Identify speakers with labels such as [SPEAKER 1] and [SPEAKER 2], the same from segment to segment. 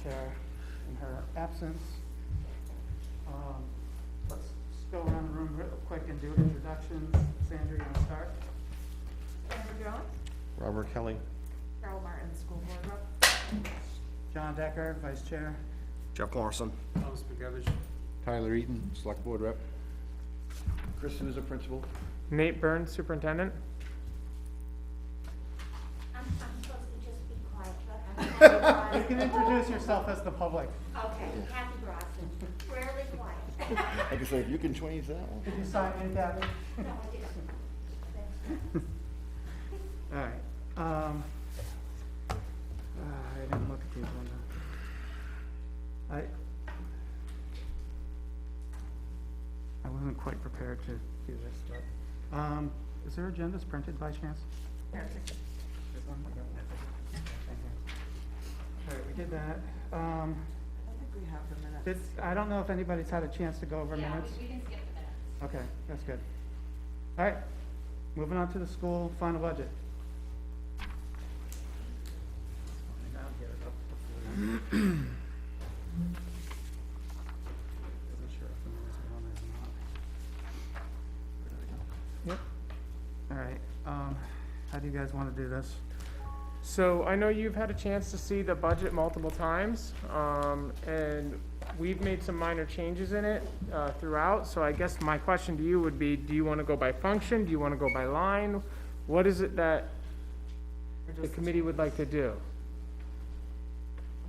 [SPEAKER 1] chair in her absence. Let's just go around the room real quick and do introductions. Sandra, you want to start?
[SPEAKER 2] Sandra Jones.
[SPEAKER 3] Robert Kelly.
[SPEAKER 2] Carol Martin, School Board Rep.
[SPEAKER 1] John Decker, vice chair.
[SPEAKER 3] Jeff Morrison.
[SPEAKER 4] Thomas McGevish.
[SPEAKER 3] Tyler Eaton, select board rep. Chris Souza, principal.
[SPEAKER 5] Nate Burns, superintendent.
[SPEAKER 6] I'm supposed to just be quiet, but I'm
[SPEAKER 1] You can introduce yourself as the public.
[SPEAKER 6] Okay, Kathy Brosnan, rarely quiet.
[SPEAKER 3] Like I said, you can change that one.
[SPEAKER 1] Did you sign in, Kathy?
[SPEAKER 6] No, I didn't.
[SPEAKER 1] All right. I didn't look at the agenda. I wasn't quite prepared to do this, but, is there agendas printed by chance?
[SPEAKER 2] There's a-
[SPEAKER 1] There's one? I got one. Thank you. All right, we did that.
[SPEAKER 2] I don't think we have the minutes.
[SPEAKER 1] I don't know if anybody's had a chance to go over minutes.
[SPEAKER 6] we can skip the minutes.
[SPEAKER 1] Okay, that's good. All right, moving on to the school final budget. Yep. All right, how do you guys want to do this?
[SPEAKER 5] So I know you've had a chance to see the budget multiple times, and we've made some minor changes in it throughout. So I guess my question to you would be, do you want to go by function? Do you want to go by line? What is it that the committee would like to do?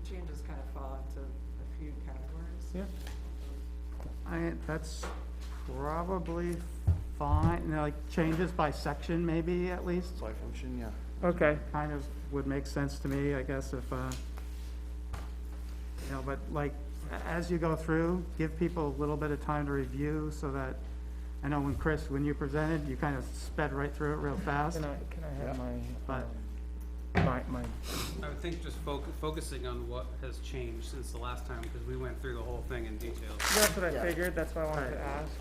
[SPEAKER 2] The changes kind of fall into a few categories.
[SPEAKER 5] Yeah.
[SPEAKER 1] That's probably fine, you know, like changes by section maybe at least,
[SPEAKER 3] By function, yeah.
[SPEAKER 5] Okay.
[SPEAKER 1] kind of would make sense to me, I guess, if, you know, but like, as you go through, give people a little bit of time to review so that, I know when you presented, you kind of sped right through it real fast,
[SPEAKER 5] Can I have
[SPEAKER 1] but,
[SPEAKER 5] my
[SPEAKER 4] I would think just focusing on what has changed since the last time, because we went through the whole thing in detail.
[SPEAKER 5] that's what I figured. That's why I wanted to ask.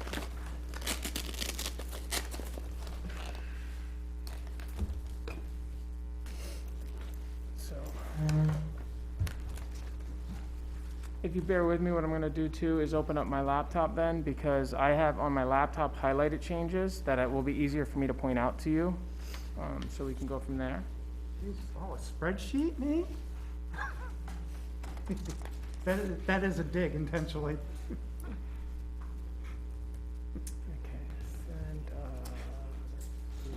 [SPEAKER 5] So, if you bear with me, what I'm gonna do too is open up my laptop then, because I have on my laptop highlighted changes that it will be easier for me to point out to you. So we can go from there.
[SPEAKER 1] oh, a spreadsheet, me? That is a dig intentionally.
[SPEAKER 5] Okay, and, let's see.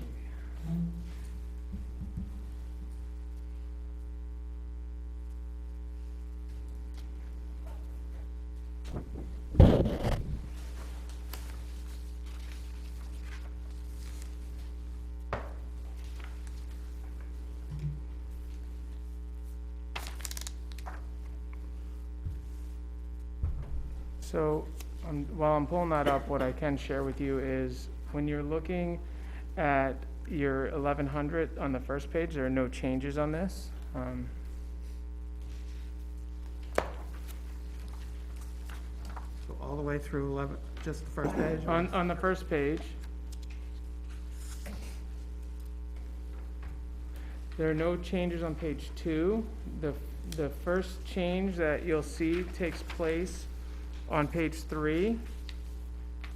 [SPEAKER 5] So, while I'm pulling that up, what I can share with you is when you're looking at your 1100 on the first page, there are no changes on this.
[SPEAKER 1] So all the way through 11, just the first page?
[SPEAKER 5] On the first page, there are no changes on page 2. The first change that you'll see takes place on page 3.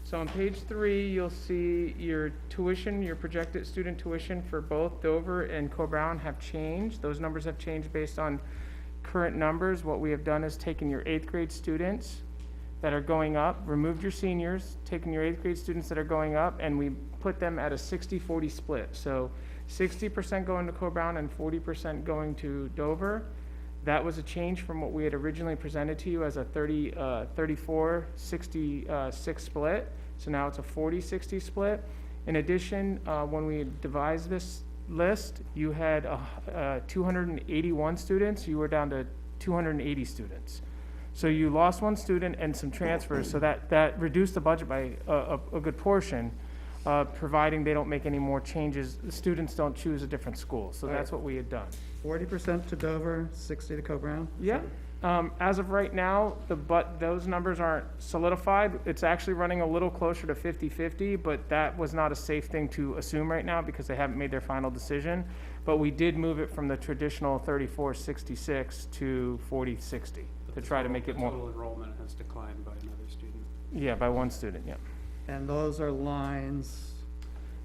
[SPEAKER 5] So on page 3, you'll see your tuition, your projected student tuition for both Dover and Co-Brown have changed. Those numbers have changed based on current numbers. What we have done is taken your 8th grade students that are going up, removed your seniors, taken your 8th grade students that are going up, and we put them at a 60-40 split. So 60% going to Co-Brown and 40% going to Dover. That was a change from what we had originally presented to you as a 34-66 split. So now it's a 40-60 split. In addition, when we devised this list, you had 281 students. You were down to 280 students. So you lost one student and some transfers, so that reduced the budget by a good portion, providing they don't make any more changes. The students don't choose a different school. So that's what we had done.
[SPEAKER 1] 40% to Dover, 60 to Co-Brown?
[SPEAKER 5] Yeah. As of right now, those numbers aren't solidified. It's actually running a little closer to 50-50, but that was not a safe thing to assume right now because they haven't made their final decision. but we did move it from the traditional 3466 to 4060
[SPEAKER 4] But
[SPEAKER 5] to
[SPEAKER 4] the
[SPEAKER 5] try to
[SPEAKER 4] total-
[SPEAKER 5] make it
[SPEAKER 4] the
[SPEAKER 5] more,
[SPEAKER 4] Total enrollment has declined by another student.
[SPEAKER 5] yeah, by one student, yeah.
[SPEAKER 1] And those are lines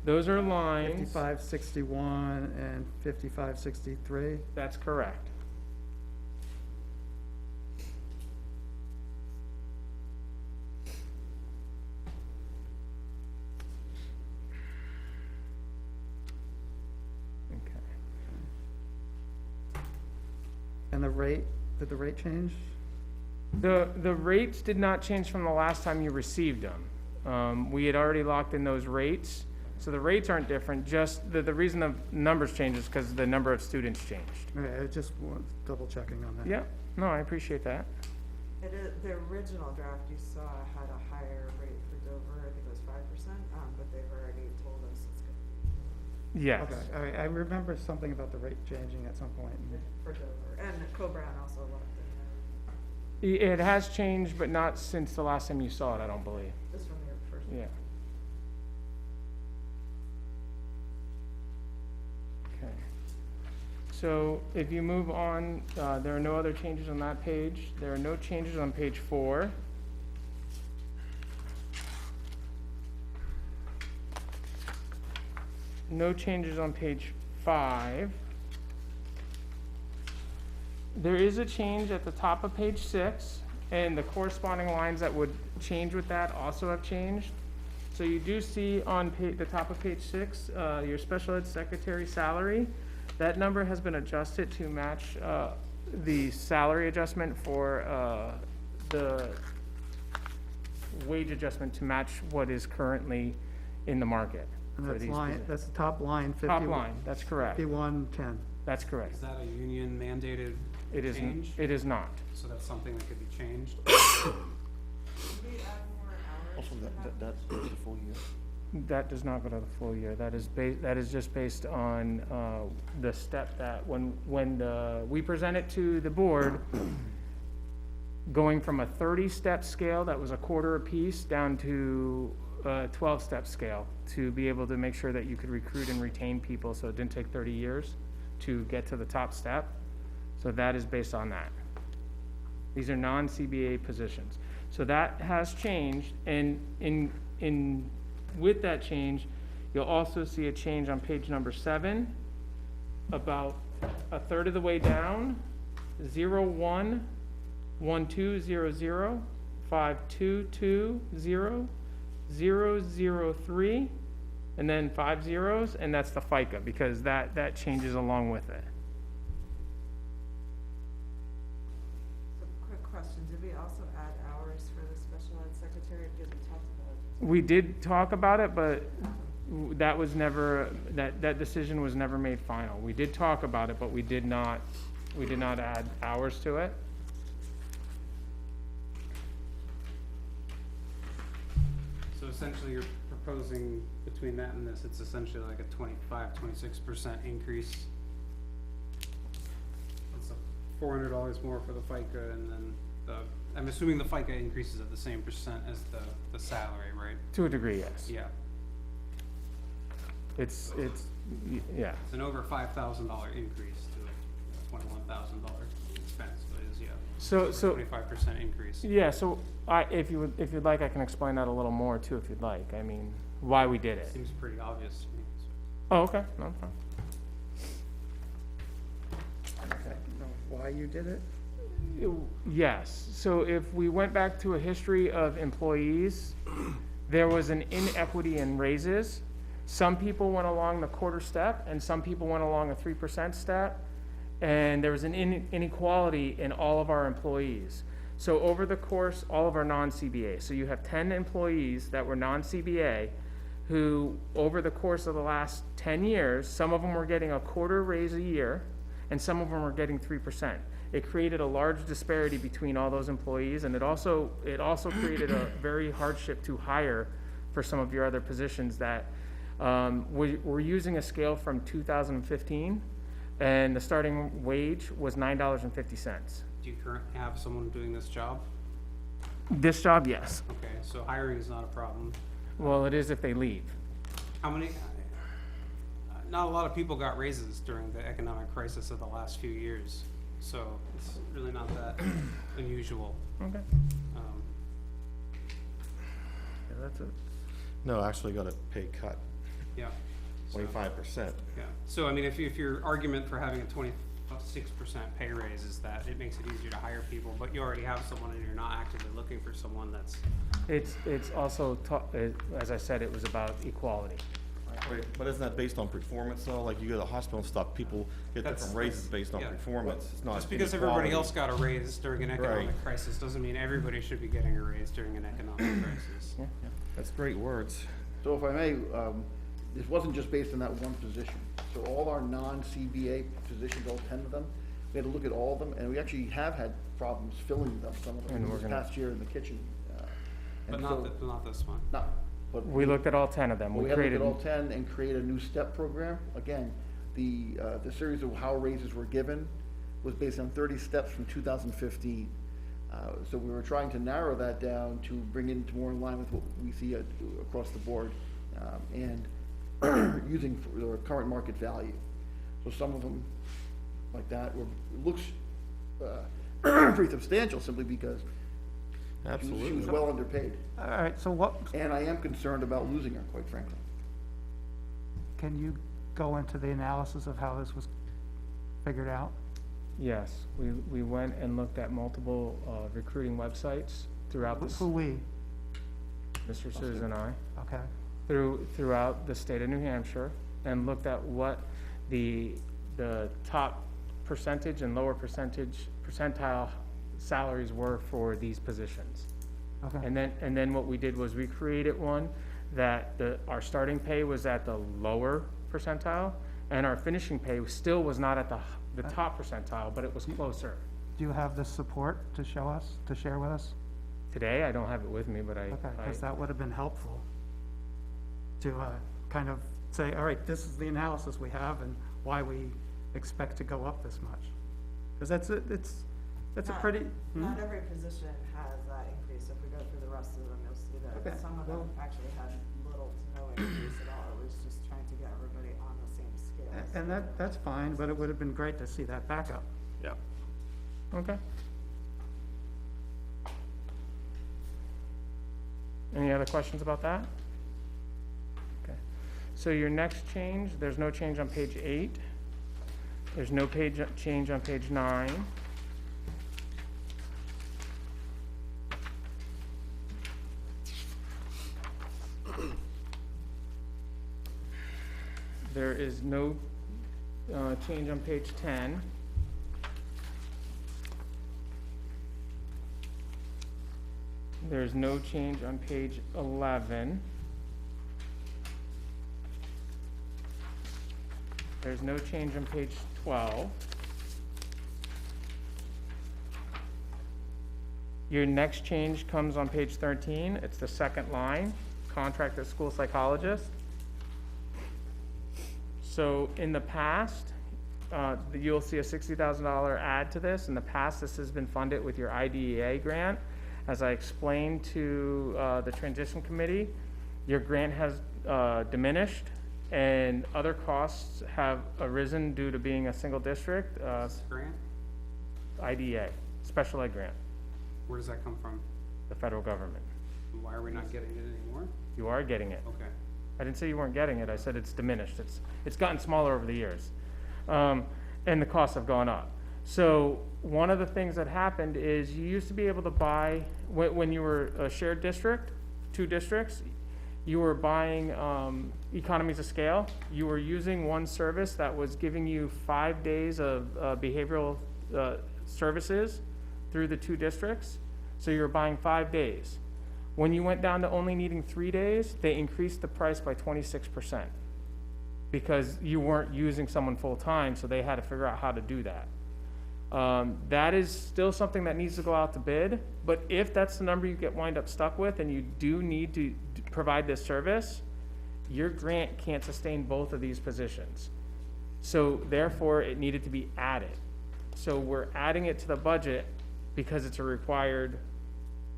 [SPEAKER 5] Those are lines,
[SPEAKER 1] 5561 and 5563.
[SPEAKER 5] that's correct. Okay.
[SPEAKER 1] And the rate, did the rate change?
[SPEAKER 5] The rates did not change from the last time you received them. We had already locked in those rates, so the rates aren't different, just the reason the numbers changed is because the number of students changed.
[SPEAKER 1] Okay, I just want double checking on that.
[SPEAKER 5] Yeah, no, I appreciate that.
[SPEAKER 2] It is, the original draft you saw had a higher rate for Dover, I think it was 5%, but they've already told us it's gonna
[SPEAKER 5] Yes.
[SPEAKER 1] Okay, I remember something about the rate changing at some point.
[SPEAKER 2] be for Dover, and Co-Brown also locked in
[SPEAKER 5] It has changed, but not since the last time you saw it, I don't believe.
[SPEAKER 2] there, just from your first.
[SPEAKER 5] Yeah. Okay. So if you move on, there are no other changes on that page. There are no changes on page 4. No changes on page 5. There is a change at the top of page 6, and the corresponding lines that would change with that also have changed. So you do see on the top of page 6, your special ed secretary salary. That number has been adjusted to match the salary adjustment for the wage adjustment to match what is currently in the market.
[SPEAKER 1] And
[SPEAKER 5] for
[SPEAKER 1] that's
[SPEAKER 5] these
[SPEAKER 1] line,
[SPEAKER 5] positions.
[SPEAKER 1] that's the top line,
[SPEAKER 5] Top line, that's correct.
[SPEAKER 1] 5110.
[SPEAKER 5] That's correct.
[SPEAKER 4] Is that a union mandated
[SPEAKER 5] It is,
[SPEAKER 4] change?
[SPEAKER 5] it is not.
[SPEAKER 4] So that's something that could be changed?
[SPEAKER 2] Did we add more hours?
[SPEAKER 3] Also,
[SPEAKER 2] to
[SPEAKER 3] that's the full year.
[SPEAKER 5] That does not go to the full year. That is just based on the step that when we present it to the board, going from a 30-step scale that was a quarter apiece down to a 12-step scale to be able to make sure that you could recruit and retain people, so it didn't take 30 years to get to the top step. So that is based on that. These are non-CBA positions. So that has changed, and with that change, you'll also see a change on page number 7, about a third of the way down, 011200 5220 003, and then 5 zeros, and that's the FICA, because that changes along with it.
[SPEAKER 2] So quick question, did we also add hours for the special ed secretary, because we talked about it?
[SPEAKER 5] We did talk about it, but that was never, that decision was never made final. We did talk about it, but we did not add hours to it.
[SPEAKER 4] So essentially, you're proposing between that and this, it's essentially like a 26% increase. It's $400 more for the FICA, and then I'm assuming the FICA increases at the same percent as the salary, right?
[SPEAKER 5] To a degree, yes.
[SPEAKER 4] Yeah,
[SPEAKER 5] Yeah.
[SPEAKER 4] it's an over $5,000 increase to a $21,000 expense, but it is, yeah.
[SPEAKER 5] So
[SPEAKER 4] 25% increase.
[SPEAKER 5] yeah, so if you'd like, I can explain that a little more too, if you'd like. I mean, why we did it.
[SPEAKER 4] Seems pretty obvious to me.
[SPEAKER 5] Oh, okay, no problem.
[SPEAKER 1] Okay, know why you did it?
[SPEAKER 5] Yes, so if we went back to a history of employees, there was an inequity in raises. Some people went along the quarter step, and some people went along a 3% step, and there was an inequality in all of our employees. So over the course, all of our non-CBA, so you have 10 employees that were non-CBA, who, over the course of the last 10 years, some of them were getting a quarter raise a year, and some of them were getting 3%. It created a large disparity between all those employees, and it also created a very hardship to hire for some of your other positions that we're using a scale from 2015, and the starting wage was $9.50.
[SPEAKER 4] Do you currently have someone doing this job?
[SPEAKER 5] This job, yes.
[SPEAKER 4] Okay, so hiring is not a problem.
[SPEAKER 5] Well, it is if they leave.
[SPEAKER 4] How many, not a lot of people got raises during the economic crisis of the last few years, so it's really not that unusual.
[SPEAKER 5] Okay,
[SPEAKER 4] Um,
[SPEAKER 5] yeah, that's it.
[SPEAKER 7] No, actually got a pay cut,
[SPEAKER 4] Yeah. So-
[SPEAKER 7] 25%.
[SPEAKER 4] Yeah, so I mean, if your argument for having a 26% pay raise is that it makes it easier to hire people, but you already have someone and you're not actively looking for someone that's,
[SPEAKER 5] It's also, as I said, it was about equality.
[SPEAKER 7] Wait, but isn't that based on performance though? Like you go to the hospital and stuff, people get
[SPEAKER 4] That's-
[SPEAKER 7] different raises based on
[SPEAKER 4] yeah.
[SPEAKER 7] performance. It's not
[SPEAKER 4] just because everybody
[SPEAKER 7] inequality.
[SPEAKER 4] else got a raise during an economic
[SPEAKER 7] Right.
[SPEAKER 4] crisis doesn't mean everybody should be getting a raise during an economic crisis.
[SPEAKER 5] Yeah.
[SPEAKER 7] That's great words.
[SPEAKER 3] So if I may, this wasn't just based on that one position. So all our non-CBA positions, all 10 of them, we had to look at all of them, and we actually have had problems filling them, some of them,
[SPEAKER 5] And we're
[SPEAKER 3] this
[SPEAKER 5] gonna-
[SPEAKER 3] past year in the kitchen.
[SPEAKER 4] But
[SPEAKER 3] and
[SPEAKER 4] not,
[SPEAKER 3] so-
[SPEAKER 4] not this one.
[SPEAKER 3] Not, but.
[SPEAKER 5] We looked at all 10 of them.
[SPEAKER 3] We
[SPEAKER 5] We
[SPEAKER 3] had to look
[SPEAKER 5] created,
[SPEAKER 3] at all 10 and create a new step program. Again, the series of how raises were given was based on 30 steps from 2015. So we were trying to narrow that down to bring it more in line with what we see across the board, and using the current market value. So some of them, like that, looks pretty substantial simply because she was
[SPEAKER 7] Absolutely.
[SPEAKER 3] well underpaid.
[SPEAKER 1] All right, so what,
[SPEAKER 3] And I am concerned about losing her, quite frankly.
[SPEAKER 1] can you go into the analysis of how this was figured out?
[SPEAKER 5] yes, we went and looked at multiple recruiting websites throughout this,
[SPEAKER 1] Who we?
[SPEAKER 5] Mr. Souza and I,
[SPEAKER 1] Okay.
[SPEAKER 5] throughout the state of New Hampshire, and looked at what the top percentage and lower percentile salaries were for these positions.
[SPEAKER 1] Okay.
[SPEAKER 5] And then what we did was we created one that our starting pay was at the lower percentile, and our finishing pay still was not at the top percentile, but it was closer.
[SPEAKER 1] Do you have the support to show us, to share with us?
[SPEAKER 5] Today, I don't have it with me, but
[SPEAKER 1] Okay, because that would have been helpful to kind of say, all right, this is the analysis we have and why we expect to go up this much. Because that's a
[SPEAKER 2] Not-
[SPEAKER 1] pretty,
[SPEAKER 2] Not every position has that increase. If we go through the rest of them, you'll see
[SPEAKER 1] Okay,
[SPEAKER 2] that some of them
[SPEAKER 1] well-
[SPEAKER 2] actually had little to no increase at all. It was just trying to get everybody on the same scale. so
[SPEAKER 1] and
[SPEAKER 2] that-
[SPEAKER 1] that's fine, but it would have been great to see that backup.
[SPEAKER 7] Yeah.
[SPEAKER 5] Okay. Any other questions about that? Okay. So your next change, there's no change on page 8. There's no change on page 9. There is no change on page 10. There's no change on page 11. There's no change on page 12. Your next change comes on page 13. It's the second line, contracted school psychologist. So in the past, you'll see a $60,000 add to this. In the past, this has been funded with your IDEA grant. As I explained to the transition committee, your grant has diminished and other costs have arisen due to being a single district,
[SPEAKER 4] Grant,
[SPEAKER 5] IDEA, special ed grant,
[SPEAKER 4] where does that come from?
[SPEAKER 5] the federal government.
[SPEAKER 4] Why are we not getting it anymore?
[SPEAKER 5] You are getting it.
[SPEAKER 4] Okay.
[SPEAKER 5] I didn't say you weren't getting it, I said it's diminished, it's gotten smaller over the years. And the costs have gone up. So one of the things that happened is you used to be able to buy, when you were a shared district, 2 districts, you were buying economies of scale. You were using one service that was giving you 5 days of behavioral services through the 2 districts. So you were buying 5 days. When you went down to only needing 3 days, they increased the price by 26% because you weren't using someone full-time, so they had to figure out how to do that. That is still something that needs to go out to bid, but if that's the number you wind up stuck with and you do need to provide this service, your grant can't sustain both of these positions. So therefore, it needed to be added. So we're adding it to the budget because it's a required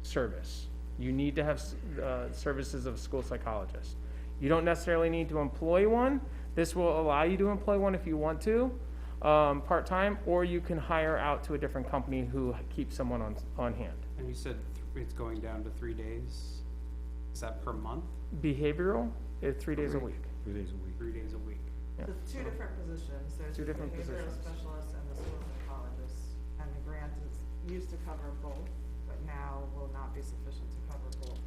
[SPEAKER 5] service. You need to have services of a school psychologist. You don't necessarily need to employ one. This will allow you to employ one if you want to, part-time, or you can hire out to a different company who keeps someone on hand.
[SPEAKER 4] And you said it's going down to 3 days? Is that per month?
[SPEAKER 5] Behavioral is 3 days a week.
[SPEAKER 7] 3 days a week.
[SPEAKER 4] 3 days a week?
[SPEAKER 5] Yeah.
[SPEAKER 2] So two different positions, there's
[SPEAKER 5] Two
[SPEAKER 2] the
[SPEAKER 5] different
[SPEAKER 2] behavioral
[SPEAKER 5] positions.
[SPEAKER 2] specialist and the school psychologist. And the grant is used to cover both, but now will not be sufficient to cover both.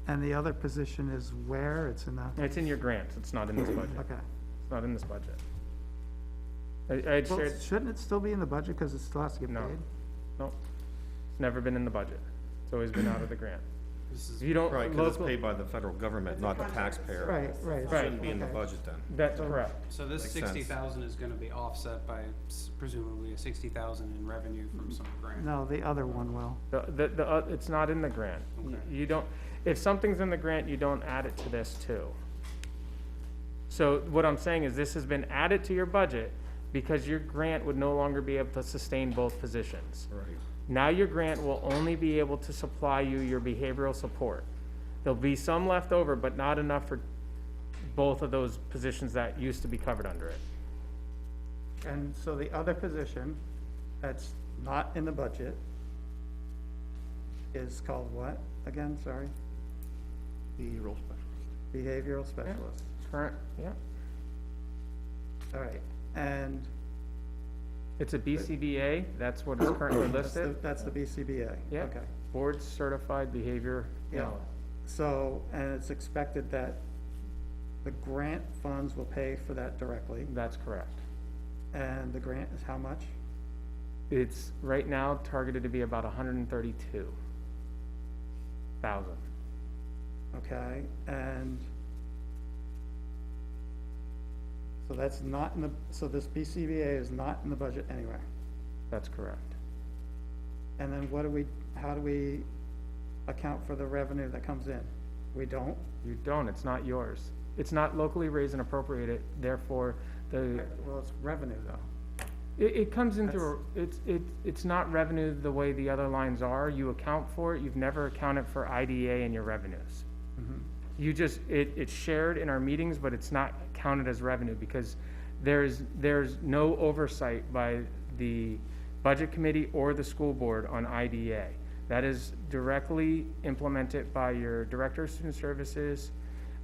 [SPEAKER 1] And the other position is where? It's in the,
[SPEAKER 5] It's in your grants, it's not in this budget.
[SPEAKER 1] okay.
[SPEAKER 5] It's not in this budget. I
[SPEAKER 1] Well,
[SPEAKER 5] shared,
[SPEAKER 1] shouldn't it still be in the budget because it still has to get
[SPEAKER 5] No.
[SPEAKER 1] paid?
[SPEAKER 5] no, it's never been in the budget. It's always been out of the grant.
[SPEAKER 4] This is
[SPEAKER 5] If you don't,
[SPEAKER 7] Right, because it's
[SPEAKER 5] local,
[SPEAKER 7] paid by the federal government,
[SPEAKER 2] It's a
[SPEAKER 7] not the
[SPEAKER 2] contract
[SPEAKER 7] taxpayer.
[SPEAKER 1] Right, right.
[SPEAKER 7] It
[SPEAKER 5] Right.
[SPEAKER 7] shouldn't be in the
[SPEAKER 1] Okay.
[SPEAKER 7] budget then.
[SPEAKER 5] that's correct.
[SPEAKER 4] So this
[SPEAKER 7] Makes sense.
[SPEAKER 4] 60,000 is gonna be offset by presumably a 60,000 in revenue from some grant?
[SPEAKER 1] No, the other one will.
[SPEAKER 5] It's not in the grant.
[SPEAKER 4] Okay.
[SPEAKER 5] You don't, if something's in the grant, you don't add it to this too. So what I'm saying is this has been added to your budget because your grant would no longer be able to sustain both positions.
[SPEAKER 7] Right.
[SPEAKER 5] Now your grant will only be able to supply you your behavioral support. There'll be some left over, but not enough for both of those positions that used to be covered under it.
[SPEAKER 1] And so the other position that's not in the budget is called what again? Sorry?
[SPEAKER 3] The role specialist.
[SPEAKER 1] Behavioral specialist.
[SPEAKER 5] Current, yeah.
[SPEAKER 1] All right, and
[SPEAKER 5] It's a BCBA, that's what is currently listed.
[SPEAKER 1] that's the BCBA?
[SPEAKER 5] Yeah.
[SPEAKER 1] Okay.
[SPEAKER 5] Board Certified Behavior
[SPEAKER 1] Yeah.
[SPEAKER 5] Analyst.
[SPEAKER 1] So, and it's expected that the grant funds will pay for that directly,
[SPEAKER 5] That's correct.
[SPEAKER 1] and the grant is how much?
[SPEAKER 5] It's right now targeted to be about 132,000.
[SPEAKER 1] Okay, and so that's not in the, so this BCBA is not in the budget anywhere.
[SPEAKER 5] That's correct.
[SPEAKER 1] And then what do we, how do we account for the revenue that comes in? We don't?
[SPEAKER 5] You don't, it's not yours. It's not locally raised and appropriated, therefore,
[SPEAKER 1] Well, it's revenue though.
[SPEAKER 5] it comes into, it's not revenue the way the other lines are. You account for it, you've never accounted for IDA in your revenues.
[SPEAKER 1] Mhm.
[SPEAKER 5] You just, it's shared in our meetings, but it's not counted as revenue because there's no oversight by the budget committee or the school board on IDA. That is directly implemented by your director of student services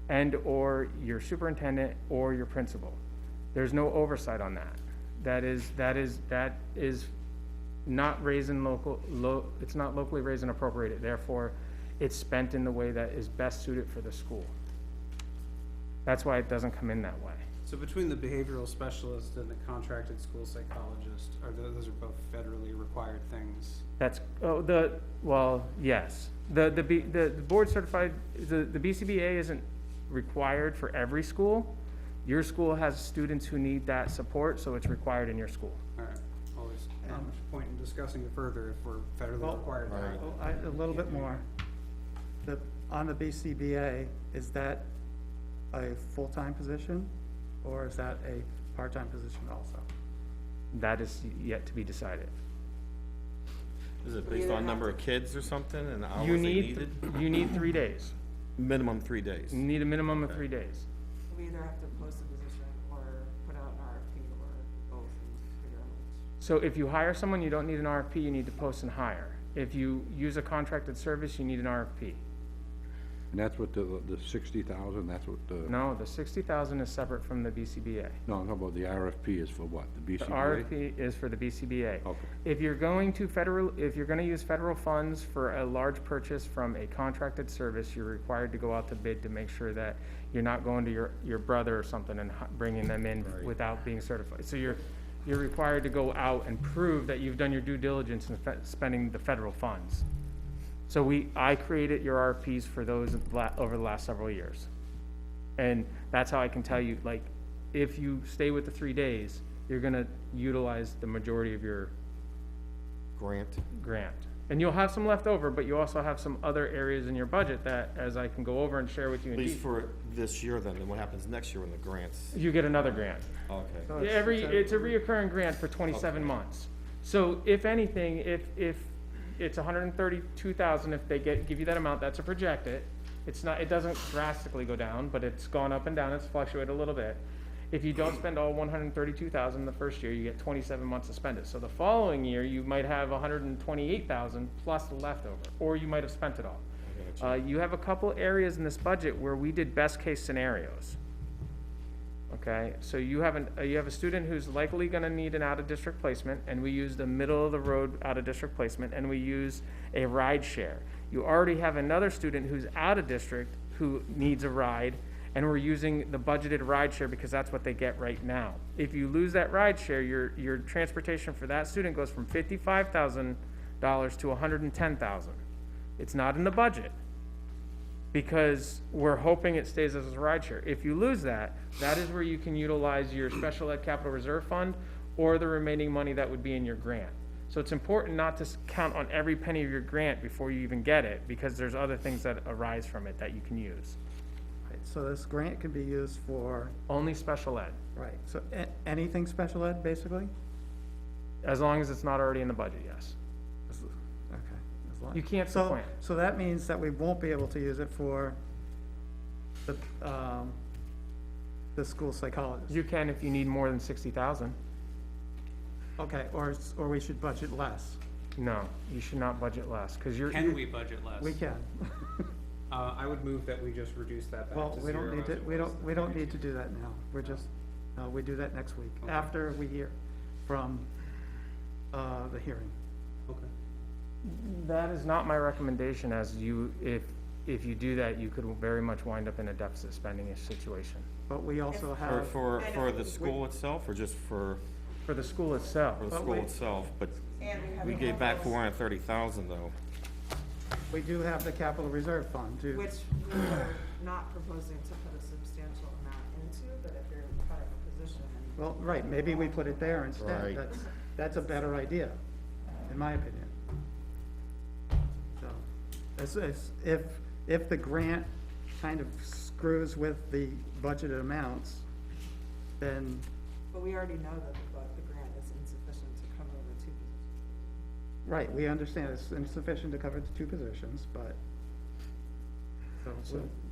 [SPEAKER 5] and/or your superintendent or your principal. There's no oversight on that. That is not raised in it's not locally raised and appropriated, therefore, it's spent in the way that is best suited for the school. That's why it doesn't come in that way.
[SPEAKER 4] So between the behavioral specialist and the contracted school psychologist, those are both federally required things?
[SPEAKER 5] Yes. The board certified, the BCBA isn't required for every school. Your school has students who need that support, so it's required in your school.
[SPEAKER 4] All right, always, not much point in discussing it further if we're federally
[SPEAKER 1] Well,
[SPEAKER 4] required.
[SPEAKER 7] Right.
[SPEAKER 1] A little bit more. On the BCBA, is that a full-time position, or is that a part-time position also?
[SPEAKER 5] That is yet to be decided.
[SPEAKER 7] Is it
[SPEAKER 2] We
[SPEAKER 7] based
[SPEAKER 2] either
[SPEAKER 7] on number
[SPEAKER 2] have
[SPEAKER 7] of kids or something and hours
[SPEAKER 5] You
[SPEAKER 7] they
[SPEAKER 5] need,
[SPEAKER 7] needed?
[SPEAKER 5] you need 3 days.
[SPEAKER 7] Minimum 3 days.
[SPEAKER 5] You need a minimum of
[SPEAKER 7] Okay.
[SPEAKER 5] 3 days.
[SPEAKER 2] We either have to post a position or put out an RFP or both and figure out which.
[SPEAKER 5] So if you hire someone, you don't need an RFP, you need to post and hire. If you use a contracted service, you need an RFP.
[SPEAKER 8] And that's what the 60,000, that's what the,
[SPEAKER 5] No, the 60,000 is separate from the BCBA.
[SPEAKER 8] no, I'm talking about the RFP is for what, the
[SPEAKER 5] The
[SPEAKER 8] BCBA?
[SPEAKER 5] RFP is for the BCBA.
[SPEAKER 8] Okay.
[SPEAKER 5] If you're gonna use federal funds for a large purchase from a contracted service, you're required to go out to bid to make sure that you're not going to your brother or something and bringing them in
[SPEAKER 7] Right.
[SPEAKER 5] without being certified. So you're required to go out and prove that you've done your due diligence in spending the federal funds. So I created your RFPs for those over the last several years. And that's how I can tell you, like, if you stay with the 3 days, you're gonna utilize the majority of your
[SPEAKER 7] Grant.
[SPEAKER 5] grant. And you'll have some left over, but you also have some other areas in your budget that, as I can go over and share with you
[SPEAKER 7] At
[SPEAKER 5] in
[SPEAKER 7] least
[SPEAKER 5] detail,
[SPEAKER 7] for this year then, and what happens next year when the grants?
[SPEAKER 5] you get another grant.
[SPEAKER 7] Okay.
[SPEAKER 1] So
[SPEAKER 5] It's a reoccurring grant for 27 months. So if anything, if it's 132,000, if they give you that amount, that's a projected. It doesn't drastically go down, but it's gone up and down, it's fluctuated a little bit. If you don't spend all 132,000 the first year, you get 27 months to spend it. So the following year, you might have 128,000 plus the leftover, or you might have spent it all. You have a couple areas in this budget where we did best-case scenarios. Okay, so you have a student who's likely gonna need an out-of-district placement, and we used a middle-of-the-road out-of-district placement, and we use a ride share. You already have another student who's out-of-district who needs a ride, and we're using the budgeted ride share because that's what they get right now. If you lose that ride share, your transportation for that student goes from $55,000 to $110,000. It's not in the budget, because we're hoping it stays as a ride share. If you lose that, that is where you can utilize your special ed capital reserve fund or the remaining money that would be in your grant. So it's important not to count on every penny of your grant before you even get it, because there's other things that arise from it that you can use.
[SPEAKER 1] Right, so this grant can be used for,
[SPEAKER 5] Only special ed,
[SPEAKER 1] right, so anything special ed, basically?
[SPEAKER 5] as long as it's not already in the budget, yes.
[SPEAKER 1] Okay. as long-
[SPEAKER 5] You can't
[SPEAKER 1] So,
[SPEAKER 5] supplant.
[SPEAKER 1] so that means that we won't be able to use it for the school psychologist?
[SPEAKER 5] You can if you need more than 60,000.
[SPEAKER 1] Okay, or we should budget less?
[SPEAKER 5] No, you should not budget less, because
[SPEAKER 4] Can we budget less?
[SPEAKER 1] We can.
[SPEAKER 4] I would move that we just reduce that back
[SPEAKER 1] Well,
[SPEAKER 4] to
[SPEAKER 1] we don't
[SPEAKER 4] zero
[SPEAKER 1] need
[SPEAKER 4] as
[SPEAKER 1] to,
[SPEAKER 4] it
[SPEAKER 1] we
[SPEAKER 4] was.
[SPEAKER 1] don't need to do that now. We're just, we do that next week,
[SPEAKER 4] Okay.
[SPEAKER 1] after we hear from, the hearing.
[SPEAKER 4] Okay.
[SPEAKER 5] That is not my recommendation, as you, if you do that, you could very much wind up in a deficit spending situation.
[SPEAKER 1] But we also
[SPEAKER 7] For,
[SPEAKER 1] have,
[SPEAKER 7] for the school itself, or just for
[SPEAKER 5] For the school itself,
[SPEAKER 7] the
[SPEAKER 1] But
[SPEAKER 7] school
[SPEAKER 1] we-
[SPEAKER 7] itself? But
[SPEAKER 2] And we have.
[SPEAKER 7] we
[SPEAKER 2] a
[SPEAKER 7] gave back
[SPEAKER 2] proposal,
[SPEAKER 7] 430,000 though.
[SPEAKER 1] we do have the capital reserve fund too.
[SPEAKER 2] Which we were not proposing to put a substantial amount into, but if you're cutting a position and.
[SPEAKER 1] Well, right, maybe we put it there instead.
[SPEAKER 7] Right.
[SPEAKER 1] That's a better idea, in my opinion. So, if the grant kind of screws with the budgeted amounts, then,
[SPEAKER 2] But we already know that the grant is insufficient to cover the two positions.
[SPEAKER 1] right, we understand it's insufficient to cover the two positions, but,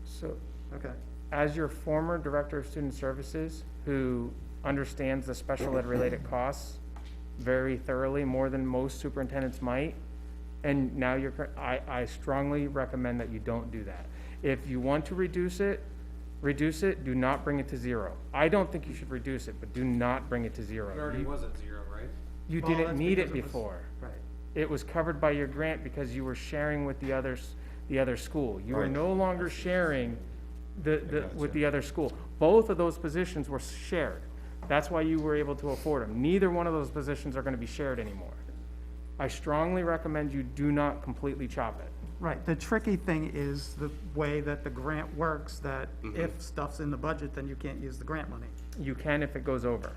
[SPEAKER 5] so
[SPEAKER 1] okay.
[SPEAKER 5] as your former Director of Student Services, who understands the special ed related costs very thoroughly, more than most superintendents might, and now I strongly recommend that you don't do that. If you want to reduce it, do not bring it to zero. I don't think you should reduce it, but do not bring it to zero.
[SPEAKER 4] It already was at zero, right?
[SPEAKER 5] You
[SPEAKER 1] Well,
[SPEAKER 5] didn't
[SPEAKER 1] that's
[SPEAKER 5] need it
[SPEAKER 1] because it was-
[SPEAKER 5] before.
[SPEAKER 1] Right,
[SPEAKER 5] It was covered by your grant because you were sharing with the other school. You are
[SPEAKER 7] Right.
[SPEAKER 5] no longer sharing with the other school. Both of those positions were shared. That's why you were able to afford them. Neither one of those positions are gonna be shared anymore. I strongly recommend you do not completely chop it.
[SPEAKER 1] right. The tricky thing is the way that the grant works, that if stuff's in the budget, then you can't use the grant money.
[SPEAKER 5] You can if it goes over.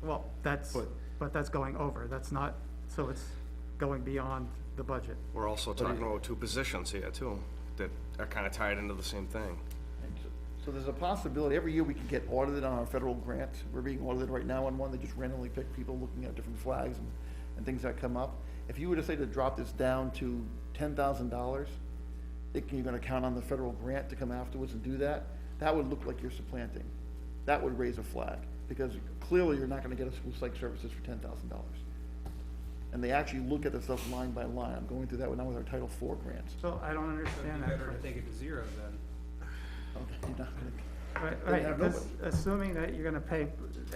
[SPEAKER 1] Well, but that's going over, that's not, so it's going beyond the budget.
[SPEAKER 9] We're also talking about two positions here too, that are kind of tied into the same thing.
[SPEAKER 3] So there's a possibility, every year we could get audited on our federal grant. We're being audited right now on one, they just randomly pick people looking at different flags and things that come up. If you were to say to drop this down to $10,000, thinking you're gonna count on the federal grant to come afterwards and do that, that would look like you're supplanting. That would raise a flag, because clearly you're not gonna get a school psych services for $10,000. And they actually look at the stuff line by line. I'm going through that now with our Title IV grants.
[SPEAKER 1] So I don't
[SPEAKER 4] So it'd
[SPEAKER 1] understand
[SPEAKER 4] be
[SPEAKER 1] that.
[SPEAKER 4] better to take it to zero then.
[SPEAKER 3] Okay, you're not gonna,
[SPEAKER 1] Right,
[SPEAKER 3] They
[SPEAKER 1] right,
[SPEAKER 3] have
[SPEAKER 1] because assuming that you're gonna pay,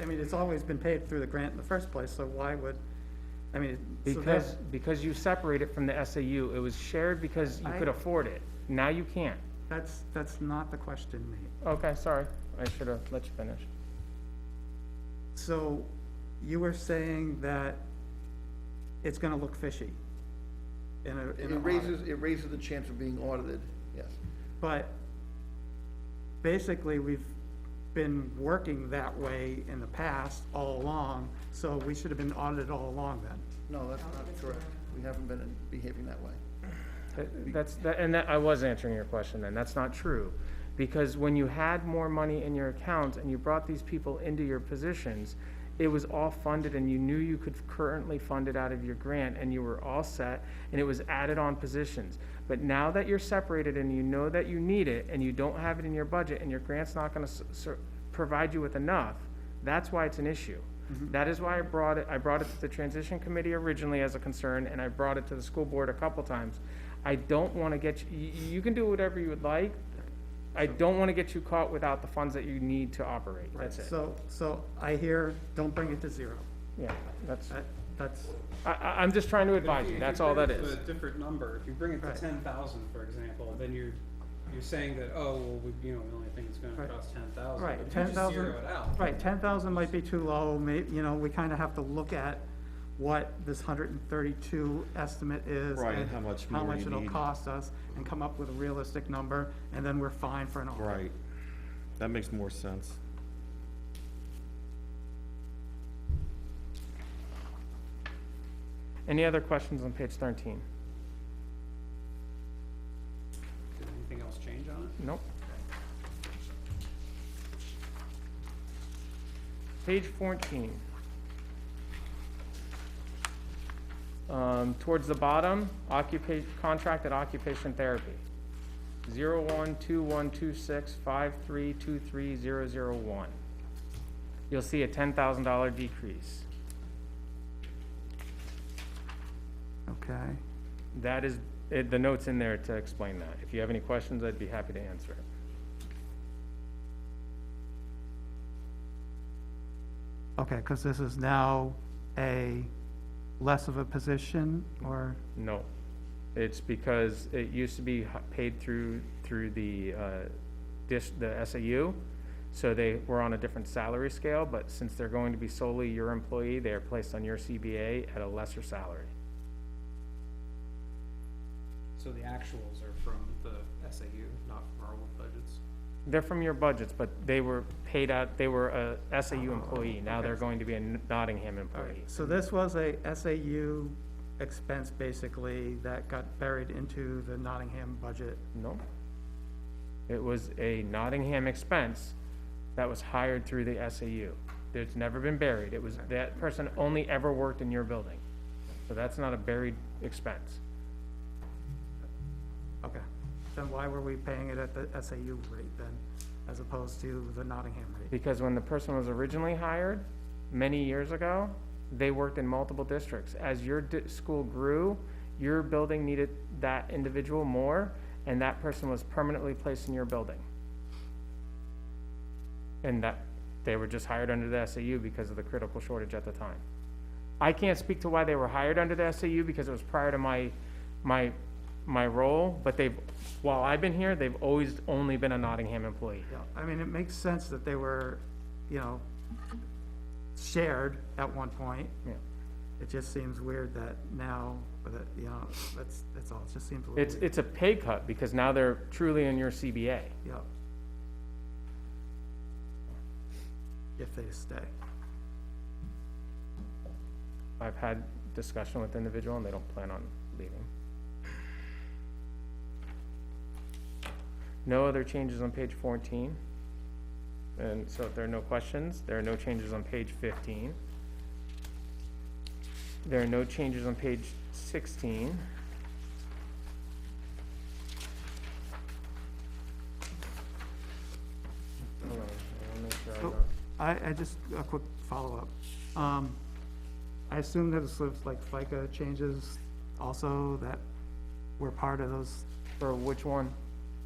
[SPEAKER 1] I mean, it's always been paid through the grant in the first place, so why would, I mean, so
[SPEAKER 5] Because you separate it from the SAU. It was shared because you could afford it. Now you can't.
[SPEAKER 1] that's not the question, Nate.
[SPEAKER 5] Okay, sorry. I should have let you finish.
[SPEAKER 1] So you were saying that it's gonna look fishy in a
[SPEAKER 3] it raises the chance of being audited, yes.
[SPEAKER 1] But basically, we've been working that way in the past all along, so we should have been audited all along then.
[SPEAKER 3] No, that's not correct. We haven't been behaving that way.
[SPEAKER 5] I was answering your question then. That's not true. Because when you had more money in your account and you brought these people into your positions, it was all funded and you knew you could currently fund it out of your grant and you were all set and it was added on positions. But now that you're separated and you know that you need it and you don't have it in your budget and your grant's not gonna provide you with enough, That's why it's an issue. That is why I brought it to the transition committee originally as a concern, and I brought it to the school board a couple times. I don't wanna get, you can do whatever you would like. I don't wanna get you caught without the funds that you need to operate, that's it.
[SPEAKER 1] So I hear, don't bring it to zero.
[SPEAKER 5] Yeah, that's,
[SPEAKER 1] That's,
[SPEAKER 5] I'm just trying to
[SPEAKER 4] But if
[SPEAKER 5] advise
[SPEAKER 4] you-
[SPEAKER 5] you,
[SPEAKER 4] if
[SPEAKER 5] that's
[SPEAKER 4] you
[SPEAKER 5] all
[SPEAKER 4] bring
[SPEAKER 5] that
[SPEAKER 4] it to
[SPEAKER 5] is.
[SPEAKER 4] a different number, if you bring it to
[SPEAKER 1] Right.
[SPEAKER 4] 10,000, for example, then you're saying that, oh, well, we only think it's gonna
[SPEAKER 1] Right.
[SPEAKER 4] cost 10,000.
[SPEAKER 1] right,
[SPEAKER 4] But you
[SPEAKER 1] 10,000,
[SPEAKER 4] just zero it out.
[SPEAKER 1] right, 10,000 might be too low, we kind of have to look at what this 132 estimate is.
[SPEAKER 7] Right,
[SPEAKER 1] and
[SPEAKER 7] how much
[SPEAKER 1] How
[SPEAKER 7] more
[SPEAKER 1] much
[SPEAKER 7] you
[SPEAKER 1] it'll
[SPEAKER 7] need.
[SPEAKER 1] cost us, and come up with a realistic number, and then we're fine for an audit.
[SPEAKER 7] Right. That makes more sense.
[SPEAKER 5] Any other questions on page 13?
[SPEAKER 4] Did anything else change on it?
[SPEAKER 5] Nope. Page 14. Towards the bottom, contracted occupation therapy. 01212653230001. You'll see a $10,000 decrease.
[SPEAKER 1] Okay,
[SPEAKER 5] That is, the note's in there to explain that. If you have any questions, I'd be happy to answer it.
[SPEAKER 1] okay, because this is now a less of a position, or,
[SPEAKER 5] No, it's because it used to be paid through the, the SAU, so they were on a different salary scale, but since they're going to be solely your employee, they are placed on your CBA at a lesser salary.
[SPEAKER 4] So the actuals are from the SAU, not from our old budgets?
[SPEAKER 5] They're from your budgets, but they were paid out, they were a SAU employee, now they're going to be a Nottingham
[SPEAKER 1] all
[SPEAKER 5] employee.
[SPEAKER 1] right, so this was a SAU expense, basically, that got buried into the Nottingham budget.
[SPEAKER 5] No. It was a Nottingham expense that was hired through the SAU. It's never been buried. It was, that person only ever worked in your building. So that's not a buried expense.
[SPEAKER 1] Okay, then why were we paying it at the SAU rate then, as opposed to the Nottingham rate?
[SPEAKER 5] Because when the person was originally hired, many years ago, they worked in multiple districts. As your school grew, your building needed that individual more, and that person was permanently placed in your building. And that, they were just hired under the SAU because of the critical shortage at the time. I can't speak to why they were hired under the SAU because it was prior to my role, but while I've been here, they've always only been a Nottingham employee.
[SPEAKER 1] Yeah, I mean, it makes sense that they were, shared at one point.
[SPEAKER 5] Yeah.
[SPEAKER 1] It just seems weird that now, that's all, it just seems a little weird.
[SPEAKER 5] It's a pay cut because now they're truly in your CBA.
[SPEAKER 1] Yeah. If they stay.
[SPEAKER 5] I've had discussion with the individual and they don't plan on leaving. No other changes on page 14. And so if there are no questions, there are no changes on page 15. There are no changes on page 16. Hold on, I wanna make sure I
[SPEAKER 1] So,
[SPEAKER 5] don't-
[SPEAKER 1] I just, a quick follow-up. I assume that it's sort of like FICA changes also that were part of those,
[SPEAKER 5] For which one?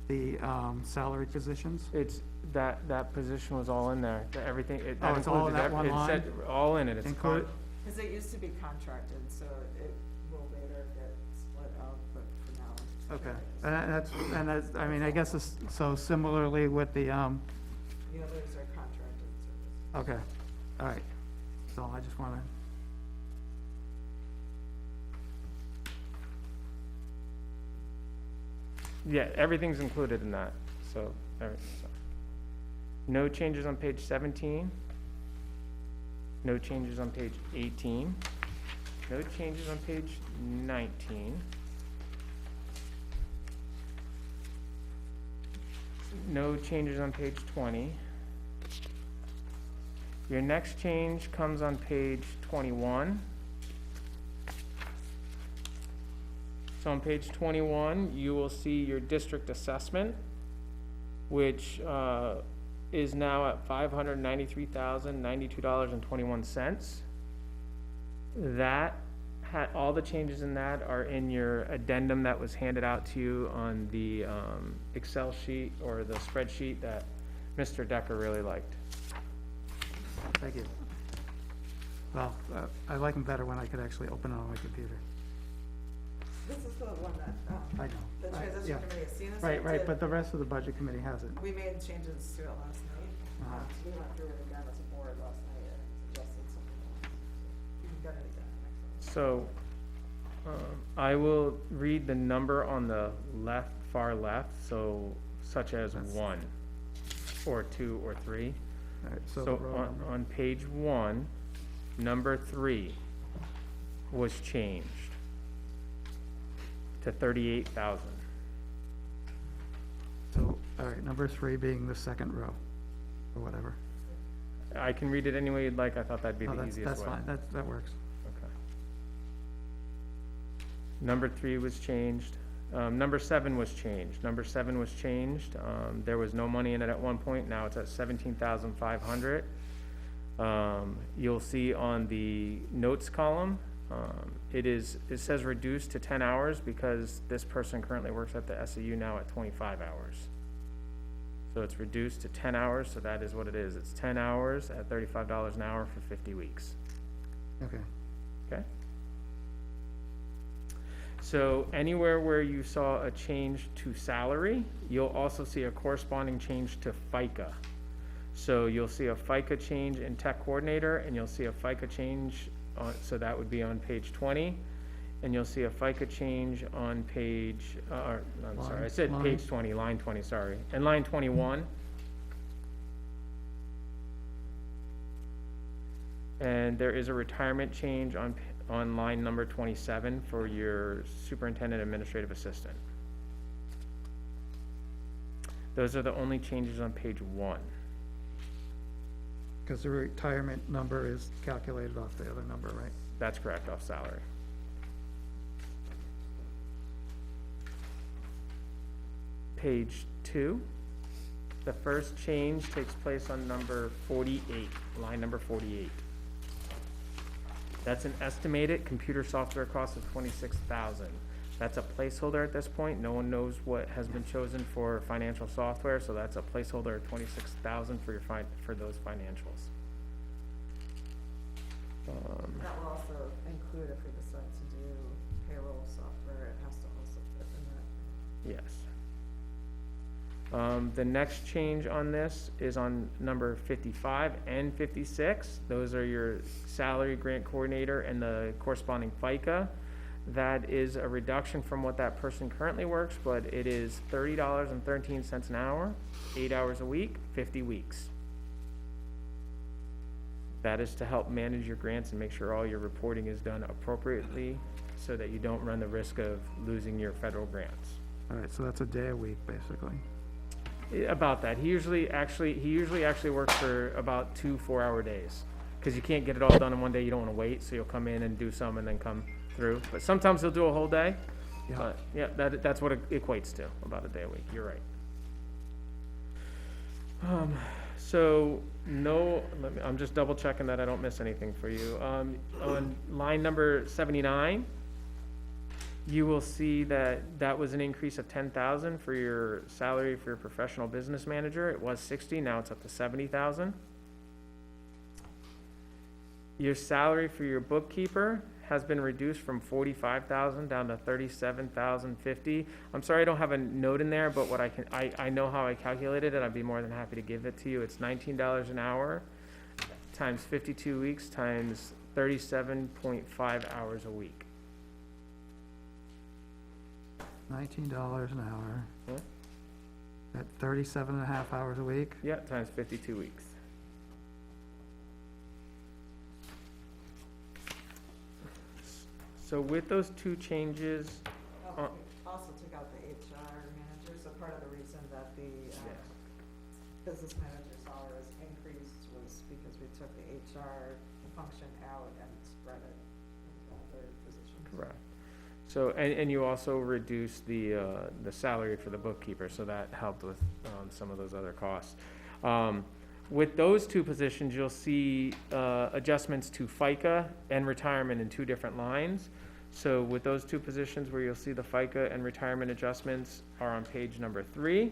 [SPEAKER 1] the, salary positions?
[SPEAKER 5] It's, that position was all in there, everything,
[SPEAKER 1] Oh, it's all in that one
[SPEAKER 5] it said, all in it, it's
[SPEAKER 1] Included?
[SPEAKER 2] Cause it used to be contracted, so it will later get split out, but for now.
[SPEAKER 1] Okay, and that's, I mean, I guess it's, so similarly with the,
[SPEAKER 2] The others are contracted services.
[SPEAKER 1] okay, all right. So I just wanna,
[SPEAKER 5] yeah, everything's included in that, so, no changes on page 17. No changes on page 18. No changes on page 19. No changes on page 20. Your next change comes on page 21. So on page 21, you will see your district assessment, which is now at $593,092.21. That had, all the changes in that are in your addendum that was handed out to you on the Excel sheet or the spreadsheet that Mr. Decker really liked.
[SPEAKER 1] Thank you. Well, I like them better when I could actually open it on my computer.
[SPEAKER 2] This is the one that,
[SPEAKER 1] I know.
[SPEAKER 2] the
[SPEAKER 1] I-
[SPEAKER 2] transition
[SPEAKER 1] yeah.
[SPEAKER 2] committee has seen us.
[SPEAKER 1] Right, right, but the rest of the budget committee hasn't.
[SPEAKER 2] We made changes to it last night.
[SPEAKER 1] Uh-huh.
[SPEAKER 2] So we went through it again as a board last night and suggested something else. So you can get it again next time.
[SPEAKER 5] So, I will read the number on the left, far left, so such as 1, or 2, or 3.
[SPEAKER 1] All right, so
[SPEAKER 5] So
[SPEAKER 1] the row number.
[SPEAKER 5] on page 1, number 3 was changed to 38,000.
[SPEAKER 1] So, all right, number 3 being the second row, or whatever.
[SPEAKER 5] I can read it any way you'd like, I thought that'd be
[SPEAKER 1] No,
[SPEAKER 5] the
[SPEAKER 1] that's,
[SPEAKER 5] easiest way.
[SPEAKER 1] that's fine, that works.
[SPEAKER 5] Okay. Number 3 was changed. Number 7 was changed. Number 7 was changed. There was no money in it at one point. Now it's at 17,500. You'll see on the notes column, it says reduced to 10 hours because this person currently works at the SAU now at 25 hours. So it's reduced to 10 hours, so that is what it is. It's 10 hours at $35 an hour for 50 weeks.
[SPEAKER 1] Okay.
[SPEAKER 5] Okay? So anywhere where you saw a change to salary, you'll also see a corresponding change to FICA. So you'll see a FICA change in tech coordinator, and you'll see a FICA change on, so that would be on page 20. And you'll see a FICA change on page, I'm sorry, I said
[SPEAKER 1] Line.
[SPEAKER 5] page 20, line 20, sorry. And line 21. And there is a retirement change on line number 27 for your superintendent administrative assistant. Those are the only changes on page 1.
[SPEAKER 1] Because the retirement number is calculated off the other number, right?
[SPEAKER 5] That's correct, off salary. Page 2, the first change takes place on number 48, line number 48. That's an estimated computer software cost of 26,000. That's a placeholder at this point. No one knows what has been chosen for financial software, so that's a placeholder of 26,000 for your for those financials.
[SPEAKER 2] That will also include if we decide to do payroll software, it has to also fit in that.
[SPEAKER 5] Yes. The next change on this is on number 55 and 56. Those are your salary grant coordinator and the corresponding FICA. That is a reduction from what that person currently works, but it is $30.13 an hour, 8 hours a week, 50 weeks. That is to help manage your grants and make sure all your reporting is done appropriately so that you don't run the risk of losing your federal grants.
[SPEAKER 1] All right, so that's a day a week, basically.
[SPEAKER 5] About that. He usually actually works for about 2 4-hour days. Cause you can't get it all done in one day, you don't wanna wait, so you'll come in and do some and then come through. But sometimes he'll do a whole day.
[SPEAKER 1] Yeah.
[SPEAKER 5] But, yeah, that's what it equates to, about a day a week, you're right. So, no, I'm just double checking that I don't miss anything for you. On line number 79, you will see that that was an increase of 10,000 for your salary for your professional business manager. It was 60, now it's up to 70,000. Your salary for your bookkeeper has been reduced from 45,000 down to 37,050. I'm sorry I don't have a note in there, but what I know how I calculated it. I'd be more than happy to give it to you. It's $19 an hour times 52 weeks times 37.5 hours a week.
[SPEAKER 1] $19 an hour
[SPEAKER 5] Yeah.
[SPEAKER 1] at 37.5 hours a week.
[SPEAKER 5] Yeah, times 52 weeks. So with those two changes,
[SPEAKER 2] We also took out the HR manager, so part of the reason that the, business manager's salary was increased was because we took the HR function out and spread it into other positions.
[SPEAKER 5] correct. So, and you also reduced the salary for the bookkeeper, so that helped with, some of those other costs. With those two positions, you'll see adjustments to FICA and retirement in two different lines. So with those two positions where you'll see the FICA and retirement adjustments are on page number 3.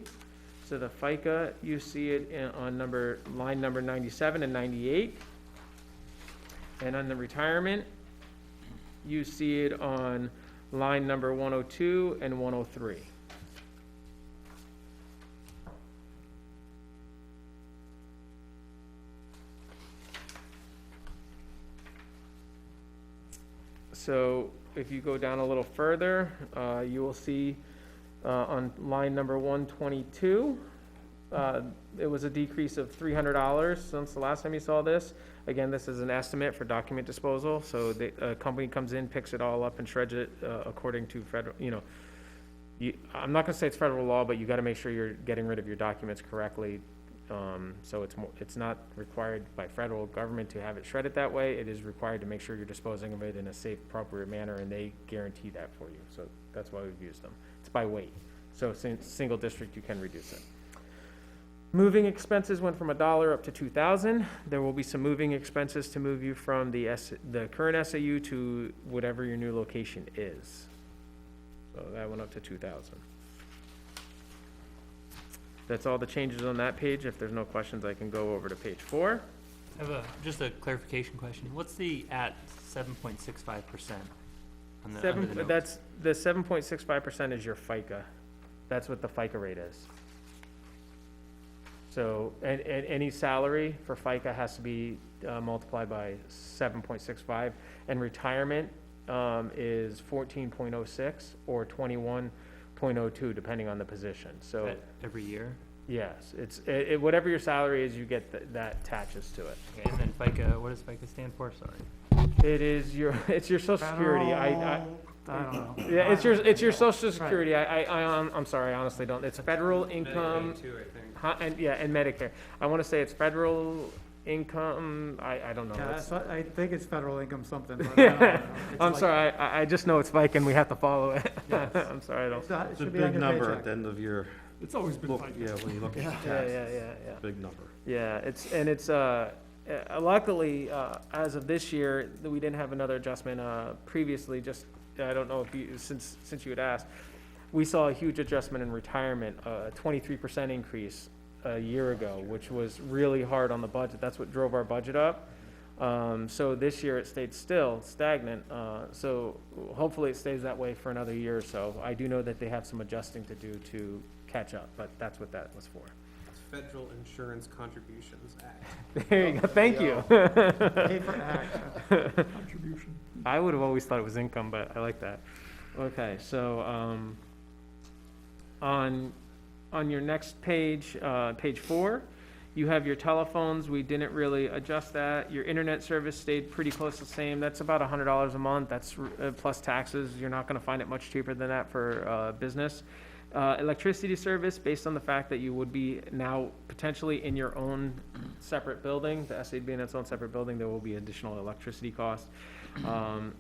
[SPEAKER 5] So the FICA, you see it on line number 97 and 98. And on the retirement, you see it on line number 102 and 103. So if you go down a little further, you will see on line number 122, it was a decrease of $300 since the last time you saw this. Again, this is an estimate for document disposal, so the company comes in, picks it all up and shreds it according to federal, I'm not gonna say it's federal law, but you gotta make sure you're getting rid of your documents correctly. So it's not required by federal government to have it shredded that way. It is required to make sure you're disposing of it in a safe, appropriate manner, and they guarantee that for you. So that's why we've used them. It's by weight. So single district, you can reduce it. Moving expenses went from $1 up to $2,000. There will be some moving expenses to move you from the current SAU to whatever your new location is. So that went up to $2,000. That's all the changes on that page. If there's no questions, I can go over to page 4.
[SPEAKER 10] I have just a clarification question. What's the at 7.65% on the, under the notes?
[SPEAKER 5] That's, the 7.65% is your FICA. That's what the FICA rate is. So, and any salary for FICA has to be multiplied by 7.65, and retirement is 14.06 or 21.02, depending on the position. So
[SPEAKER 10] That every year?
[SPEAKER 5] yes, it's whatever your salary is, you get that attaches to it.
[SPEAKER 10] Okay, and then FICA, what does FICA stand for? Sorry.
[SPEAKER 5] It is it's your Social Security.
[SPEAKER 1] I don't know.
[SPEAKER 5] Yeah, it's your Social Security. I'm sorry, I honestly don't. It's federal income.
[SPEAKER 4] Medicaid too, I think.
[SPEAKER 5] And Medicare. I want to say it's federal income. I don't know.
[SPEAKER 1] Yeah,
[SPEAKER 5] It's-
[SPEAKER 1] I think it's federal income something. But I don't know. It's
[SPEAKER 5] I'm
[SPEAKER 1] like-
[SPEAKER 5] sorry. I just know it's FICA and we have to follow it.
[SPEAKER 1] Yes.
[SPEAKER 5] I'm sorry. I don't.
[SPEAKER 1] It's not- it
[SPEAKER 7] It's a
[SPEAKER 1] should be on
[SPEAKER 7] big
[SPEAKER 1] your
[SPEAKER 7] number
[SPEAKER 1] paycheck.
[SPEAKER 7] at the end of your,
[SPEAKER 1] It's always been
[SPEAKER 7] look, yeah, when you look at the
[SPEAKER 5] Yeah.
[SPEAKER 7] tax, big number.
[SPEAKER 5] Yeah. It's luckily as of this year we didn't have another adjustment. Previously, just I don't know if you since you had asked, we saw a huge adjustment in retirement, a 23% increase a year ago, which was really hard on the budget. That's what drove our budget up. So this year it stayed stagnant. So hopefully it stays that way for another year or so. I do know that they have some adjusting to do to catch up, but that's what that was for.
[SPEAKER 4] It's Federal Insurance Contributions Act.
[SPEAKER 5] There you go. Thank you.
[SPEAKER 1] Pay for act.
[SPEAKER 5] I would have always thought it was income, but I like that. Okay, so, on your next page, page 4, you have your telephones. We didn't really adjust that. Your internet service stayed pretty close to the same. That's about $100 a month. That's plus taxes. You're not gonna find it much cheaper than that for, business. Electricity service, based on the fact that you would be now potentially in your own separate building, the SAD being its own separate building, there will be additional electricity costs.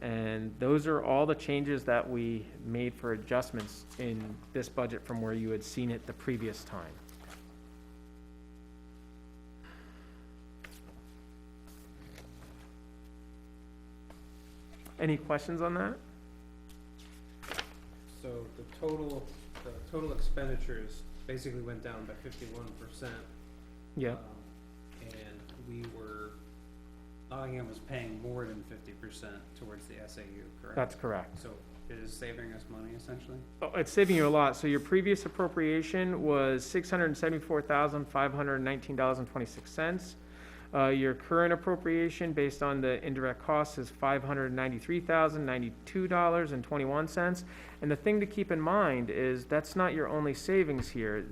[SPEAKER 5] And those are all the changes that we made for adjustments in this budget from where you had seen it the previous time. Any questions on that?
[SPEAKER 4] So the total expenditures basically went down by 51%.
[SPEAKER 5] Yeah.
[SPEAKER 4] And we were, Nottingham was paying more than 50% towards the SAU, correct?
[SPEAKER 5] That's correct.
[SPEAKER 4] So it is saving us money essentially?
[SPEAKER 5] Oh, it's saving you a lot. So your previous appropriation was $674,519.26. Your current appropriation, based on the indirect costs, is $593,092.21. And the thing to keep in mind is that's not your only savings here.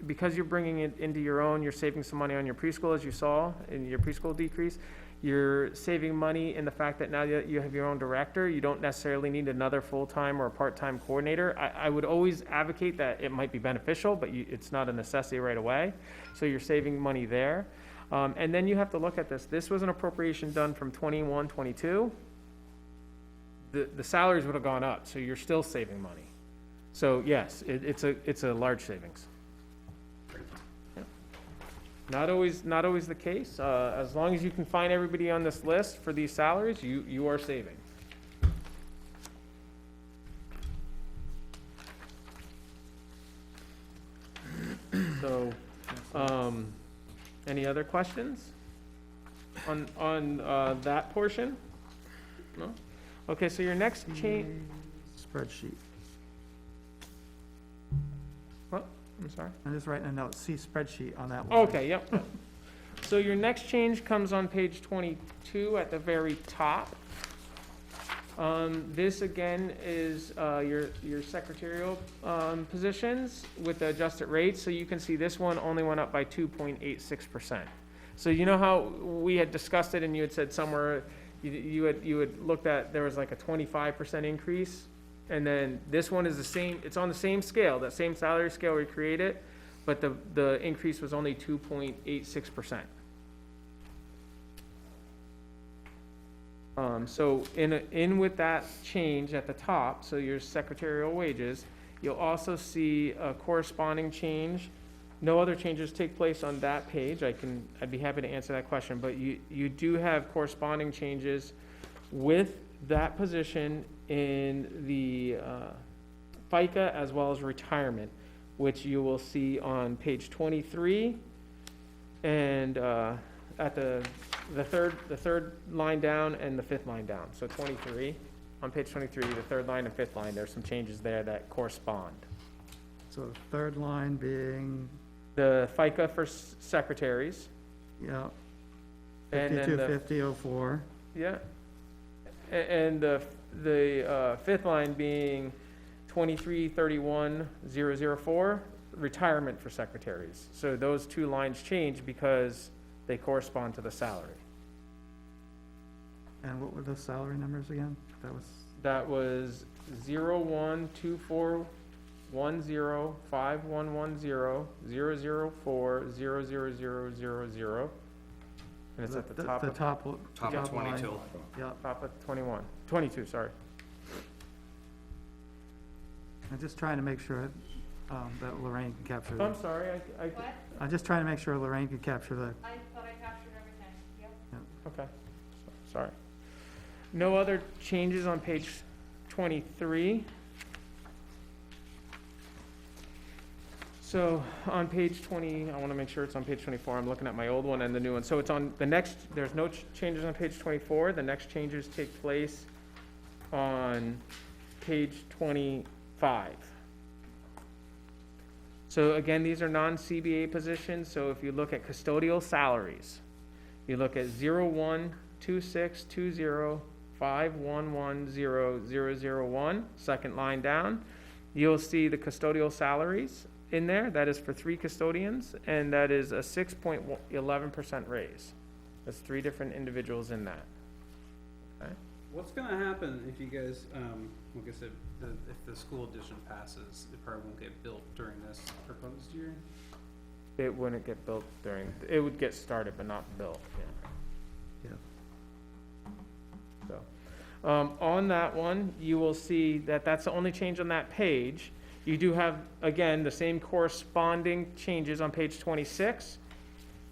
[SPEAKER 5] Because you're bringing it into your own, you're saving some money on your preschool, as you saw in your preschool decrease. You're saving money in the fact that now that you have your own director, you don't necessarily need another full-time or a part-time coordinator. I would always advocate that it might be beneficial, but it's not a necessity right away. So you're saving money there. And then you have to look at this. This was an appropriation done from 21, 22. The salaries would have gone up, so you're still saving money. So yes, it's a large savings. Not always the case. As long as you can find everybody on this list for these salaries, you are saving. So, any other questions on that portion? No? Okay, so your next change,
[SPEAKER 1] Spreadsheet.
[SPEAKER 5] what? I'm sorry?
[SPEAKER 1] I'm just writing a note, see spreadsheet on that one.
[SPEAKER 5] Okay, yep. So your next change comes on page 22 at the very top. This again is your secretarial positions with the adjusted rates. So you can see this one only went up by 2.86%. So you know how we had discussed it and you had said somewhere, you had looked at, there was like a 25% increase? And then this one is the same, it's on the same scale, that same salary scale we created, but the increase was only 2.86%. So in with that change at the top, so your secretarial wages, you'll also see a corresponding change. No other changes take place on that page. I'd be happy to answer that question, but you do have corresponding changes with that position in the FICA as well as retirement, which you will see on page 23 and at the third line down and the fifth line down. So 23, on page 23, the third line and fifth line, there's some changes there that correspond.
[SPEAKER 1] So the third line being,
[SPEAKER 5] The FICA for secretaries,
[SPEAKER 1] yeah,
[SPEAKER 5] and then
[SPEAKER 1] 525004.
[SPEAKER 5] yeah, and the fifth line being 2331,004, retirement for secretaries. So those two lines change because they correspond to the salary.
[SPEAKER 1] And what were the salary numbers again?
[SPEAKER 5] That was 012410511000400000, and it's at the top of
[SPEAKER 9] Top of
[SPEAKER 1] line.
[SPEAKER 9] 22.
[SPEAKER 1] Yeah,
[SPEAKER 5] top of 22, sorry.
[SPEAKER 1] I'm just trying to make sure that Lorraine can capture
[SPEAKER 5] I'm
[SPEAKER 1] that.
[SPEAKER 5] sorry,
[SPEAKER 6] What?
[SPEAKER 1] I'm just trying to make sure Lorraine can capture the,
[SPEAKER 6] I thought I captured everything, yep.
[SPEAKER 5] okay, sorry. No other changes on page 23. So on page 20, I want to make sure it's on page 24. I'm looking at my old one and the new one. So it's on the next, there's no changes on page 24. The next changes take place on page 25. So again, these are non-CBA positions. So if you look at custodial salaries, you look at 01262051100001, second line down, you'll see the custodial salaries in there. That is for 3 custodians, and that is a 6.11% raise. That's 3 different individuals in that. Okay?
[SPEAKER 4] What's gonna happen if you guys, like I said, if the school addition passes, it probably won't get built during this proposed year?
[SPEAKER 5] It wouldn't get built during, it would get started but not built, yeah. So, on that one, you will see that that's the only change on that page. You do have, again, the same corresponding changes on page 26.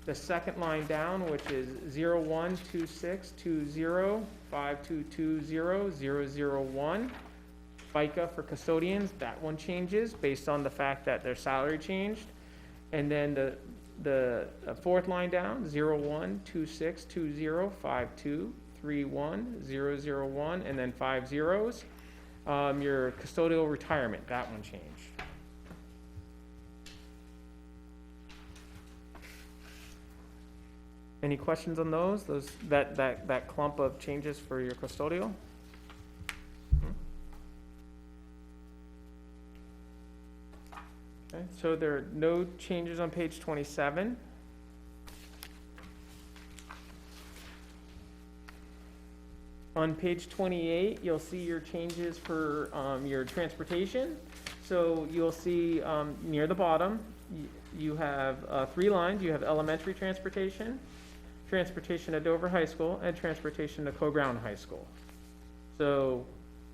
[SPEAKER 5] The second line down, which is 01262052200001. FICA for custodians, that one changes based on the fact that their salary changed. And then the fourth line down, 01262052310001, and then 5 zeros. Your custodial retirement, that one changed. Any questions on those? That clump of changes for your custodial? Okay, so there are no changes on page 27. On page 28, you'll see your changes for your transportation. So you'll see near the bottom, you have 3 lines. You have elementary transportation, transportation at Dover High School, and transportation to Co-Brown High School. So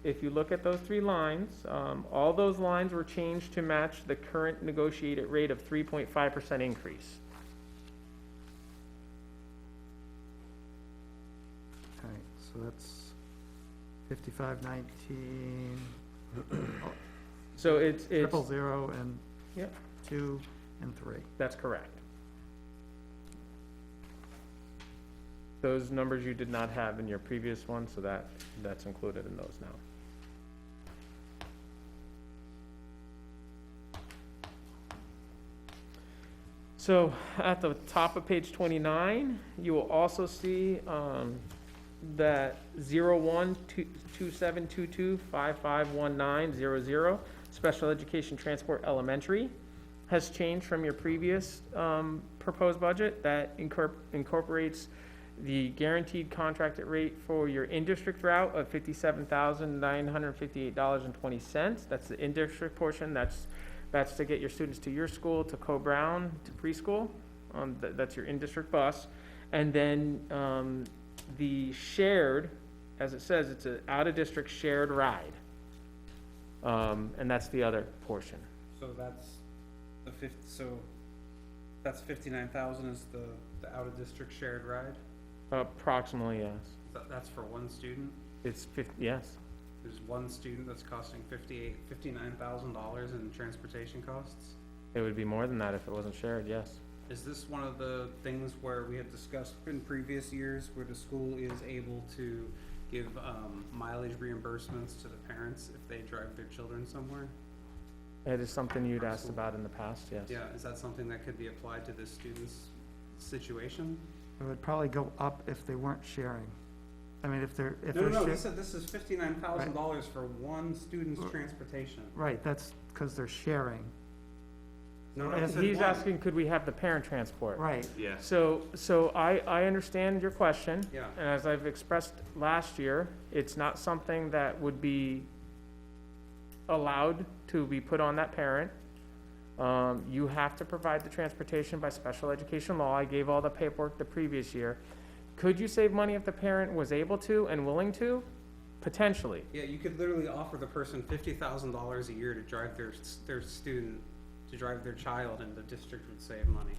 [SPEAKER 5] if you look at those 3 lines, all those lines were changed to match the current negotiated rate of 3.5% increase.
[SPEAKER 1] that's 5519,
[SPEAKER 5] So it's,
[SPEAKER 1] 000 and
[SPEAKER 5] yep,
[SPEAKER 1] 2 and 3.
[SPEAKER 5] that's correct. Those numbers you did not have in your previous one, so that's included in those now. So at the top of page 29, you will also see that 012722551900 Special Education Transport Elementary has changed from your previous proposed budget. That incorporates the guaranteed contracted rate for your in-district route of $57,958.20. That's the in-district portion. That's to get your students to your school, to Co-Brown, to preschool. That's your in-district bus. And then the shared, as it says, it's an out-of-district shared ride. And that's the other portion.
[SPEAKER 4] So that's that's 59,000 is the out-of-district shared ride?
[SPEAKER 5] Approximately, yes.
[SPEAKER 4] That's for one student?
[SPEAKER 5] It's 50, yes.
[SPEAKER 4] There's one student that's costing $59,000 in transportation costs?
[SPEAKER 5] It would be more than that if it wasn't shared, yes.
[SPEAKER 4] Is this one of the things where we had discussed in previous years where the school is able to give mileage reimbursements to the parents if they drive their children somewhere?
[SPEAKER 5] It is something you'd asked about in the past, yes.
[SPEAKER 4] Yeah, is that something that could be applied to this student's situation?
[SPEAKER 1] It would probably go up if they weren't sharing. I mean, if they're,
[SPEAKER 4] No, he said this is $59,000 for one student's transportation.
[SPEAKER 1] Right, that's because they're sharing.
[SPEAKER 4] No, I
[SPEAKER 1] And
[SPEAKER 4] said
[SPEAKER 5] He's
[SPEAKER 4] one.
[SPEAKER 5] asking, could we have the parent transport?
[SPEAKER 1] Right,
[SPEAKER 9] Yeah.
[SPEAKER 5] So I understand your question.
[SPEAKER 4] Yeah.
[SPEAKER 5] And as I've expressed last year, it's not something that would be allowed to be put on that parent. You have to provide the transportation by special education law. I gave all the paperwork the previous year. Could you save money if the parent was able to and willing to? Potentially.
[SPEAKER 4] Yeah, you could literally offer the person $50,000 a year to drive their student, to drive their child, and the district would save money.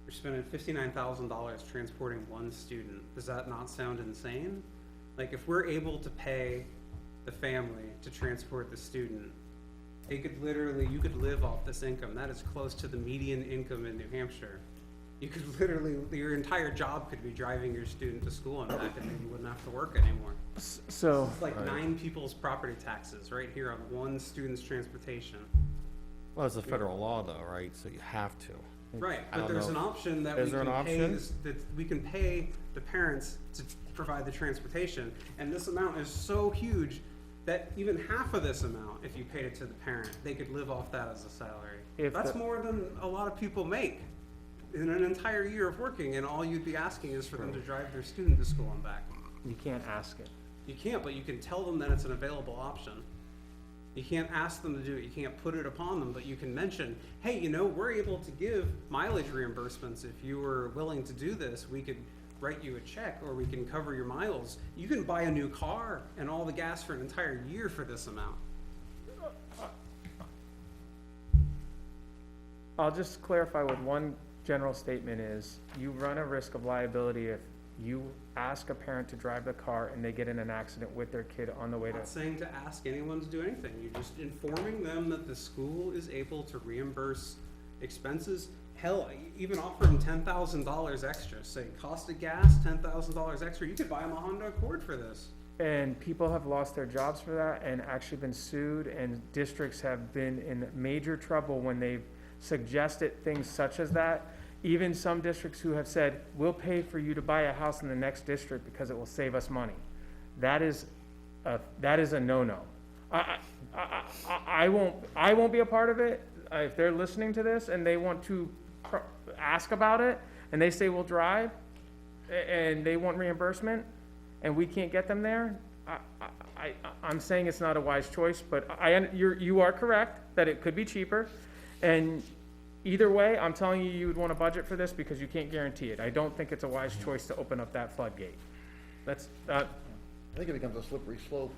[SPEAKER 4] You're spending $59,000 transporting one student. Does that not sound insane? Like, if we're able to pay the family to transport the student, they could literally, you could live off this income. That is close to the median income in New Hampshire. You could literally, your entire job could be driving your student to school and back, and then you wouldn't have to work anymore.
[SPEAKER 5] So,
[SPEAKER 4] It's like 9 people's property taxes right here on one student's transportation.
[SPEAKER 9] Well, it's a federal law though, right? So you have to.
[SPEAKER 4] Right,
[SPEAKER 9] I
[SPEAKER 4] but
[SPEAKER 9] don't
[SPEAKER 4] there's
[SPEAKER 9] know.
[SPEAKER 4] an option that
[SPEAKER 9] Is
[SPEAKER 4] we
[SPEAKER 9] there an
[SPEAKER 4] can pay
[SPEAKER 9] option?
[SPEAKER 4] this, that we can pay the parents to provide the transportation. And this amount is so huge that even half of this amount, if you paid it to the parent, they could live off that as a salary.
[SPEAKER 5] If
[SPEAKER 4] That's
[SPEAKER 5] the-
[SPEAKER 4] more than a lot of people make in an entire year of working, and all you'd be asking is for them to drive their student to school and back.
[SPEAKER 5] you can't ask it.
[SPEAKER 4] You can't, but you can tell them that it's an available option. You can't ask them to do it, you can't put it upon them, but you can mention, hey, you know, we're able to give mileage reimbursements. If you were willing to do this, we could write you a check, or we can cover your miles. You can buy a new car and all the gas for an entire year for this amount.
[SPEAKER 5] I'll just clarify with one general statement is, you run a risk of liability if you ask a parent to drive the car and they get in an accident with their kid on the way
[SPEAKER 4] I'm
[SPEAKER 5] to.
[SPEAKER 4] not saying to ask anyone to do anything, you're just informing them that the school is able to reimburse expenses. Hell, even offer them $10,000 extra, say cost of gas, $10,000 extra, you could buy them a Honda Accord for this.
[SPEAKER 5] And people have lost their jobs for that and actually been sued, and districts have been in major trouble when they've suggested things such as that. Even some districts who have said, we'll pay for you to buy a house in the next district because it will save us money. That is a no-no. I won't be a part of it. If they're listening to this and they want to ask about it, and they say we'll drive, and they want reimbursement, and we can't get them there, I'm saying it's not a wise choice, but you are correct that it could be cheaper, and either way, I'm telling you, you would want to budget for this because you can't guarantee it. I don't think it's a wise choice to open up that floodgate. That's,
[SPEAKER 3] I think it becomes a slippery slope,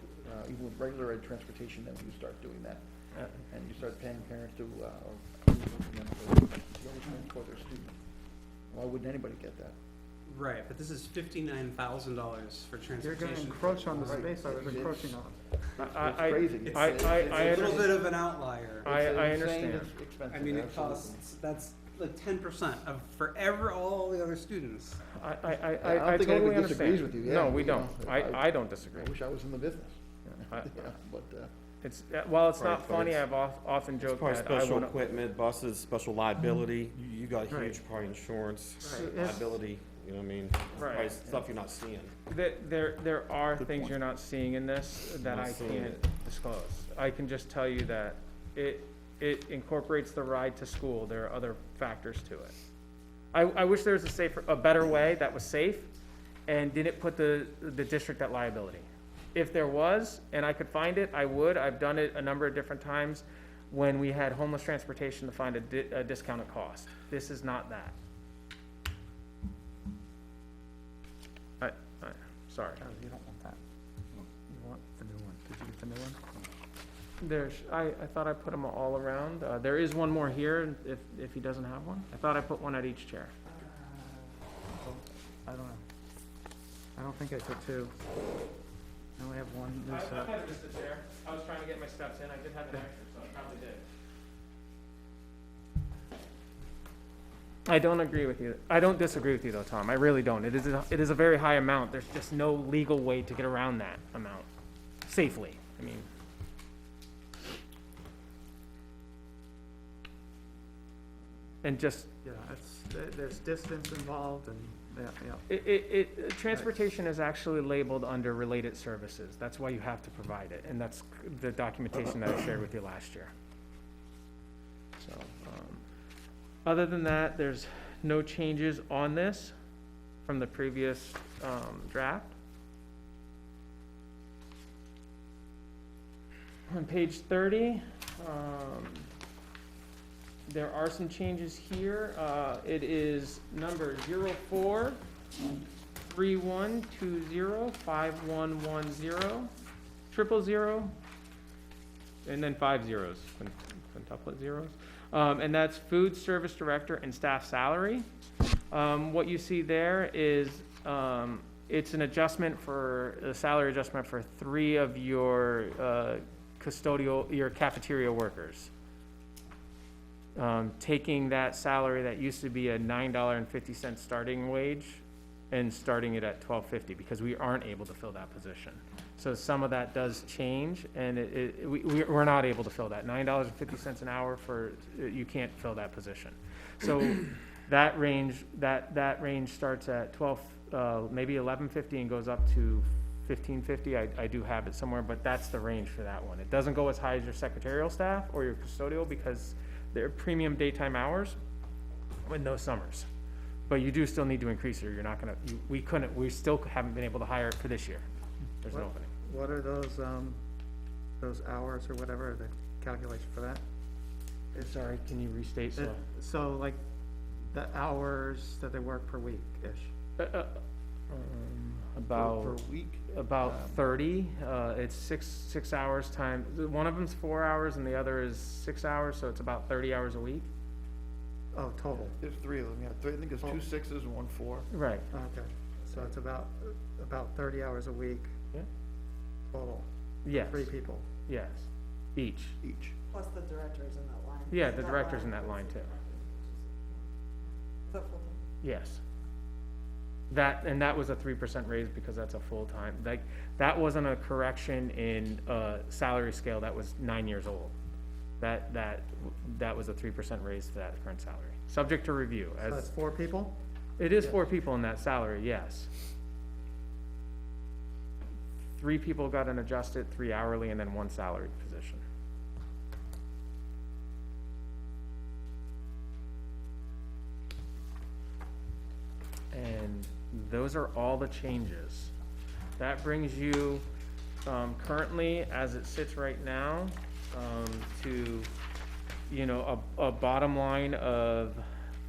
[SPEAKER 3] even with regular ed transportation, then when you start doing that. And you start paying parents to, or to transport their student. Why wouldn't anybody get that?
[SPEAKER 4] Right, but this is $59,000 for
[SPEAKER 1] You're
[SPEAKER 4] transportation.
[SPEAKER 1] gonna encroach on the
[SPEAKER 3] Right.
[SPEAKER 1] space I was encroaching on.
[SPEAKER 3] It's
[SPEAKER 5] I-
[SPEAKER 3] crazy.
[SPEAKER 4] It's
[SPEAKER 5] I
[SPEAKER 4] a little
[SPEAKER 5] understand.
[SPEAKER 4] bit of an outlier.
[SPEAKER 5] I
[SPEAKER 3] It's insane,
[SPEAKER 5] understand.
[SPEAKER 3] it's expensive,
[SPEAKER 4] I mean, it
[SPEAKER 3] absolutely.
[SPEAKER 4] costs, that's like 10% of, all the other students.
[SPEAKER 5] I
[SPEAKER 3] don't
[SPEAKER 5] totally
[SPEAKER 3] think anybody
[SPEAKER 5] understand.
[SPEAKER 3] disagrees with you, yeah,
[SPEAKER 5] No, we
[SPEAKER 3] you know,
[SPEAKER 5] don't.
[SPEAKER 3] if
[SPEAKER 5] I don't disagree.
[SPEAKER 3] I wish I was in the business.
[SPEAKER 5] I-
[SPEAKER 3] Yeah, but,
[SPEAKER 5] It's, while it's
[SPEAKER 7] Right,
[SPEAKER 5] not
[SPEAKER 7] but
[SPEAKER 5] funny,
[SPEAKER 7] it's-
[SPEAKER 5] I've often
[SPEAKER 7] It's
[SPEAKER 5] joked
[SPEAKER 7] probably
[SPEAKER 5] that I
[SPEAKER 7] special
[SPEAKER 5] wanna,
[SPEAKER 7] equipment, buses, special liability, you got
[SPEAKER 1] Right.
[SPEAKER 7] huge probably insurance,
[SPEAKER 1] Right. It's-
[SPEAKER 7] liability, you know what I mean?
[SPEAKER 5] Right.
[SPEAKER 7] Probably stuff you're not seeing.
[SPEAKER 5] there are
[SPEAKER 7] Good
[SPEAKER 5] things
[SPEAKER 7] point.
[SPEAKER 5] you're not seeing in this that
[SPEAKER 7] Not
[SPEAKER 5] I
[SPEAKER 7] seeing
[SPEAKER 5] can't
[SPEAKER 7] it.
[SPEAKER 5] disclose. I can just tell you that it incorporates the ride to school. There are other factors to it. I wish there was a better way that was safe and didn't put the district at liability. If there was, and I could find it, I would. I've done it a number of different times when we had homeless transportation to find a discounted cost. This is not that. Sorry.
[SPEAKER 1] Oh, you don't want that. You want the new one. Did you get the new one?
[SPEAKER 5] There's, I thought I put them all around. There is one more here if he doesn't have one. I thought I put one at each chair.
[SPEAKER 1] I don't know. I don't think I took two. I only have one new set.
[SPEAKER 5] had missed a chair. I was trying to get my steps in. I did have an extra, so I probably did. I don't agree with you. I don't disagree with you though, Tom. I really don't. It is a very high amount. There's just no legal way to get around that amount safely. I mean. And just,
[SPEAKER 1] Yeah, there's distance involved and, yeah.
[SPEAKER 5] transportation is actually labeled under related services. That's why you have to provide it, and that's the documentation that I shared with you last year. So, other than that, there's no changes on this from the previous, draft. On page 30, there are some changes here. It is number 0431205110 000, and then 5 zeros, quintuplet zeros. And that's food service director and staff salary. What you see there is, it's an adjustment a salary adjustment for 3 of your, your cafeteria workers. Taking that salary that used to be a $9.50 starting wage and starting it at $12.50 because we aren't able to fill that position. So some of that does change, and we're not able to fill that. $9.50 an hour you can't fill that position. So that range starts at maybe $11.50 and goes up to $15.50. I do have it somewhere, but that's the range for that one. It doesn't go as high as your secretarial staff or your custodial because they're premium daytime hours with no summers. But you do still need to increase it, or you're not gonna, we still haven't been able to hire it for this year. There's an opening.
[SPEAKER 1] What are those hours or whatever, the calculation for that?
[SPEAKER 5] Sorry, can you restate, so?
[SPEAKER 1] So like the hours that they work per week-ish?
[SPEAKER 5] About.
[SPEAKER 3] Per week?
[SPEAKER 5] About 30, it's six hours time, one of them's 4 hours and the other is 6 hours, so it's about 30 hours a week.
[SPEAKER 1] Oh, total,
[SPEAKER 3] There's 3 of them, yeah, I think there's 2 6s and 1 4.
[SPEAKER 5] Right.
[SPEAKER 1] okay. So it's about 30 hours a week
[SPEAKER 5] Yeah.
[SPEAKER 1] total,
[SPEAKER 5] Yes,
[SPEAKER 1] 3 people.
[SPEAKER 5] yes, each.
[SPEAKER 3] Each.
[SPEAKER 2] Plus the director's in that line.
[SPEAKER 5] Yeah, the director's in that line too.
[SPEAKER 2] The full-
[SPEAKER 5] Yes. That was a 3% raise because that's a full-time, like, that wasn't a correction in, salary scale that was 9 years old. That was a 3% raise to that current salary, subject to review,
[SPEAKER 1] So that's
[SPEAKER 5] as,
[SPEAKER 1] 4 people?
[SPEAKER 5] it is 4 people in that salary, yes. 3 people got an adjusted, 3 hourly, and then 1 salaried position. And those are all the changes. That brings you, currently, as it sits right now, to, a bottom line of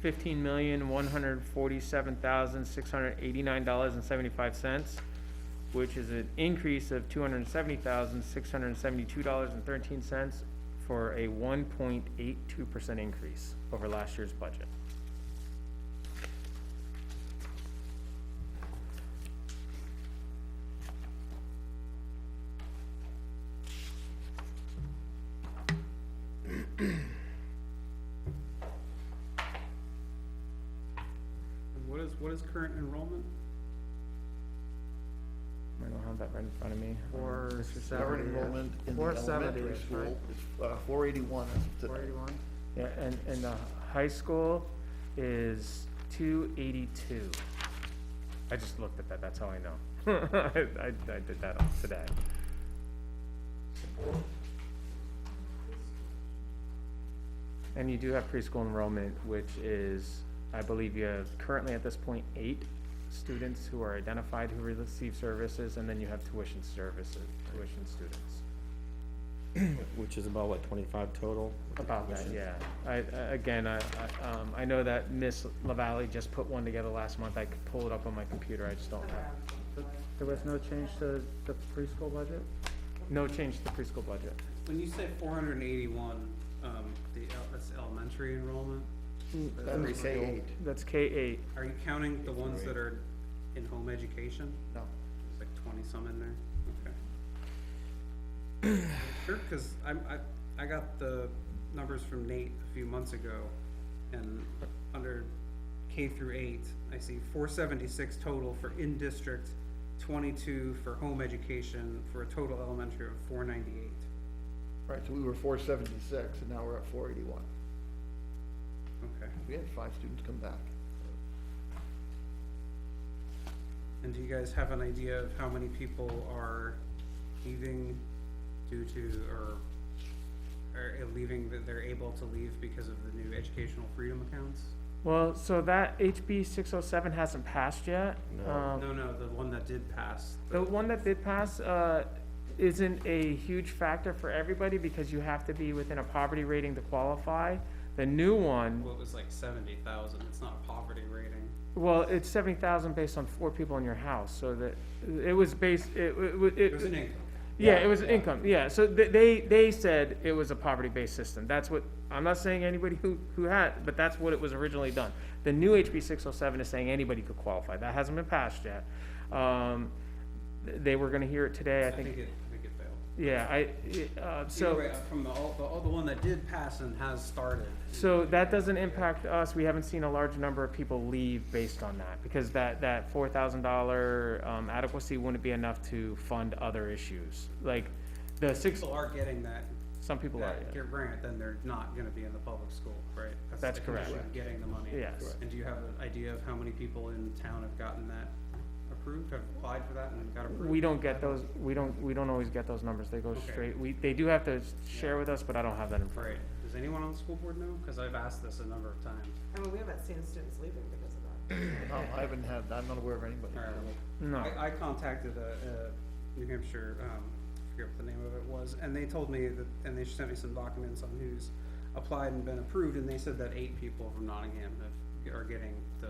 [SPEAKER 5] $15,147,689.75, which is an increase of $270,672.13 for a 1.82% increase over last year's budget.
[SPEAKER 4] is current enrollment?
[SPEAKER 5] I don't have that right in front of me.
[SPEAKER 1] Four
[SPEAKER 5] Mr.
[SPEAKER 1] seventy.
[SPEAKER 3] Current enrollment in the
[SPEAKER 1] 470
[SPEAKER 3] elementary
[SPEAKER 1] -ish,
[SPEAKER 3] school
[SPEAKER 1] right?
[SPEAKER 3] is 481 as of today.
[SPEAKER 1] 481?
[SPEAKER 5] Yeah, and the high school is 282. I just looked at that, that's how I know. I did that today. And you do have preschool enrollment, which is, I believe you have currently at this point 8 students who are identified who receive services, and then you have tuition students.
[SPEAKER 10] Which is about what, 25 total?
[SPEAKER 5] About that, yeah. I know that Miss LaValle just put one together last month. I could pull it up on my computer, I just don't have.
[SPEAKER 1] There was no change to the preschool budget?
[SPEAKER 5] No change to the preschool budget.
[SPEAKER 4] When you say 481, that's elementary enrollment,
[SPEAKER 3] That'd be K-8.
[SPEAKER 5] That's K-8.
[SPEAKER 4] are you counting the ones that are in home education?
[SPEAKER 3] No.
[SPEAKER 4] There's like 20 some in there, okay. Sure, cause I got the numbers from Nate a few months ago, and under K through 8, I see 476 total for in-district, 22 for home education, for a total elementary of 498.
[SPEAKER 3] Right, so we were 476, and now we're at 481.
[SPEAKER 4] Okay.
[SPEAKER 3] We had 5 students come back.
[SPEAKER 4] And do you guys have an idea of how many people are leaving due to, or are leaving, that they're able to leave because of the new educational freedom accounts?
[SPEAKER 5] Well, so that HB 607 hasn't passed yet.
[SPEAKER 4] No, the one that did pass.
[SPEAKER 5] The one that did pass, isn't a huge factor for everybody because you have to be within a poverty rating to qualify. The new one,
[SPEAKER 4] Well, it was like 70,000, it's not a poverty rating.
[SPEAKER 5] well, it's 70,000 based on 4 people in your house, so that, it was based,
[SPEAKER 4] It was an income.
[SPEAKER 5] yeah, it was income, yeah, so they said it was a poverty-based system, that's what, I'm not saying anybody who had, but that's what it was originally done. The new HB 607 is saying anybody could qualify, that hasn't been passed yet. They were gonna hear it today, I think,
[SPEAKER 4] I think it failed.
[SPEAKER 5] yeah, so.
[SPEAKER 4] Either way, from the one that did pass and has started.
[SPEAKER 5] So that doesn't impact us, we haven't seen a large number of people leave based on that, because that $4,000 adequacy wouldn't be enough to fund other issues, like, the six,
[SPEAKER 4] People are getting that,
[SPEAKER 5] some people are,
[SPEAKER 4] that grant, then they're not gonna be in the public school, right?
[SPEAKER 5] That's
[SPEAKER 4] the
[SPEAKER 5] correct.
[SPEAKER 4] condition of getting the money.
[SPEAKER 5] yes.
[SPEAKER 4] And do you have an idea of how many people in town have gotten that approved, have applied for that and got approved?
[SPEAKER 5] We don't get those, we don't always get those numbers, they go
[SPEAKER 4] Okay.
[SPEAKER 5] straight, they do have to share with us, but I don't have that in front of
[SPEAKER 4] Right,
[SPEAKER 5] me.
[SPEAKER 4] does anyone on the school board know? Cause I've asked this a number of times.
[SPEAKER 2] I mean, we haven't seen students leaving because of that.
[SPEAKER 3] No, I haven't had, I'm not aware of anybody.
[SPEAKER 4] Alright,
[SPEAKER 5] No,
[SPEAKER 4] I contacted New Hampshire, I forget what the name of it was, and they told me that, and they sent me some documents on who's applied and been approved, and they said that 8 people from Nottingham are getting the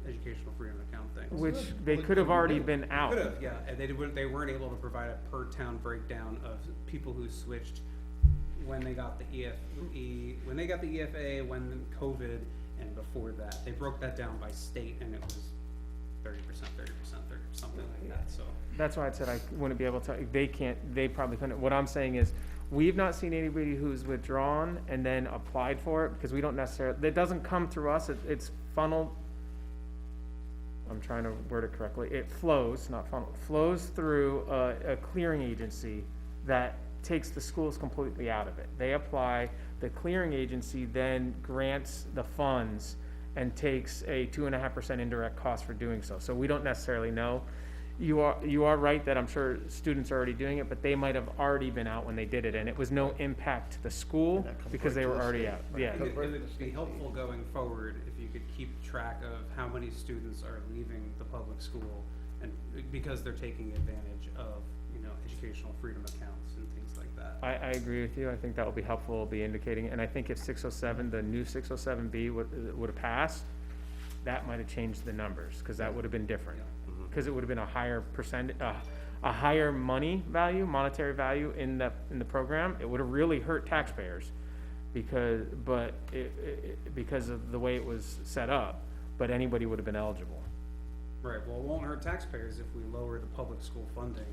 [SPEAKER 4] educational freedom account thing.
[SPEAKER 5] which they could have already been out.
[SPEAKER 4] Could've, yeah, and they weren't able to provide a per town breakdown of people who switched when they got the when they got the EFA, when COVID, and before that. They broke that down by state, and it was 30%, 30%, something like that, so.
[SPEAKER 5] That's why I said I wouldn't be able to, they probably couldn't, what I'm saying is, we've not seen anybody who's withdrawn and then applied for it, because we don't necessarily, it doesn't come through us, it's funneled, I'm trying to word it correctly, it flows, not funnel, flows through a clearing agency that takes the schools completely out of it. They apply, the clearing agency then grants the funds and takes a 2.5% indirect cost for doing so. So we don't necessarily know. You are right that I'm sure students are already doing it, but they might have already been out when they did it, and it was no impact to the school
[SPEAKER 3] That comes
[SPEAKER 5] because
[SPEAKER 3] right
[SPEAKER 5] they
[SPEAKER 3] to
[SPEAKER 5] were
[SPEAKER 3] the
[SPEAKER 5] already
[SPEAKER 3] state.
[SPEAKER 5] out,
[SPEAKER 3] Right.
[SPEAKER 5] yeah.
[SPEAKER 4] It would be helpful going forward if you could keep track of how many students are leaving the public school, and because they're taking advantage of, educational freedom accounts and things like that.
[SPEAKER 5] I agree with you, I think that will be helpful, will be indicating, and I think if 607, the new 607B would have passed, that might have changed the numbers, because that would have been different. Because it would have been a higher a higher monetary value in the program, it would have really hurt taxpayers, because of the way it was set up, but anybody would have been eligible.
[SPEAKER 4] Right, well, it won't hurt taxpayers if we lower the public school funding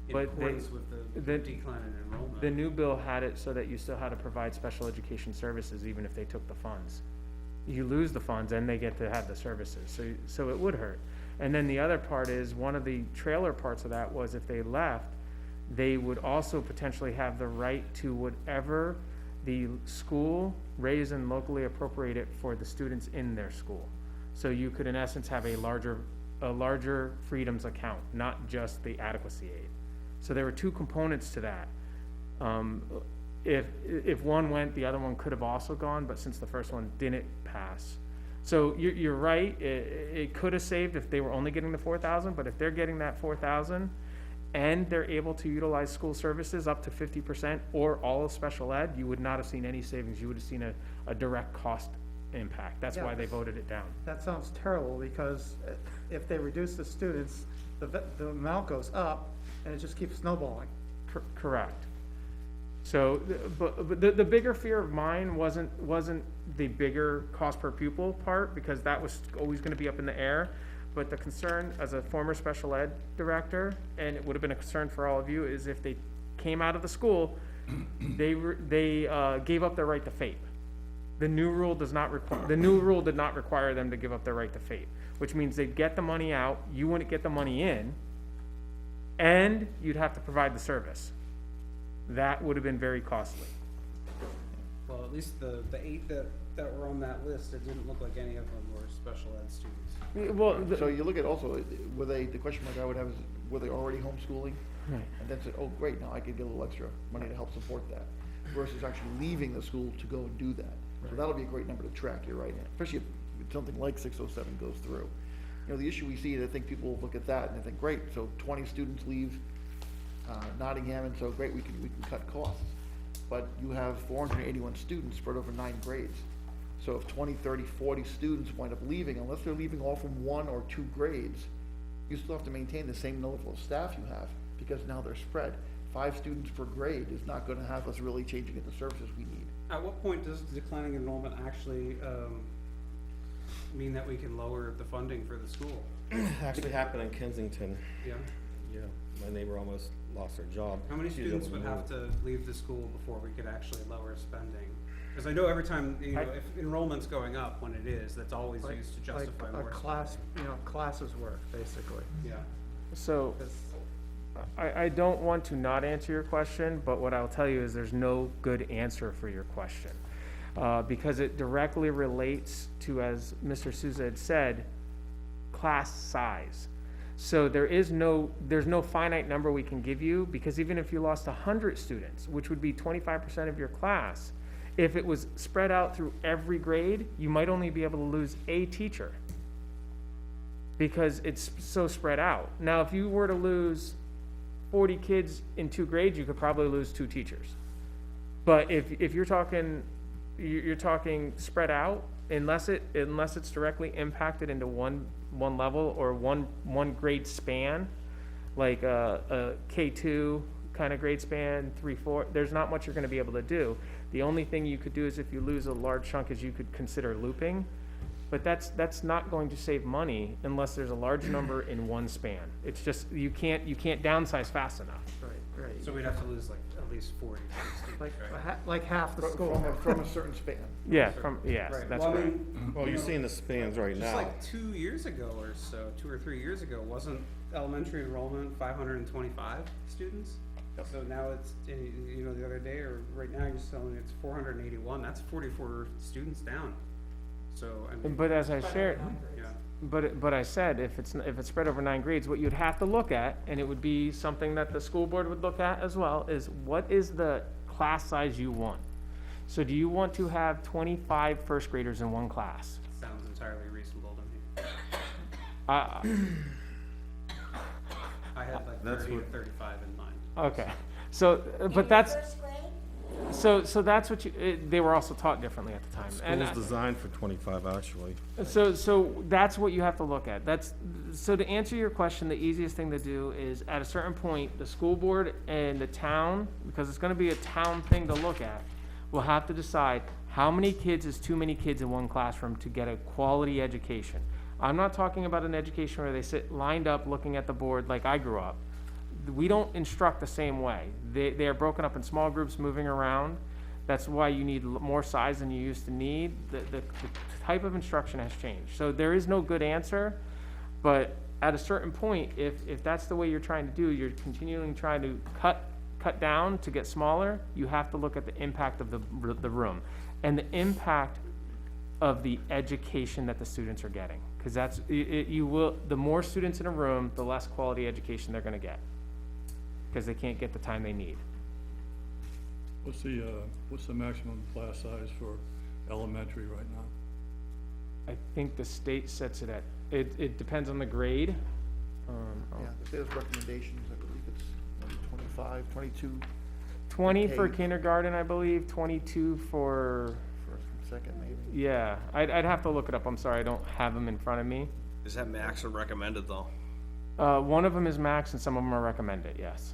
[SPEAKER 4] in
[SPEAKER 5] But they-
[SPEAKER 4] accordance with the decline in enrollment.
[SPEAKER 5] The new bill had it so that you still had to provide special education services even if they took the funds. you lose the funds and they get to have the services, so it would hurt. And then the other part is, one of the trailer parts of that was if they left, they would also potentially have the right to whatever the school raise and locally appropriate it for the students in their school. So you could in essence have a larger freedoms account, not just the adequacy aid. So there were two components to that. If one went, the other one could have also gone, but since the first one didn't pass. So you're right, it could have saved if they were only getting the 4,000, but if they're getting that 4,000 and they're able to utilize school services up to 50% or all of special ed, you would not have seen any savings. You would have seen a direct cost impact. That's why they voted it down.
[SPEAKER 1] That sounds terrible, because if they reduce the students, the amount goes up, and it just keeps snowballing.
[SPEAKER 5] Correct. So, but the bigger fear of mine wasn't the bigger cost per pupil part, because that was always gonna be up in the air. But the concern, as a former special ed director, and it would have been a concern for all of you, is if they came out of the school, they gave up their right to FAPE. The new rule did not require them to give up their right to FAPE, which means they'd get the money out, you wouldn't get the money in, and you'd have to provide the service. That would have been very costly.
[SPEAKER 4] Well, at least the 8 that were on that list, it didn't look like any of them were special ed students.
[SPEAKER 5] Well,
[SPEAKER 3] So you look at also, the question mark I would have is, were they already homeschooling?
[SPEAKER 5] Right.
[SPEAKER 3] And then said, oh, great, now I could get a little extra money to help support that, versus actually leaving the school to go and do that. So that'll be a great number to track, you're right, especially if something like 607 goes through. You know, the issue we see, I think people look at that and they think, great, so 20 students leave Nottingham, and so great, we can cut costs. But you have 481 students spread over 9 grades. So if 20, 30, 40 students wind up leaving, unless they're leaving all from 1 or 2 grades, you still have to maintain the same level of staff you have, because now they're spread. 5 students per grade is not gonna have us really changing at the services we need.
[SPEAKER 4] At what point does declining enrollment actually mean that we can lower the funding for the school?
[SPEAKER 9] Actually happened in Kensington.
[SPEAKER 4] Yeah.
[SPEAKER 9] Yeah, my neighbor almost lost her job.
[SPEAKER 4] How many
[SPEAKER 9] She was
[SPEAKER 4] students
[SPEAKER 9] able
[SPEAKER 4] would
[SPEAKER 9] to
[SPEAKER 4] have
[SPEAKER 9] move.
[SPEAKER 4] to leave the school before we could actually lower spending? Because I know every time, if enrollment's going up, when it is, that's always
[SPEAKER 1] Like-
[SPEAKER 4] used to justify
[SPEAKER 1] like
[SPEAKER 4] more.
[SPEAKER 1] a class, classes work, basically.
[SPEAKER 4] Yeah.
[SPEAKER 5] So,
[SPEAKER 1] 'Cause
[SPEAKER 5] I don't want to not answer your question, but what I'll tell you is there's no good answer for your question. Because it directly relates to, as Mr. Souza had said, class size. So there's no finite number we can give you, because even if you lost 100 students, which would be 25% of your class, if it was spread out through every grade, you might only be able to lose a teacher, because it's so spread out. Now, if you were to lose 40 kids in 2 grades, you could probably lose 2 teachers. But if you're talking spread out, unless it's directly impacted into one level or one grade span, like a K2 kind of grade span, 3, 4, there's not much you're gonna be able to do. The only thing you could do is, if you lose a large chunk, is you could consider looping. But that's not going to save money unless there's a large number in one span. It's just, you can't downsize fast enough.
[SPEAKER 1] Right.
[SPEAKER 4] So we'd have to lose like at least 40 students,
[SPEAKER 1] Like,
[SPEAKER 4] right?
[SPEAKER 1] like half the school.
[SPEAKER 3] From a certain span.
[SPEAKER 5] Yeah, yes,
[SPEAKER 4] Right.
[SPEAKER 5] that's
[SPEAKER 4] Well, I
[SPEAKER 5] right.
[SPEAKER 4] mean,
[SPEAKER 9] Well, you're seeing the spans right
[SPEAKER 4] just
[SPEAKER 9] now.
[SPEAKER 4] like 2 years ago or so, 2 or 3 years ago, wasn't elementary enrollment 525 students? So now it's, the other day, or right now, you're telling me it's 481, that's 44 students down. So, I mean,
[SPEAKER 5] But as I shared,
[SPEAKER 4] yeah,
[SPEAKER 5] but I said, if it's spread over 9 grades, what you'd have to look at, and it would be something that the school board would look at as well, is what is the class size you want? So do you want to have 25 first graders in one class?
[SPEAKER 4] sounds entirely reasonable to me. I had like
[SPEAKER 7] That's
[SPEAKER 4] 30 to
[SPEAKER 7] what-
[SPEAKER 4] 35 in mind.
[SPEAKER 5] Okay, so,
[SPEAKER 6] In
[SPEAKER 5] but
[SPEAKER 6] the
[SPEAKER 5] that's,
[SPEAKER 6] first grade?
[SPEAKER 5] so that's what they were also taught differently at the time. And
[SPEAKER 7] School's designed for 25, actually.
[SPEAKER 5] So that's what you have to look at. So to answer your question, the easiest thing to do is, at a certain point, the school board and the town, because it's gonna be a town thing to look at, will have to decide how many kids is too many kids in one classroom to get a quality education. I'm not talking about an education where they sit lined up looking at the board like I grew up. We don't instruct the same way. They are broken up in small groups moving around. That's why you need more size than you used to need. The type of instruction has changed. So there is no good answer, but at a certain point, if that's the way you're trying to do, you're continuing trying to cut down to get smaller, you have to look at the impact of the room and the impact of the education that the students are getting. Cause that's, the more students in a room, the less quality education they're gonna get. Cause they can't get the time they need.
[SPEAKER 11] What's the maximum class size for elementary right now?
[SPEAKER 5] I think the state sets it at, it depends on the grade.
[SPEAKER 3] Yeah, the state's recommendations, I believe it's maybe 25, 22
[SPEAKER 5] 20 for
[SPEAKER 3] Okay.
[SPEAKER 5] kindergarten, I believe, 22 for,
[SPEAKER 3] first and second, maybe.
[SPEAKER 5] yeah, I'd have to look it up, I'm sorry, I don't have them in front of me.
[SPEAKER 9] Is that max or recommended though?
[SPEAKER 5] One of them is max and some of them are recommended, yes.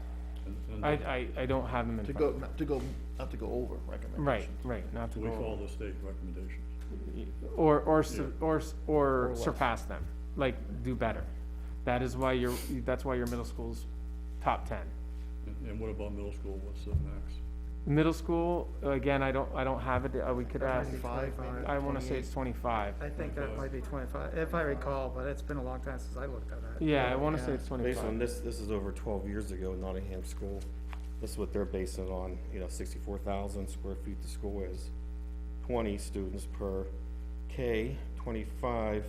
[SPEAKER 11] And
[SPEAKER 5] I don't have them in
[SPEAKER 3] To
[SPEAKER 5] front.
[SPEAKER 3] go, not to go over recommendations.
[SPEAKER 5] Right, not to
[SPEAKER 11] we
[SPEAKER 5] go,
[SPEAKER 11] follow the state recommendations.
[SPEAKER 5] or
[SPEAKER 3] less.
[SPEAKER 5] surpass them, like, do better. That's why your middle school's top 10.
[SPEAKER 11] And what about middle school? What's the max?
[SPEAKER 5] Middle school, again, I don't have it, we could ask,
[SPEAKER 3] 25, maybe,
[SPEAKER 5] I wanna say it's 25.
[SPEAKER 1] I think that might be 25, if I recall, but it's been a long time since I looked at it.
[SPEAKER 5] Yeah, I wanna say
[SPEAKER 3] Yeah.
[SPEAKER 5] it's
[SPEAKER 7] Based on
[SPEAKER 5] 25.
[SPEAKER 7] this is over 12 years ago, Nottingham School. This is what they're basing it on, 64,000 square feet. The school is 20 students per K, 25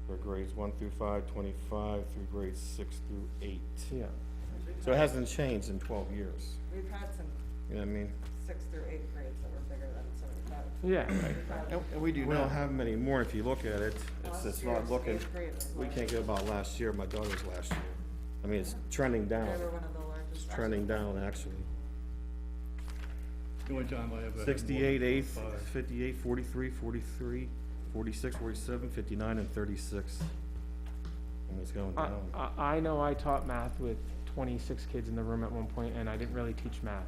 [SPEAKER 7] for grades 1 through 5, 25 through grades 6 through 8.
[SPEAKER 5] Yeah,
[SPEAKER 7] So it hasn't changed in 12 years.
[SPEAKER 2] We've had some
[SPEAKER 7] You know what I mean?
[SPEAKER 2] 6th through 8th grades that were bigger than 75.
[SPEAKER 5] yeah, right.
[SPEAKER 2] We've had-
[SPEAKER 3] And we do
[SPEAKER 7] We don't
[SPEAKER 3] now.
[SPEAKER 7] have many more. If you look at it,
[SPEAKER 2] last
[SPEAKER 7] it's
[SPEAKER 2] year's
[SPEAKER 7] not looking,
[SPEAKER 2] 8th grade was
[SPEAKER 7] we
[SPEAKER 2] like-
[SPEAKER 7] can't go about last year, my daughter's last year. I mean, it's trending down.
[SPEAKER 2] They were one of the largest.
[SPEAKER 7] It's trending down, actually.
[SPEAKER 11] The only time I ever had more than
[SPEAKER 7] 68, 8,
[SPEAKER 11] 25.
[SPEAKER 7] 58, 43, 43, 46, 47, 59, and 36. And it's going down.
[SPEAKER 5] I know I taught math with 26 kids in the room at one point, and I didn't really teach math.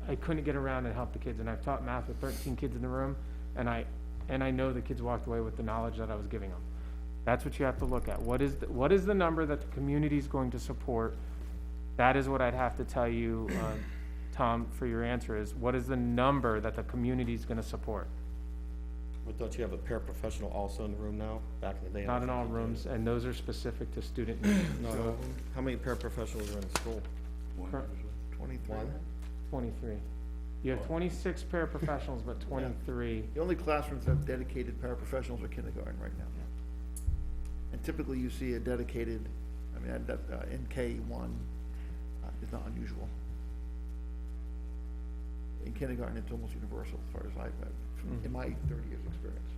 [SPEAKER 5] I couldn't get around and help the kids, and I've taught math with 13 kids in the room, and I know the kids walked away with the knowledge that I was giving them. That's what you have to look at. What is the number that the community is going to support? That is what I'd have to tell you, Tom, for your answer is, what is the number that the community is gonna support?
[SPEAKER 7] But don't you have a paraprofessional also in the room now? Back in the day. I
[SPEAKER 5] Not in
[SPEAKER 7] don't
[SPEAKER 5] all
[SPEAKER 7] think you did.
[SPEAKER 5] rooms, and those are specific to student needs, not all,
[SPEAKER 7] So, how many paraprofessionals are in the school?
[SPEAKER 11] One
[SPEAKER 5] Cor-
[SPEAKER 11] usually.
[SPEAKER 3] 23.
[SPEAKER 7] One?
[SPEAKER 5] 23. You have 26 paraprofessionals, but 23.
[SPEAKER 3] The only classrooms that have dedicated paraprofessionals are kindergarten right now. And typically you see a dedicated, I mean, in K1 is not unusual. In kindergarten, it's almost universal as far as I've, in my 30 years' experience.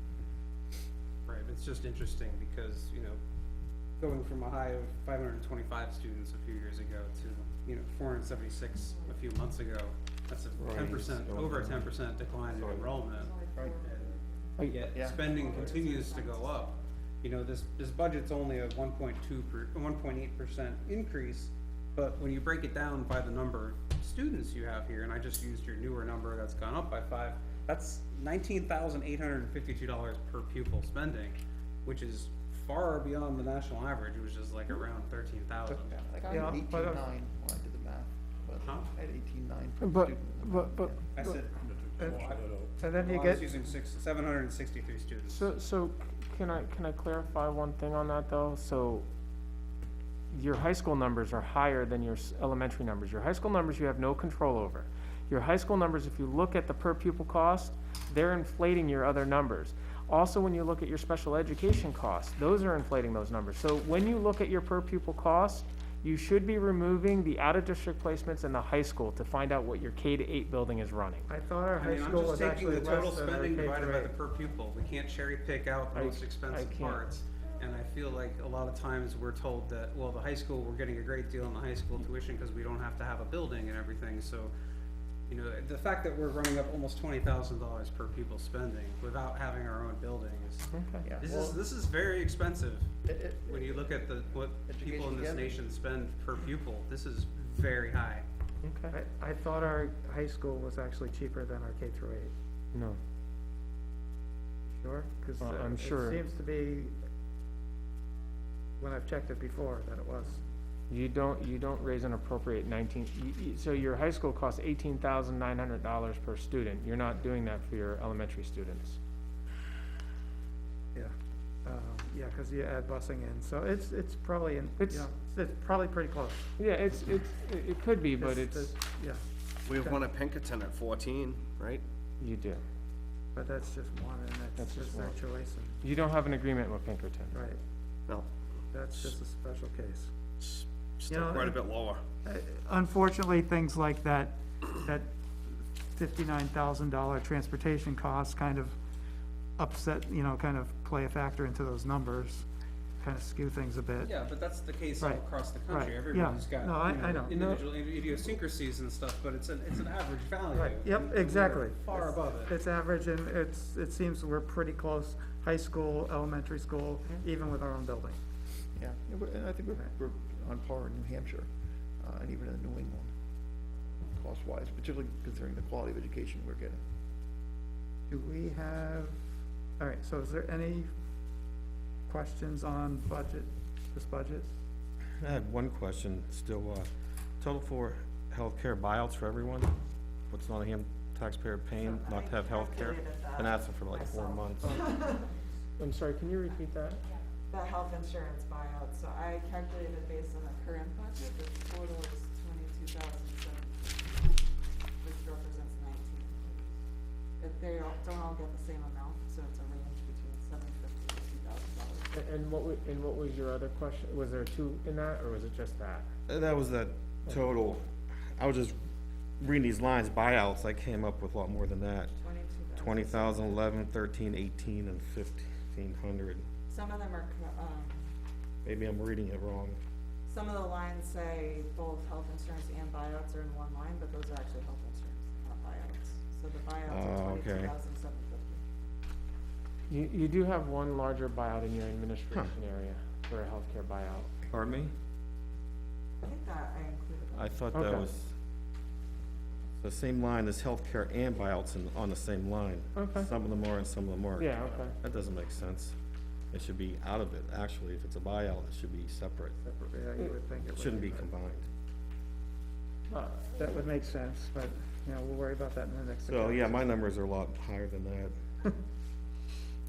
[SPEAKER 4] Right, it's just interesting because, going from a high of 525 students a few years ago to, 476 a few months ago, that's a
[SPEAKER 7] Right,
[SPEAKER 4] 10%,
[SPEAKER 7] it's
[SPEAKER 4] over a
[SPEAKER 7] going
[SPEAKER 4] 10% decline in enrollment.
[SPEAKER 3] Right.
[SPEAKER 4] And yet
[SPEAKER 3] Yeah.
[SPEAKER 4] spending continues to go up. This budget's only a 1.8% increase, but when you break it down by the number of students you have here, and I just used your newer number that's gone up by 5, that's $19,852 per pupil spending, which is far beyond the national average, which is like around 13,000.
[SPEAKER 3] I got
[SPEAKER 1] Yeah,
[SPEAKER 3] 18.9
[SPEAKER 1] but,
[SPEAKER 3] when I did the math, but
[SPEAKER 4] Huh?
[SPEAKER 3] I had 18.9 per
[SPEAKER 5] But,
[SPEAKER 3] student.
[SPEAKER 5] but,
[SPEAKER 4] I said,
[SPEAKER 1] And-
[SPEAKER 11] Wash that out.
[SPEAKER 1] And then you
[SPEAKER 4] well, I was
[SPEAKER 1] get,
[SPEAKER 4] using 763 students.
[SPEAKER 5] so can I clarify one thing on that though? So your high school numbers are higher than your elementary numbers. Your high school numbers you have no control over. Your high school numbers, if you look at the per pupil cost, they're inflating your other numbers. Also, when you look at your special education costs, those are inflating those numbers. So when you look at your per pupil cost, you should be removing the out-of-district placements in the high school to find out what your K-8 building is running.
[SPEAKER 1] I thought our
[SPEAKER 4] I
[SPEAKER 1] high
[SPEAKER 4] mean, I'm
[SPEAKER 1] school
[SPEAKER 4] just
[SPEAKER 1] was
[SPEAKER 4] taking
[SPEAKER 1] actually
[SPEAKER 4] the total
[SPEAKER 1] less than our
[SPEAKER 4] spending
[SPEAKER 1] K
[SPEAKER 4] divided
[SPEAKER 1] through
[SPEAKER 4] by the
[SPEAKER 1] 8.
[SPEAKER 4] per pupil. We can't cherry pick out the
[SPEAKER 5] I-
[SPEAKER 4] most expensive
[SPEAKER 5] I can't.
[SPEAKER 4] parts. And I feel like a lot of times we're told that, well, the high school, we're getting a great deal on the high school tuition because we don't have to have a building and everything. So, the fact that we're running up almost $20,000 per pupil spending without having our own building is,
[SPEAKER 5] Okay.
[SPEAKER 3] Yeah,
[SPEAKER 4] this
[SPEAKER 3] well,
[SPEAKER 4] is, this is very expensive.
[SPEAKER 3] it-
[SPEAKER 4] When you look at what people in this
[SPEAKER 3] Education
[SPEAKER 4] nation spend per pupil, this is very high.
[SPEAKER 5] Okay.
[SPEAKER 1] I thought our high school was actually cheaper than our K through 8.
[SPEAKER 5] No.
[SPEAKER 1] Sure? Because
[SPEAKER 5] I'm sure.
[SPEAKER 1] it seems to be, when I've checked it before, that it was.
[SPEAKER 5] You don't raise and appropriate so your high school costs $18,900 per student. You're not doing that for your elementary students.
[SPEAKER 1] Yeah, yeah, cause you add busing in, so it's probably in, you
[SPEAKER 5] It's-
[SPEAKER 1] know, it's probably pretty close.
[SPEAKER 5] Yeah, it could be, but
[SPEAKER 1] Yeah,
[SPEAKER 9] We have one at Pinkerton at 14, right?
[SPEAKER 5] you do.
[SPEAKER 1] but that's just one, and
[SPEAKER 5] That's
[SPEAKER 1] that's
[SPEAKER 5] just
[SPEAKER 1] just their
[SPEAKER 5] one.
[SPEAKER 1] choice, and,
[SPEAKER 5] You don't have an agreement with Pinkerton.
[SPEAKER 1] right,
[SPEAKER 9] No,
[SPEAKER 1] that's just a special case.
[SPEAKER 9] still
[SPEAKER 1] know,
[SPEAKER 9] quite a bit lower.
[SPEAKER 1] Unfortunately, things like that $59,000 transportation costs kind of upset, you know, kind of play a factor into those numbers, kind of skew things a bit.
[SPEAKER 4] Yeah, but that's the case all
[SPEAKER 1] Right,
[SPEAKER 4] across the
[SPEAKER 1] right,
[SPEAKER 4] country.
[SPEAKER 1] yeah.
[SPEAKER 4] Everyone's got,
[SPEAKER 1] No, I know.
[SPEAKER 4] individual idiosyncrasies and stuff, but it's an average value.
[SPEAKER 1] Right, yep,
[SPEAKER 4] and we're
[SPEAKER 1] exactly.
[SPEAKER 4] Far above it.
[SPEAKER 1] It's average, and it seems we're pretty close, high school, elementary school, even with our own building.
[SPEAKER 3] Yeah, and I think we're on par in New Hampshire, and even in New England, cost-wise, particularly considering the quality of education we're getting.
[SPEAKER 1] Do we have, all right, so is there any questions on budget, this budget?
[SPEAKER 7] I had one question still, total for healthcare buyouts for everyone? What's Nottingham taxpayer paying
[SPEAKER 2] So
[SPEAKER 7] not to have
[SPEAKER 2] I
[SPEAKER 7] healthcare?
[SPEAKER 2] calculated that
[SPEAKER 7] Been asking for like 4
[SPEAKER 2] myself.
[SPEAKER 7] months.
[SPEAKER 5] I'm sorry, can you repeat that?
[SPEAKER 2] The health insurance buyout, so I calculated based on the current budget, the total is 22,750, which represents 19 employees. If they don't all get the same amount, so it's a range between $750 and $2,000.
[SPEAKER 5] And what was your other question? Was there two in that, or was it just that?
[SPEAKER 7] That was that total. I was just reading these lines, buyouts, I came up with a lot more than that. 20,000, 11, 13, 18, and 1,500.
[SPEAKER 2] Some of them are,
[SPEAKER 7] Maybe I'm reading it wrong.
[SPEAKER 2] some of the lines say both health insurance and buyouts are in one line, but those are actually health insurance, not buyouts. So the buyouts
[SPEAKER 7] Oh,
[SPEAKER 2] are
[SPEAKER 7] okay.
[SPEAKER 2] 22,750.
[SPEAKER 5] You do have one larger buyout in your administration area for a healthcare buyout.
[SPEAKER 7] Pardon me?
[SPEAKER 2] I think that I included that.
[SPEAKER 7] I thought
[SPEAKER 5] Okay.
[SPEAKER 7] that was the same line as healthcare and buyouts on the same line.
[SPEAKER 5] Okay.
[SPEAKER 7] Some of them are and some of them aren't.
[SPEAKER 5] Yeah, okay.
[SPEAKER 7] That doesn't make sense. It should be out of it, actually. If it's a buyout, it should be separate.
[SPEAKER 1] Yeah, you would think it
[SPEAKER 7] It
[SPEAKER 1] would.
[SPEAKER 7] shouldn't be combined.
[SPEAKER 1] That would make sense, but, you know, we'll worry about that in the next.
[SPEAKER 7] So, yeah,
[SPEAKER 1] account.
[SPEAKER 7] my numbers are a lot higher than that.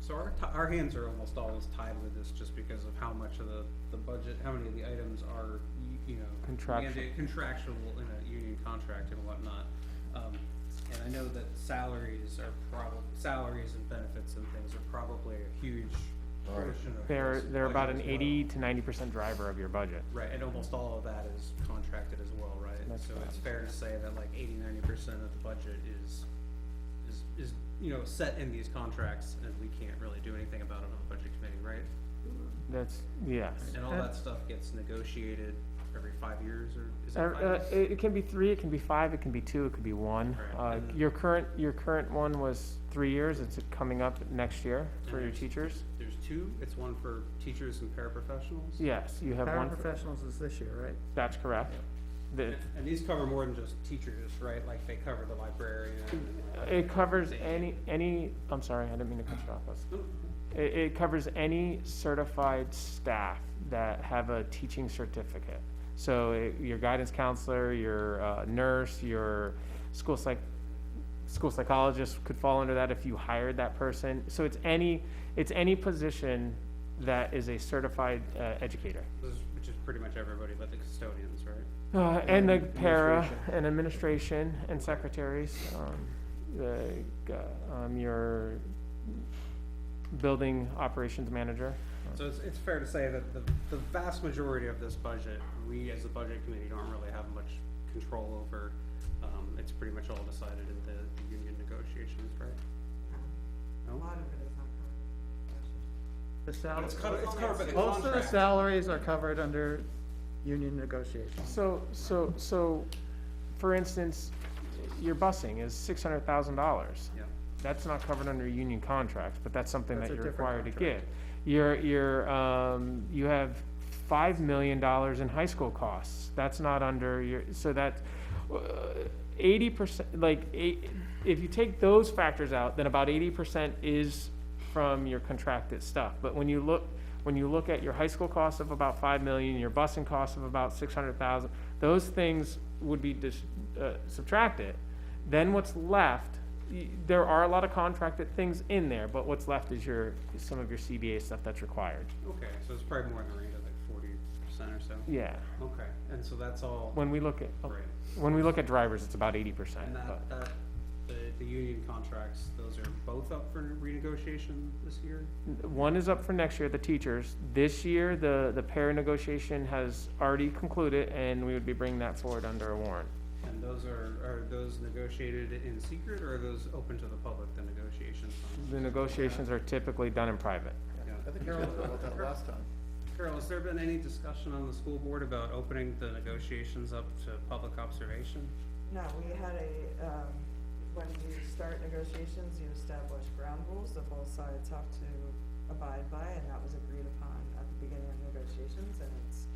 [SPEAKER 4] So our hands are almost always tied with this just because of how much of the budget, how many of the items are, you know,
[SPEAKER 5] Contractual.
[SPEAKER 4] contractual in a union contract and whatnot. And I know that salaries and benefits and things are probably a huge portion of
[SPEAKER 5] They're
[SPEAKER 4] this
[SPEAKER 5] about
[SPEAKER 4] budget
[SPEAKER 5] an
[SPEAKER 4] as well.
[SPEAKER 5] 80 to 90% driver of your budget.
[SPEAKER 4] Right, and almost all of that is contracted as well, right?
[SPEAKER 5] That's
[SPEAKER 4] So
[SPEAKER 5] correct.
[SPEAKER 4] it's fair to say that like 80-90% of the budget is, you know, set in these contracts, and we can't really do anything about it on the budget committee, right?
[SPEAKER 5] That's, yes.
[SPEAKER 4] And all that stuff gets negotiated every 5 years, or is it 5 years?
[SPEAKER 5] It can be 3, it can be 5, it can be 2, it could be 1.
[SPEAKER 4] Right. And-
[SPEAKER 5] Your current one was 3 years, it's coming up next year for
[SPEAKER 4] And
[SPEAKER 5] your
[SPEAKER 4] there's-
[SPEAKER 5] teachers.
[SPEAKER 4] There's 2, it's one for teachers and paraprofessionals?
[SPEAKER 5] Yes, you have one,
[SPEAKER 1] Paraprofessionals is this year, right?
[SPEAKER 5] that's correct.
[SPEAKER 4] And these cover more than just teachers, right? Like they cover the librarian.
[SPEAKER 5] It covers any, I'm sorry, I didn't mean to cut you off. It covers any certified staff that have a teaching certificate. So your guidance counselor, your nurse, your school psychologist could fall under that if you hired that person. So it's any position that is a certified educator.
[SPEAKER 4] Which is pretty much everybody but the custodians, right?
[SPEAKER 5] And the
[SPEAKER 3] And
[SPEAKER 5] para
[SPEAKER 3] administration.
[SPEAKER 5] and administration and secretaries, your building operations manager.
[SPEAKER 4] So it's fair to say that the vast majority of this budget, we as a budget committee don't really have much control over. It's pretty much all decided in the union negotiations, right?
[SPEAKER 2] A
[SPEAKER 4] No?
[SPEAKER 2] lot of it is not covered.
[SPEAKER 1] The salary,
[SPEAKER 4] It's covered by the
[SPEAKER 1] most of the
[SPEAKER 4] contract.
[SPEAKER 1] salaries are covered under union negotiations.
[SPEAKER 5] So, for instance, your busing is $600,000.
[SPEAKER 4] Yeah.
[SPEAKER 5] That's not covered under union contracts, but that's something
[SPEAKER 1] That's
[SPEAKER 5] that
[SPEAKER 1] a
[SPEAKER 5] you're
[SPEAKER 1] different
[SPEAKER 5] required to
[SPEAKER 1] contract.
[SPEAKER 5] get. You have $5 million in high school costs. That's not under your, so that 80%, if you take those factors out, then about 80% is from your contracted stuff. But when you look, when you look at your high school costs of about 5 million, your busing costs of about 600,000, those things would be subtracted. Then what's left, there are a lot of contracted things in there, but what's left is some of your CBA stuff that's required.
[SPEAKER 4] Okay, so it's probably more in the range of like 40% or so.
[SPEAKER 5] Yeah,
[SPEAKER 4] Okay, and so that's all,
[SPEAKER 5] when we look at,
[SPEAKER 4] right.
[SPEAKER 5] when we look at drivers, it's about 80%.
[SPEAKER 4] And
[SPEAKER 5] but-
[SPEAKER 4] the union contracts, those are both up for renegotiation this year?
[SPEAKER 5] One is up for next year, the teachers. This year, the pair negotiation has already concluded, and we would be bringing that forward under a warrant.
[SPEAKER 4] And those are those negotiated in secret, or are those open to the public, the negotiations?
[SPEAKER 5] The negotiations are typically done in private.
[SPEAKER 4] Yeah.
[SPEAKER 3] I think Carol talked about that last time.
[SPEAKER 4] Carol, has there been any discussion on the school board about opening the negotiations up to public observation?
[SPEAKER 2] No, we had when you start negotiations, you establish ground rules that both sides have to abide by, and that was agreed upon at the beginning of negotiations, and it's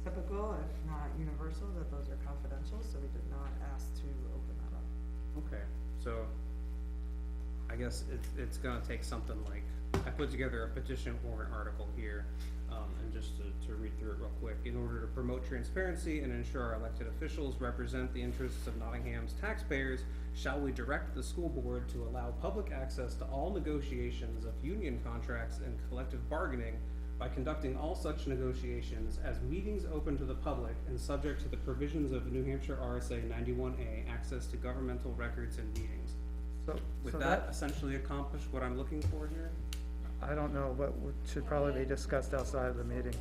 [SPEAKER 2] typical, if not universal, that those are confidential, so we did not ask to open that up.
[SPEAKER 4] Okay, so I guess it's gonna take something like, I put together a petition warrant article here, and just to read through it real quick. In order to promote transparency and ensure our elected officials represent the interests of Nottingham's taxpayers, shall we direct the school board to allow public access to all negotiations of union contracts and collective bargaining by conducting all such negotiations as meetings open to the public and subject to the provisions of New Hampshire RSA 91A, access to governmental records and meetings.
[SPEAKER 1] So,
[SPEAKER 4] Would
[SPEAKER 1] so
[SPEAKER 4] that essentially accomplish what I'm looking for here?
[SPEAKER 1] I don't know, but should probably be discussed outside of the meeting.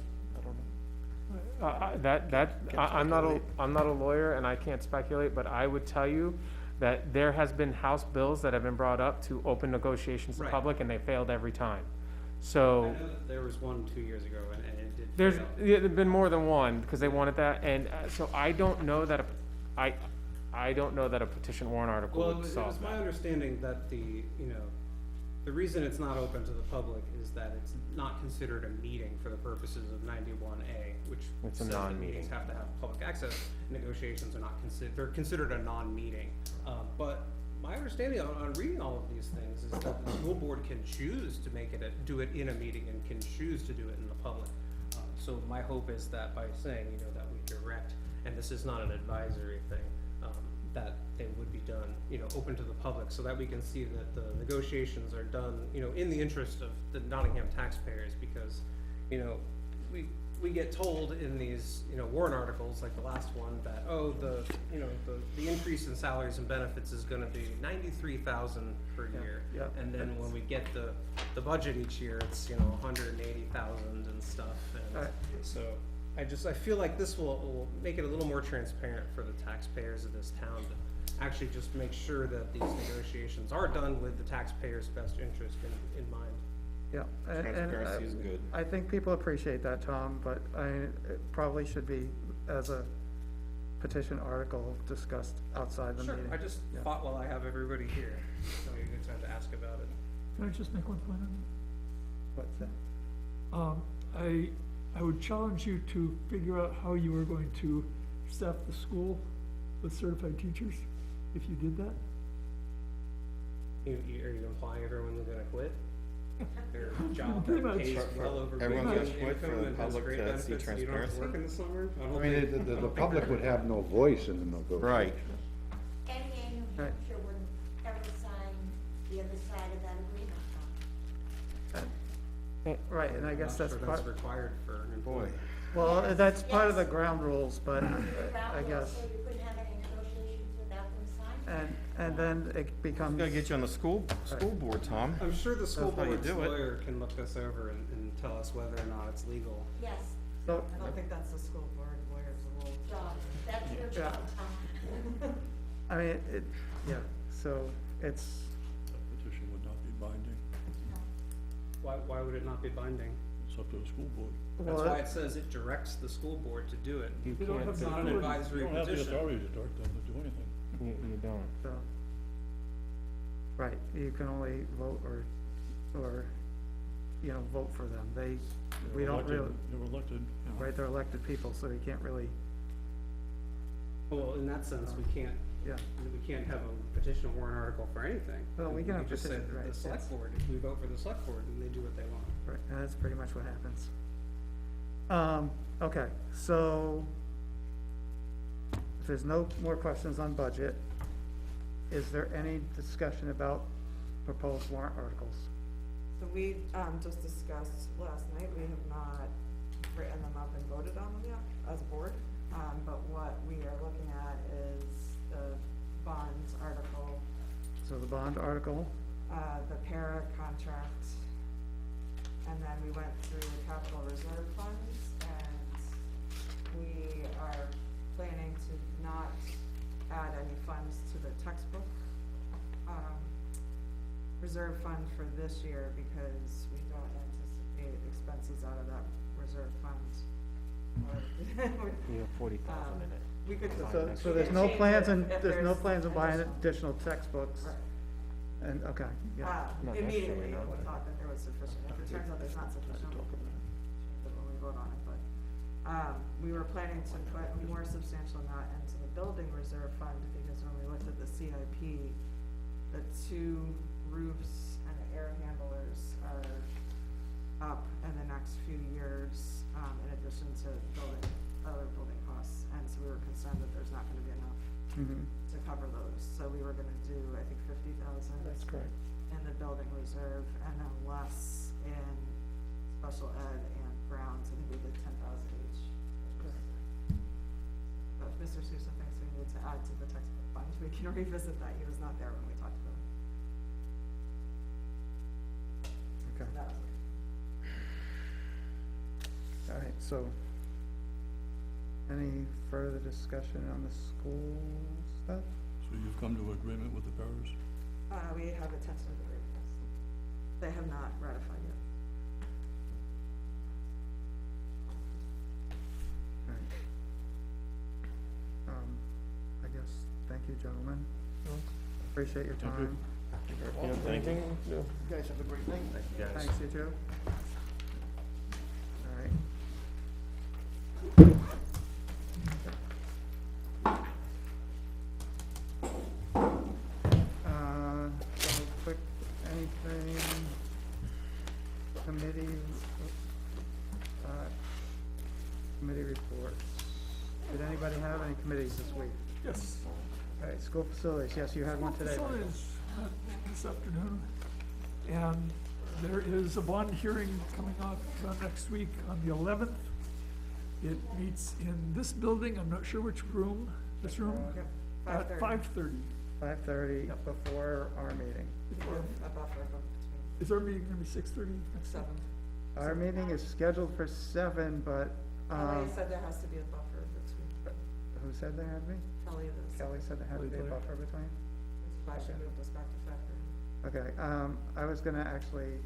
[SPEAKER 5] I'm not a lawyer and I can't speculate, but I would tell you that there has been House bills that have been brought up to open negotiations to
[SPEAKER 4] Right.
[SPEAKER 5] public and they failed every time.
[SPEAKER 4] I
[SPEAKER 5] So
[SPEAKER 4] know that there was one 2 years ago and it did
[SPEAKER 5] there's,
[SPEAKER 4] fail.
[SPEAKER 5] there's been more than one because they wanted that. And so I don't know that, I don't know that a petition warrant article
[SPEAKER 4] Well, it
[SPEAKER 5] would
[SPEAKER 4] was
[SPEAKER 5] solve
[SPEAKER 4] my
[SPEAKER 5] that.
[SPEAKER 4] understanding that the reason it's not open to the public is that it's not considered a meeting for the purposes of 91A, which
[SPEAKER 5] It's a
[SPEAKER 4] says that
[SPEAKER 5] non-meeting.
[SPEAKER 4] meetings have to have public access. Negotiations are not they're considered a non-meeting. But my understanding on reading all of these things is that the school board can choose to do it in a meeting and can choose to do it in the public. So my hope is that by saying, that we direct, and this is not an advisory thing, that they would be done, open to the public, so that we can see that the negotiations are done, in the interest of the Nottingham taxpayers, because, we get told in these, warrant articles, like the last one, that, the increase in salaries and benefits is gonna be 93,000 per year.
[SPEAKER 1] yeah.
[SPEAKER 4] And then when we get the budget each year, it's, 180,000 and stuff, and
[SPEAKER 1] Right.
[SPEAKER 4] so, I feel like this will make it a little more transparent for the taxpayers of this town to actually just make sure that these negotiations are done with the taxpayers' best interest in mind.
[SPEAKER 1] Yeah. and
[SPEAKER 7] Transparency is good.
[SPEAKER 1] I think people appreciate that, Tom, but it probably should be as a petition article discussed outside the
[SPEAKER 4] Sure,
[SPEAKER 1] meeting.
[SPEAKER 4] I just
[SPEAKER 1] Yeah.
[SPEAKER 4] thought while I have everybody here, it's probably a good time to ask about it.
[SPEAKER 12] Can I just make one point on
[SPEAKER 1] What's that?
[SPEAKER 12] that? I would challenge you to figure out how you are going to staff the school with certified teachers, if you did that.
[SPEAKER 4] Are you implying everyone's gonna quit? Their job
[SPEAKER 12] Pretty
[SPEAKER 4] that
[SPEAKER 12] much.
[SPEAKER 4] pays well over
[SPEAKER 7] Everyone's
[SPEAKER 4] median
[SPEAKER 7] gonna quit for
[SPEAKER 4] income
[SPEAKER 7] the
[SPEAKER 4] and has
[SPEAKER 7] public
[SPEAKER 4] great
[SPEAKER 7] to
[SPEAKER 4] benefits,
[SPEAKER 7] see
[SPEAKER 4] and you don't have to work
[SPEAKER 7] transparency?
[SPEAKER 4] in the summer?
[SPEAKER 8] I mean, the public would have no voice in the negotiation.
[SPEAKER 7] Right.
[SPEAKER 6] NEA New
[SPEAKER 1] Right.
[SPEAKER 6] Hampshire wouldn't ever sign the other side of that agreement.
[SPEAKER 1] Right, and I guess
[SPEAKER 4] I'm not
[SPEAKER 1] that's
[SPEAKER 4] sure
[SPEAKER 1] part,
[SPEAKER 4] that's required for an
[SPEAKER 7] Boy.
[SPEAKER 4] employee.
[SPEAKER 1] well, that's part of the
[SPEAKER 6] Yes.
[SPEAKER 1] ground rules, but
[SPEAKER 6] The
[SPEAKER 1] I
[SPEAKER 6] ground rules
[SPEAKER 1] guess,
[SPEAKER 6] say you couldn't have any negotiations without them signing.
[SPEAKER 1] and then it becomes.
[SPEAKER 7] Gotta get you on the school board, Tom.
[SPEAKER 4] I'm sure the school
[SPEAKER 7] That's how you
[SPEAKER 4] board's
[SPEAKER 7] do it.
[SPEAKER 4] lawyer can look this over and tell us whether or not it's legal.
[SPEAKER 6] Yes,
[SPEAKER 1] So,
[SPEAKER 2] I don't think that's the school board lawyer's role.
[SPEAKER 6] job, that's your
[SPEAKER 1] Yeah.
[SPEAKER 6] job, Tom.
[SPEAKER 1] I mean, yeah, so it's,
[SPEAKER 11] That petition would not be binding.
[SPEAKER 4] Why would it not be binding?
[SPEAKER 11] It's up to the school board.
[SPEAKER 4] That's
[SPEAKER 1] well,
[SPEAKER 4] why it says it directs the school board to do it.
[SPEAKER 5] You
[SPEAKER 12] You don't
[SPEAKER 5] can't,
[SPEAKER 12] have
[SPEAKER 4] It's
[SPEAKER 12] the
[SPEAKER 4] not an
[SPEAKER 12] authority.
[SPEAKER 4] advisory
[SPEAKER 11] You don't have the
[SPEAKER 4] petition.
[SPEAKER 11] authority to direct them to do anything.
[SPEAKER 5] you don't.
[SPEAKER 1] so, right, you can only vote or, vote for them. We
[SPEAKER 11] They're
[SPEAKER 1] don't
[SPEAKER 11] elected-
[SPEAKER 1] really,
[SPEAKER 11] They're elected,
[SPEAKER 1] right, they're elected people, so you can't really,
[SPEAKER 4] Well, in that sense, we can't
[SPEAKER 1] Yeah,
[SPEAKER 4] And we can't have a petition warrant article for anything.
[SPEAKER 1] Well, we can have
[SPEAKER 4] just say
[SPEAKER 1] petition, right,
[SPEAKER 4] the select
[SPEAKER 1] yes.
[SPEAKER 4] board, if we vote for the select board, and they do what they want.
[SPEAKER 1] right, and that's pretty much what happens. Okay, so if there's no more questions on budget, is there any discussion about proposed warrant articles?
[SPEAKER 2] So we, just discussed last night, we have not written them up and voted on them yet as a board. But what we are looking at is the bonds article,
[SPEAKER 1] So the bond article,
[SPEAKER 2] the para contract, and then we went through the capital reserve funds, and we are planning to not add any funds to the textbook, reserve fund for this year, because we don't anticipate expenses out of that reserve fund.
[SPEAKER 10] We have 40,000 in it.
[SPEAKER 2] We could.
[SPEAKER 1] so
[SPEAKER 2] we
[SPEAKER 1] there's
[SPEAKER 2] could
[SPEAKER 1] no
[SPEAKER 2] change
[SPEAKER 1] plans
[SPEAKER 2] it
[SPEAKER 1] and,
[SPEAKER 2] if
[SPEAKER 1] there's no plans of buying
[SPEAKER 2] additional-
[SPEAKER 1] additional textbooks?
[SPEAKER 2] Right.
[SPEAKER 1] And, okay, yeah,
[SPEAKER 10] Not
[SPEAKER 2] Immediately,
[SPEAKER 10] necessarily, no.
[SPEAKER 2] we thought that there was sufficient, if it turns out there's not sufficient, we'll change it when we vote on it, but, we were planning to put a more substantial amount into the building reserve fund, because when we looked at the CIP, the two roofs and the air handlers are up in the next few years, in addition to other building costs, and so we were concerned that there's not gonna be enough
[SPEAKER 1] mhm,
[SPEAKER 2] to cover those, so we were gonna do, I think, 50,000
[SPEAKER 1] that's correct.
[SPEAKER 2] in the building reserve, and then less in special ed and grounds. I think we did 10,000 each. But if Mr. Sousa thinks we need to add to the textbook fund, we can revisit that. He was not there when we talked about it.
[SPEAKER 1] Okay,
[SPEAKER 2] That was-
[SPEAKER 1] all right, so any further discussion on the school stuff?
[SPEAKER 11] So you've come to agreement with the paras?
[SPEAKER 2] we have a tentative agreement. They have not ratified yet.
[SPEAKER 1] All right. I guess, thank you, gentlemen. Appreciate your
[SPEAKER 11] Thank you.
[SPEAKER 1] time.
[SPEAKER 5] Anything? No.
[SPEAKER 3] You guys have a great night.
[SPEAKER 1] Thanks, you too. All right. So quick, anything, committee, committee reports. Did anybody have any committees this week?
[SPEAKER 12] Yes.
[SPEAKER 1] All right, school facilities, yes, you had one today. Michael.
[SPEAKER 12] Facilities, this afternoon, and there is a bond hearing coming up next week on the 11th. It meets in this building, I'm not sure which room, this room,
[SPEAKER 2] Yep,
[SPEAKER 12] at 5:30.
[SPEAKER 1] 5:30 before our meeting.
[SPEAKER 2] Or a buffer between
[SPEAKER 12] Is our meeting gonna be 6:30 next time?
[SPEAKER 2] 7.
[SPEAKER 1] Our meeting is scheduled for 7, but,
[SPEAKER 2] Kelly said there has to be a buffer between.
[SPEAKER 1] who said there had to be?
[SPEAKER 2] Kelly is.
[SPEAKER 1] Kelly said there had to be a
[SPEAKER 12] Kelly.
[SPEAKER 1] buffer between?
[SPEAKER 2] Why she moved us back to 5:30.
[SPEAKER 1] Okay, I was gonna actually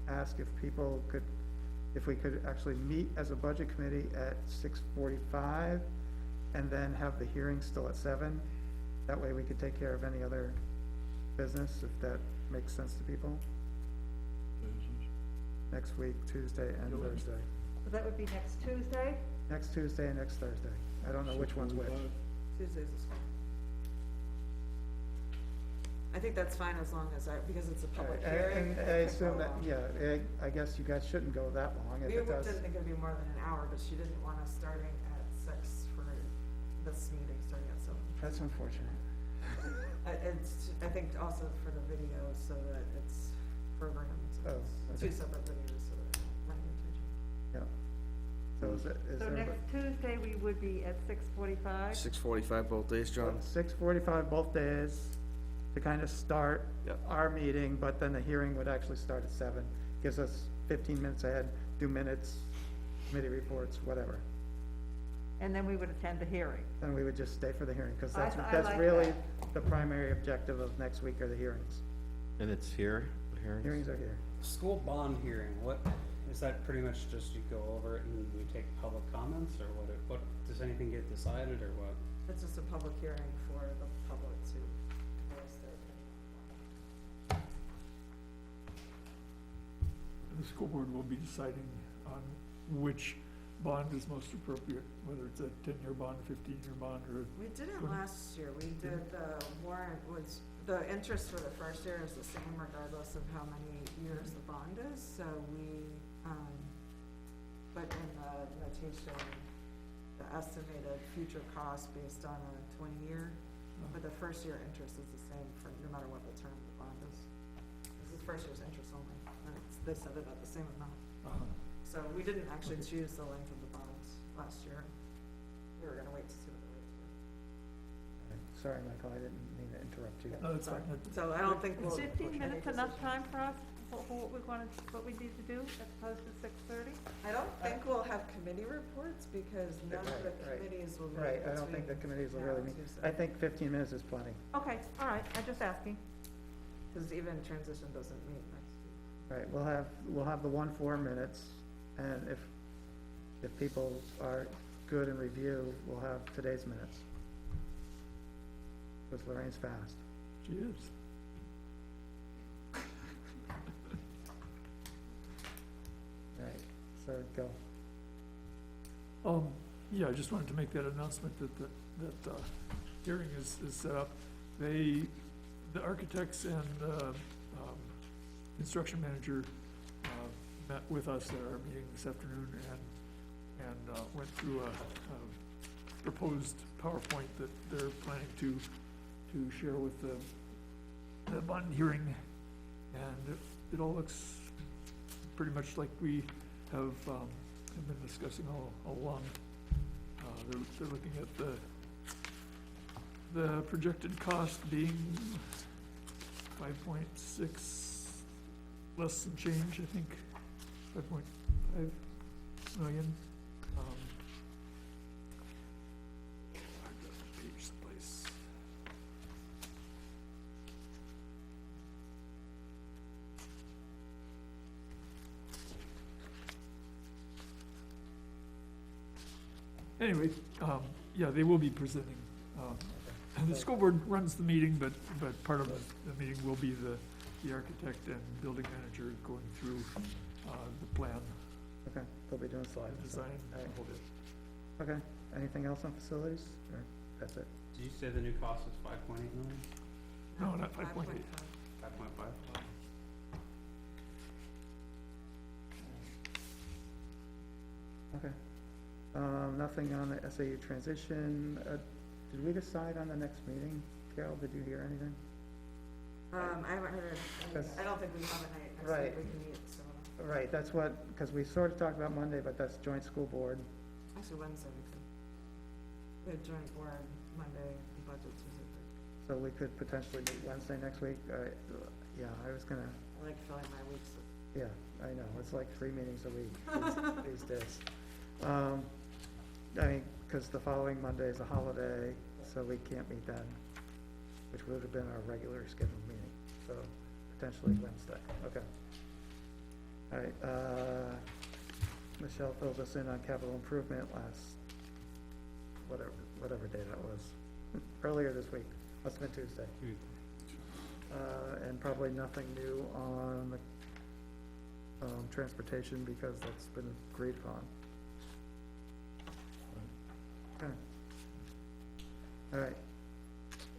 [SPEAKER 1] ask if people could, if we could actually meet as a budget committee at 6:45 and then have the hearing still at 7. That way we could take care of any other business, if that makes sense to people, next week, Tuesday and Thursday.
[SPEAKER 13] So that would be next Tuesday?
[SPEAKER 1] Next Tuesday and next Thursday. I don't know which one's which.
[SPEAKER 2] Tuesdays is fine. I think that's fine as long as because it's a public hearing.
[SPEAKER 1] And
[SPEAKER 2] it
[SPEAKER 1] I
[SPEAKER 2] can
[SPEAKER 1] assume
[SPEAKER 2] go
[SPEAKER 1] that,
[SPEAKER 2] long.
[SPEAKER 1] yeah, I guess you guys shouldn't go that long if
[SPEAKER 2] We
[SPEAKER 1] it does.
[SPEAKER 2] didn't think it'd be more than an hour, but she didn't want us starting at 6 for this meeting starting at 7.
[SPEAKER 1] That's unfortunate.
[SPEAKER 2] I think also for the video, so that it's programmed,
[SPEAKER 1] Oh,
[SPEAKER 2] it's
[SPEAKER 1] okay.
[SPEAKER 2] two separate videos, so that they're running into each other.
[SPEAKER 1] Yeah. So is
[SPEAKER 13] So
[SPEAKER 1] there?
[SPEAKER 13] next Tuesday, we would be at 6:45?
[SPEAKER 9] 6:45 both days, John?
[SPEAKER 1] 6:45 both days to kind of start
[SPEAKER 9] Yep.
[SPEAKER 1] our meeting, but then the hearing would actually start at 7. Gives us 15 minutes ahead, do minutes, committee reports, whatever.
[SPEAKER 13] And then we would attend the hearing.
[SPEAKER 1] Then we would just stay for the hearing, because
[SPEAKER 13] I
[SPEAKER 1] that's
[SPEAKER 13] like
[SPEAKER 1] really
[SPEAKER 13] that.
[SPEAKER 1] the primary objective of next week are the hearings.
[SPEAKER 7] And it's here, the hearings?
[SPEAKER 1] Hearings are here.
[SPEAKER 4] School bond hearing, what, is that pretty much just you go over it and we take public comments, or what, does anything get decided, or what?
[SPEAKER 2] It's just a public hearing for the public to voice their opinion.
[SPEAKER 12] The school board will be deciding on which bond is most appropriate, whether it's a 10-year bond, 15-year bond, or
[SPEAKER 2] We didn't
[SPEAKER 12] Go ahead.
[SPEAKER 2] last year, we did, the warrant was, the interest for the first year is the same regardless of how many years the bond is, so we, but in the notation, the estimated future cost based on a 20-year, but the first year interest is the same for, no matter what the term of the bond is. This is first year's interest only, and they set it at the same amount. So we didn't actually choose the length of the bonds last year. We were gonna wait to see what the rates were.
[SPEAKER 1] Sorry, Michael, I didn't mean to interrupt you.
[SPEAKER 12] no, it's fine.
[SPEAKER 2] So I don't think we'll.
[SPEAKER 13] Is 15
[SPEAKER 2] push any
[SPEAKER 13] minutes enough
[SPEAKER 2] decision.
[SPEAKER 13] time for us, for what we want to, what we need to do, as opposed to 6:30?
[SPEAKER 2] I don't think we'll have committee reports because none of the
[SPEAKER 1] Right, right.
[SPEAKER 2] committees will meet.
[SPEAKER 1] Right, I don't think the
[SPEAKER 2] between
[SPEAKER 1] committees will
[SPEAKER 2] now
[SPEAKER 1] really
[SPEAKER 2] and
[SPEAKER 1] meet.
[SPEAKER 2] Tuesday.
[SPEAKER 1] I think 15 minutes is plenty.
[SPEAKER 13] Okay, all right, I'm just asking.
[SPEAKER 2] Cause even transition doesn't meet next week.
[SPEAKER 1] Right, we'll have the 1-4 minutes, and if people are good in review, we'll have today's minutes. Because Lorraine's fast.
[SPEAKER 12] She is.
[SPEAKER 1] Right, so go.
[SPEAKER 12] Yeah, I just wanted to make that announcement that hearing is set up. The architects and, construction manager, met with us at our meeting this afternoon and went through a proposed PowerPoint that they're planning to share with the bond hearing. And it all looks pretty much like we have been discussing all along. They're looking at the projected cost being 5.6, less some change, I think, 5.5 million. I've got the page someplace. Anyway, yeah, they will be presenting. The school board runs the meeting, but part of the meeting will be the architect and building manager going through the plan,
[SPEAKER 1] Okay, they'll be doing
[SPEAKER 12] the
[SPEAKER 1] slides.
[SPEAKER 12] design,
[SPEAKER 1] All right.
[SPEAKER 12] the whole bit.
[SPEAKER 1] Okay, anything else on facilities, or that's it?
[SPEAKER 4] Did you say the new cost was 5.8 million?
[SPEAKER 12] No, not 5.8.
[SPEAKER 4] 5.5?
[SPEAKER 1] Okay. Nothing on the SAU transition. Did we decide on the next meeting? Carol, did you hear anything?
[SPEAKER 2] I haven't heard, I don't think we have a night next
[SPEAKER 1] Right.
[SPEAKER 2] week we can meet, so,
[SPEAKER 1] Right, that's what, because we sort of talked about Monday, but that's joint school board.
[SPEAKER 2] actually Wednesday we could. We had joint board Monday, and budget Tuesday.
[SPEAKER 1] So we could potentially meet Wednesday next week. Yeah, I was gonna,
[SPEAKER 2] I like filling my weeks.
[SPEAKER 1] yeah, I know, it's like 3 meetings a week these days. I mean, because the following Monday is a holiday, so we can't meet then, which would have been our regular scheduled meeting, so potentially Wednesday, okay. All right, Michelle filled us in on capital improvement last, whatever day that was, earlier this week, must have been Tuesday. And probably nothing new on the, transportation, because that's been agreed upon. Okay. All right.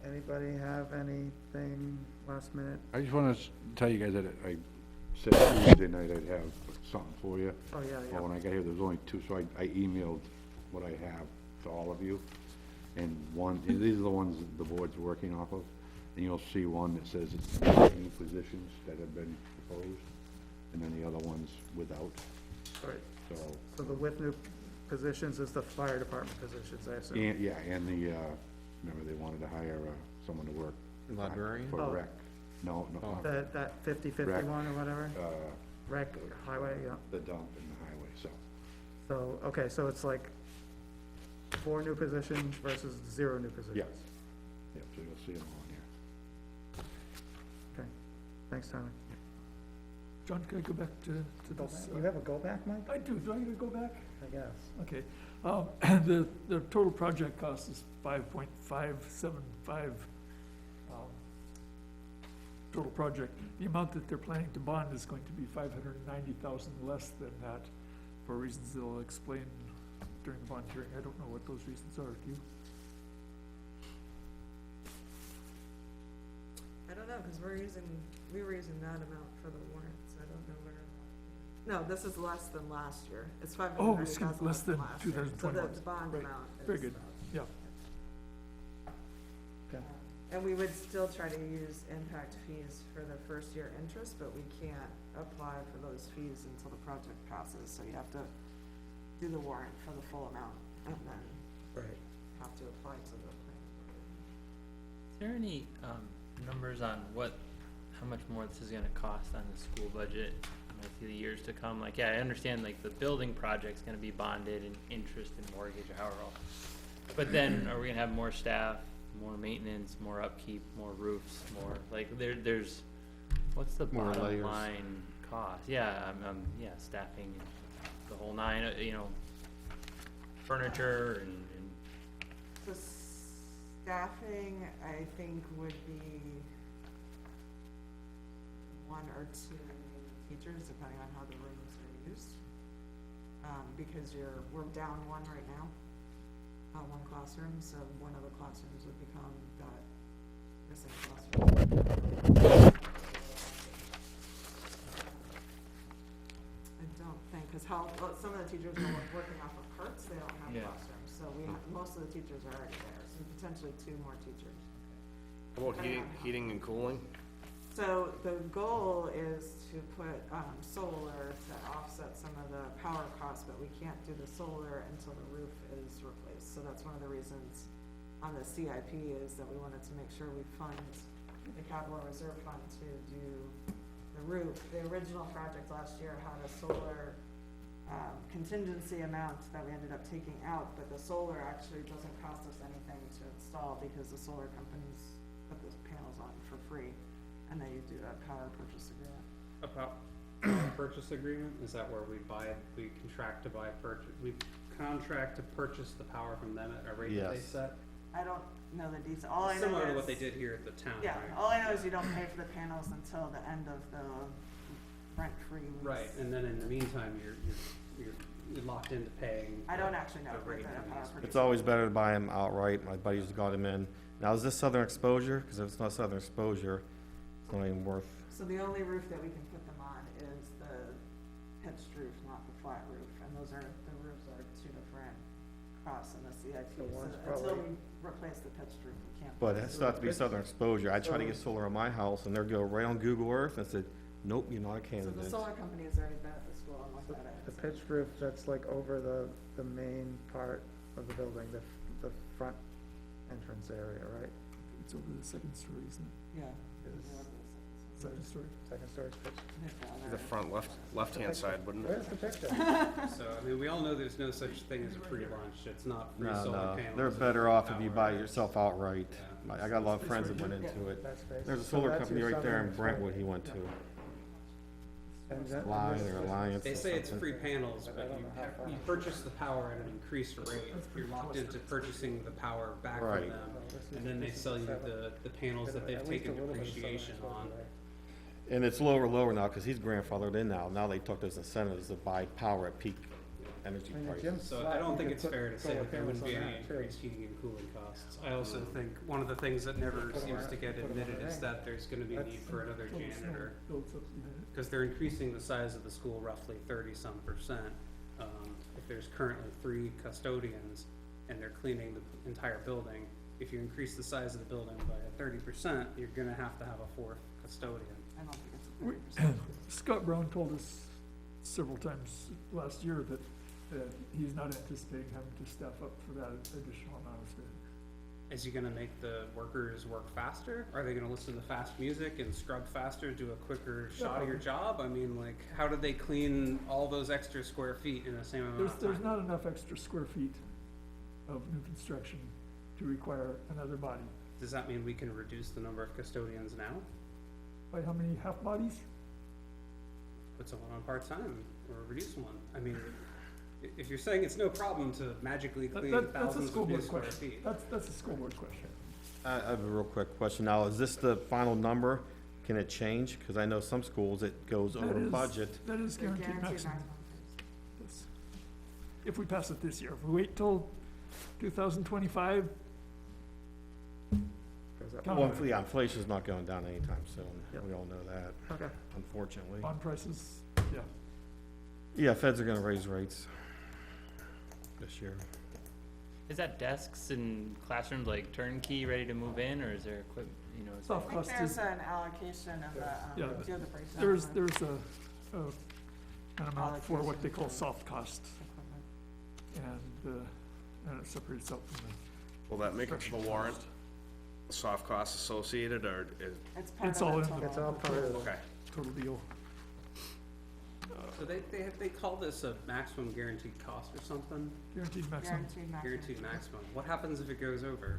[SPEAKER 1] Anybody have anything last minute?
[SPEAKER 8] I just wanna tell you guys that I said Tuesday night I'd have something for you.
[SPEAKER 1] Oh, yeah,
[SPEAKER 8] Well, when I got here, there was only 2, so I emailed what I have to all of you. And these are the ones that the board's working off of, and you'll see one that says it's new positions that have been proposed, and then the other ones without,
[SPEAKER 1] All right,
[SPEAKER 8] so.
[SPEAKER 1] so the with new positions is the fire department positions, I assume?
[SPEAKER 8] And, yeah, and remember they wanted to hire, someone to work.
[SPEAKER 9] Librarian?
[SPEAKER 8] For
[SPEAKER 1] Oh.
[SPEAKER 8] rec, no,
[SPEAKER 1] That 50/51 or whatever? Rec, highway, yeah.
[SPEAKER 8] the dump and the highway, so.
[SPEAKER 1] So, okay, so it's like 4 new positions versus 0 new positions?
[SPEAKER 8] Yes. Yep, so you'll see them all here.
[SPEAKER 1] Okay, thanks, Tyler.
[SPEAKER 12] John, can I go back to
[SPEAKER 1] Go
[SPEAKER 12] this?
[SPEAKER 1] back. You have a go back, Mike?
[SPEAKER 12] I do I gotta go back?
[SPEAKER 1] I guess.
[SPEAKER 12] Okay, the total project cost is 5.575, total project. The amount that they're planning to bond is going to be 590,000 less than that, for reasons they'll explain during the bond hearing. I don't know what those reasons are, do you?
[SPEAKER 2] I don't know, because we were using that amount for the warrants, I don't know where. No, this is less than last year, it's
[SPEAKER 12] Oh,
[SPEAKER 2] 530,000
[SPEAKER 12] excuse me,
[SPEAKER 2] less than
[SPEAKER 12] less
[SPEAKER 2] last
[SPEAKER 12] than
[SPEAKER 2] year.
[SPEAKER 12] 2021.
[SPEAKER 2] So the bond
[SPEAKER 12] Right.
[SPEAKER 2] amount is.
[SPEAKER 12] Very good, yeah.
[SPEAKER 2] And we would still try to use impact fees for the first year interest, but we can't apply for those fees until the project passes, so you have to do the warrant for the full amount, and then have to apply to the plan.
[SPEAKER 10] Is there any, numbers on how much more this is gonna cost on the school budget, through the years to come? Like, yeah, I understand, like, the building project's gonna be bonded and interest and mortgage, or however all. But then, are we gonna have more staff, more maintenance, more upkeep, more roofs, more, like, there's, what's the
[SPEAKER 7] More
[SPEAKER 10] bottom
[SPEAKER 7] layers.
[SPEAKER 10] line cost? Yeah, yeah, staffing, the whole nine, furniture and
[SPEAKER 2] The staffing, I think, would be 1 or 2 teachers, depending on how the rooms are used. Because we're down 1 right now, 1 classroom, so one of the classrooms would become that missing classroom. I don't think, because some of the teachers are working off of carts, they don't have
[SPEAKER 10] Yeah.
[SPEAKER 2] classrooms, so most of the teachers are already there, so potentially 2 more teachers.
[SPEAKER 9] How about heating and cooling?
[SPEAKER 2] So the goal is to put solar to offset some of the power costs, but we can't do the solar until the roof is replaced. So that's one of the reasons on the CIP is that we wanted to make sure we fund the capital reserve fund to do the roof. The original project last year had a solar contingency amount that we ended up taking out, but the solar actually doesn't cost us anything to install because the solar companies put those panels on for free. And then you do a power purchase agreement.
[SPEAKER 4] A power purchase agreement, is that where we contract to purchase the power from them at a rate that they
[SPEAKER 7] Yes.
[SPEAKER 4] set?
[SPEAKER 2] I don't know the details, all I know is.
[SPEAKER 4] Similar to what they did here at the town, right?
[SPEAKER 2] Yeah, all I know is you don't pay for the panels until the end of the rent-free lease.
[SPEAKER 4] Right, and then in the meantime, you're locked into paying.
[SPEAKER 2] I don't actually know
[SPEAKER 4] the
[SPEAKER 2] what
[SPEAKER 4] rate
[SPEAKER 2] the
[SPEAKER 4] that
[SPEAKER 2] power
[SPEAKER 4] is.
[SPEAKER 2] purchase.
[SPEAKER 7] It's always better to buy them outright. My buddies got them in. Now, is this Southern Exposure? Because if it's not Southern Exposure, it's not even worth.
[SPEAKER 2] So the only roof that we can put them on is the pitched roof, not the flat roof, and the roofs are 2 different costs in the CIP.
[SPEAKER 3] So
[SPEAKER 2] So
[SPEAKER 3] one's
[SPEAKER 2] until
[SPEAKER 3] probably-
[SPEAKER 2] we replace the pitched roof, we can't.
[SPEAKER 7] But
[SPEAKER 2] put
[SPEAKER 7] it has
[SPEAKER 2] the
[SPEAKER 7] to be Southern Exposure. I tried to get solar on my house, and they'd go right on Google Earth and said, nope, you're not a
[SPEAKER 2] So the
[SPEAKER 7] candidate.
[SPEAKER 2] solar company has already been at the school and looked at it.
[SPEAKER 14] The
[SPEAKER 2] and said-
[SPEAKER 14] pitched roof, that's like over the main part of the building, the front entrance area, right?
[SPEAKER 12] It's over the second story, isn't it?
[SPEAKER 2] Yeah.
[SPEAKER 12] Second story.
[SPEAKER 14] Second story's pitched.
[SPEAKER 9] The front left-hand side, wouldn't it?
[SPEAKER 14] Where's the picture?
[SPEAKER 4] So, I mean, we all know there's no such thing as a free lunch, it's not free
[SPEAKER 7] No,
[SPEAKER 4] solar
[SPEAKER 7] no,
[SPEAKER 4] panels.
[SPEAKER 7] they're
[SPEAKER 4] it's
[SPEAKER 7] better
[SPEAKER 4] free
[SPEAKER 7] off if you
[SPEAKER 4] power.
[SPEAKER 7] buy it yourself outright.
[SPEAKER 4] Yeah.
[SPEAKER 7] I got a lot of friends that went into it.
[SPEAKER 14] That's basically.
[SPEAKER 7] There's a
[SPEAKER 14] so
[SPEAKER 7] solar
[SPEAKER 14] that's
[SPEAKER 7] company
[SPEAKER 14] your
[SPEAKER 7] right there in
[SPEAKER 14] Southern
[SPEAKER 7] Brentwood he went to.
[SPEAKER 14] And that-
[SPEAKER 7] Line or Alliance
[SPEAKER 4] They
[SPEAKER 7] or
[SPEAKER 4] say it's
[SPEAKER 7] something.
[SPEAKER 4] free panels,
[SPEAKER 14] But I
[SPEAKER 4] but
[SPEAKER 14] don't know how far.
[SPEAKER 4] you purchase the power at an increased rate. You're locked into purchasing the power back from
[SPEAKER 7] Right.
[SPEAKER 4] them, and then they sell you the panels that they've
[SPEAKER 14] At least a
[SPEAKER 4] taken
[SPEAKER 14] little bit of Southern
[SPEAKER 4] depreciation
[SPEAKER 14] Exposure
[SPEAKER 4] on.
[SPEAKER 14] there.
[SPEAKER 7] And it's lower now, because he's grandfathered in now. Now they took those incentives to buy power at peak energy
[SPEAKER 14] I mean, the
[SPEAKER 7] prices.
[SPEAKER 14] gym's
[SPEAKER 4] So
[SPEAKER 14] flat,
[SPEAKER 4] I don't
[SPEAKER 14] you
[SPEAKER 4] think
[SPEAKER 14] could
[SPEAKER 4] it's
[SPEAKER 14] put
[SPEAKER 4] fair to say
[SPEAKER 14] solar
[SPEAKER 4] that there
[SPEAKER 14] panels
[SPEAKER 4] wouldn't be
[SPEAKER 14] on
[SPEAKER 4] any
[SPEAKER 14] that, too.
[SPEAKER 4] increased heating and cooling costs. I also think one of the things that never
[SPEAKER 14] Put 'em
[SPEAKER 4] seems
[SPEAKER 14] around-
[SPEAKER 4] to get
[SPEAKER 14] put 'em on
[SPEAKER 4] admitted
[SPEAKER 14] the
[SPEAKER 4] is
[SPEAKER 14] ring.
[SPEAKER 4] that there's gonna be
[SPEAKER 14] That's-
[SPEAKER 4] need for another
[SPEAKER 12] Till the snow
[SPEAKER 4] janitor.
[SPEAKER 12] builds up behind it.
[SPEAKER 4] Because they're increasing the size of the school roughly 30-some%. If there's currently 3 custodians and they're cleaning the entire building, if you increase the size of the building by 30%, you're gonna have to have a 4th custodian.
[SPEAKER 2] I don't think it's a
[SPEAKER 12] We-
[SPEAKER 2] 30%.
[SPEAKER 12] Scott Brown told us several times last year that he's not anticipating having to staff up for that additional amount of students.
[SPEAKER 4] Is he gonna make the workers work faster? Are they gonna listen to fast music and scrub faster, do a quicker, shottier job? I mean, like, how did they clean all those extra square feet in the same amount of
[SPEAKER 12] There's
[SPEAKER 4] time?
[SPEAKER 12] not enough extra square feet of new construction to require another body.
[SPEAKER 4] Does that mean we can reduce the number of custodians now?
[SPEAKER 12] By how many half bodies?
[SPEAKER 4] Put someone on part-time or reduce one? I mean, if you're saying it's no problem to magically clean
[SPEAKER 12] That's a
[SPEAKER 4] thousands
[SPEAKER 12] school
[SPEAKER 4] of new
[SPEAKER 12] board
[SPEAKER 4] square
[SPEAKER 12] question.
[SPEAKER 4] feet.
[SPEAKER 12] That's a school board question.
[SPEAKER 7] I have a real quick question now. Is this the final number? Can it change? Because I know some schools it goes
[SPEAKER 12] That
[SPEAKER 7] over
[SPEAKER 12] is-
[SPEAKER 7] budget.
[SPEAKER 12] That is
[SPEAKER 2] The
[SPEAKER 12] guaranteed
[SPEAKER 2] guaranteed
[SPEAKER 12] maximum.
[SPEAKER 2] maximum.
[SPEAKER 12] Yes. if we pass it this year. If we wait till 2025, count
[SPEAKER 7] Well,
[SPEAKER 12] on it.
[SPEAKER 7] yeah, inflation's not going down anytime soon.
[SPEAKER 14] Yep.
[SPEAKER 7] We all know that,
[SPEAKER 14] Okay.
[SPEAKER 7] unfortunately.
[SPEAKER 12] Bond prices, yeah.
[SPEAKER 7] Yeah, feds are gonna raise rates this year.
[SPEAKER 10] Is that desks and classrooms like turnkey, ready to move in, or is there equipment, you know, is
[SPEAKER 12] Soft
[SPEAKER 2] I think
[SPEAKER 12] cost
[SPEAKER 2] there's
[SPEAKER 12] is,
[SPEAKER 2] an allocation in the,
[SPEAKER 12] Yeah,
[SPEAKER 2] do you have the breakdown?
[SPEAKER 12] there's
[SPEAKER 2] of the
[SPEAKER 12] an amount for what they call
[SPEAKER 2] Allocation.
[SPEAKER 12] soft cost,
[SPEAKER 2] equipment?
[SPEAKER 12] and it separates out from
[SPEAKER 9] Will that make
[SPEAKER 12] the
[SPEAKER 9] it to the
[SPEAKER 12] construction
[SPEAKER 9] warrant,
[SPEAKER 12] cost.
[SPEAKER 9] soft costs associated, or is,
[SPEAKER 2] It's part
[SPEAKER 12] It's
[SPEAKER 2] of
[SPEAKER 12] all
[SPEAKER 2] the
[SPEAKER 12] in.
[SPEAKER 2] total.
[SPEAKER 14] It's all part of the
[SPEAKER 9] okay.
[SPEAKER 12] Total deal.
[SPEAKER 4] So they call this a maximum guaranteed cost or something?
[SPEAKER 12] Guaranteed maximum.
[SPEAKER 2] Guaranteed maximum.
[SPEAKER 4] Guaranteed maximum. What happens if it goes over?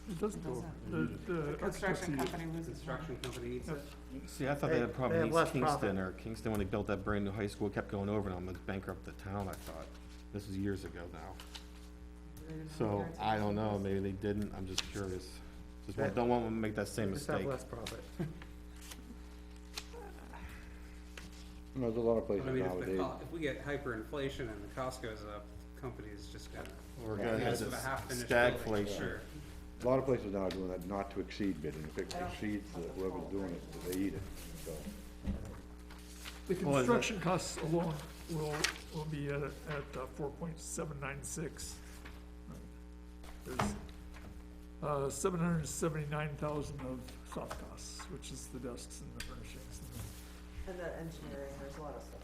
[SPEAKER 12] It doesn't go,
[SPEAKER 2] Doesn't.
[SPEAKER 12] the
[SPEAKER 2] The
[SPEAKER 12] architects
[SPEAKER 2] construction
[SPEAKER 12] see it.
[SPEAKER 2] company loses money.
[SPEAKER 4] Construction company eats it?
[SPEAKER 7] See, I thought
[SPEAKER 14] They-
[SPEAKER 7] they had a
[SPEAKER 14] they
[SPEAKER 7] problem
[SPEAKER 14] have
[SPEAKER 7] in
[SPEAKER 14] less
[SPEAKER 7] East Kingston,
[SPEAKER 14] profit.
[SPEAKER 7] or Kingston, when they built that brand new high school, it kept going over and almost bankrupt the town, I thought. This is years ago now.
[SPEAKER 2] They didn't have
[SPEAKER 7] So,
[SPEAKER 2] guaranteed
[SPEAKER 7] I don't know,
[SPEAKER 2] maximum.
[SPEAKER 7] maybe they didn't, I'm just curious. Just
[SPEAKER 14] That-
[SPEAKER 7] don't want them to make that same
[SPEAKER 14] Just have
[SPEAKER 7] mistake.
[SPEAKER 14] less profit.
[SPEAKER 8] You know, there's a lot of
[SPEAKER 4] But
[SPEAKER 8] places
[SPEAKER 4] I mean,
[SPEAKER 8] nowadays.
[SPEAKER 4] if we get hyperinflation and the cost goes up, the company's just gonna.
[SPEAKER 7] We're gonna
[SPEAKER 4] Yeah,
[SPEAKER 7] have
[SPEAKER 4] it's
[SPEAKER 7] this
[SPEAKER 4] with a half-finished building,
[SPEAKER 7] stagflation.
[SPEAKER 4] sure.
[SPEAKER 8] A lot of places now are doing that not to exceed bidding. If it exceeds whoever's doing it, they eat it, so.
[SPEAKER 12] The
[SPEAKER 7] Well, is it-
[SPEAKER 12] construction costs alone will be at 4.796. There's 779,000 of soft costs, which is the desks and the furnishings and
[SPEAKER 2] And the engineering, there's a lot of stuff.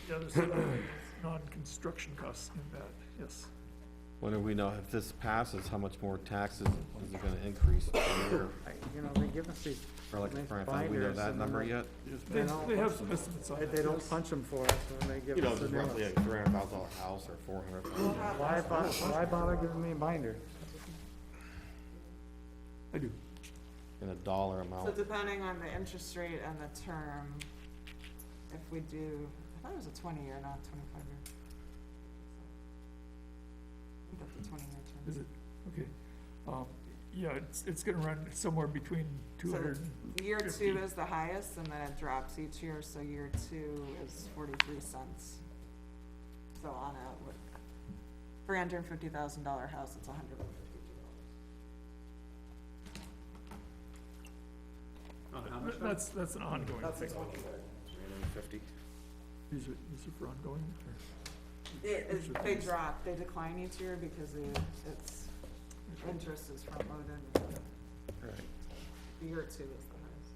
[SPEAKER 12] the, yeah, there's non-construction costs in that, yes.
[SPEAKER 7] When do we know, if this passes, how much more taxes is it gonna increase per year?
[SPEAKER 14] You know, they give us these
[SPEAKER 7] For like,
[SPEAKER 14] nice
[SPEAKER 7] for anything, we know
[SPEAKER 14] binders
[SPEAKER 7] that
[SPEAKER 14] and
[SPEAKER 7] number
[SPEAKER 14] then
[SPEAKER 7] yet?
[SPEAKER 12] They,
[SPEAKER 14] don't-
[SPEAKER 12] they have some estimates on
[SPEAKER 14] They,
[SPEAKER 12] it.
[SPEAKER 14] they don't
[SPEAKER 12] yes.
[SPEAKER 14] punch them for us when they give
[SPEAKER 7] You know,
[SPEAKER 14] us the
[SPEAKER 7] just
[SPEAKER 14] new
[SPEAKER 7] roughly
[SPEAKER 14] ones.
[SPEAKER 7] a $300,000 house or $400,000.
[SPEAKER 14] Why bother giving me a binder?
[SPEAKER 12] I do.
[SPEAKER 7] In a dollar
[SPEAKER 2] So
[SPEAKER 7] amount.
[SPEAKER 2] depending on the interest rate and the term, if we do, I thought it was a 20-year, not 25-year. We got the 20-year term.
[SPEAKER 12] Is it? Okay. Yeah, it's gonna run somewhere between 200 and
[SPEAKER 2] Year
[SPEAKER 12] 50.
[SPEAKER 2] 2 is the highest, and then it drops each year, so year 2 is 43 cents. So on a $350,000 house, it's $152.
[SPEAKER 4] On how much?
[SPEAKER 12] That's an ongoing
[SPEAKER 2] That's
[SPEAKER 12] thing.
[SPEAKER 2] a 20-year.
[SPEAKER 9] 350.
[SPEAKER 12] Is it for ongoing?
[SPEAKER 2] They drop, they decline each year because it's, interest is front-loaded.
[SPEAKER 14] Right.
[SPEAKER 2] Year 2 is the highest.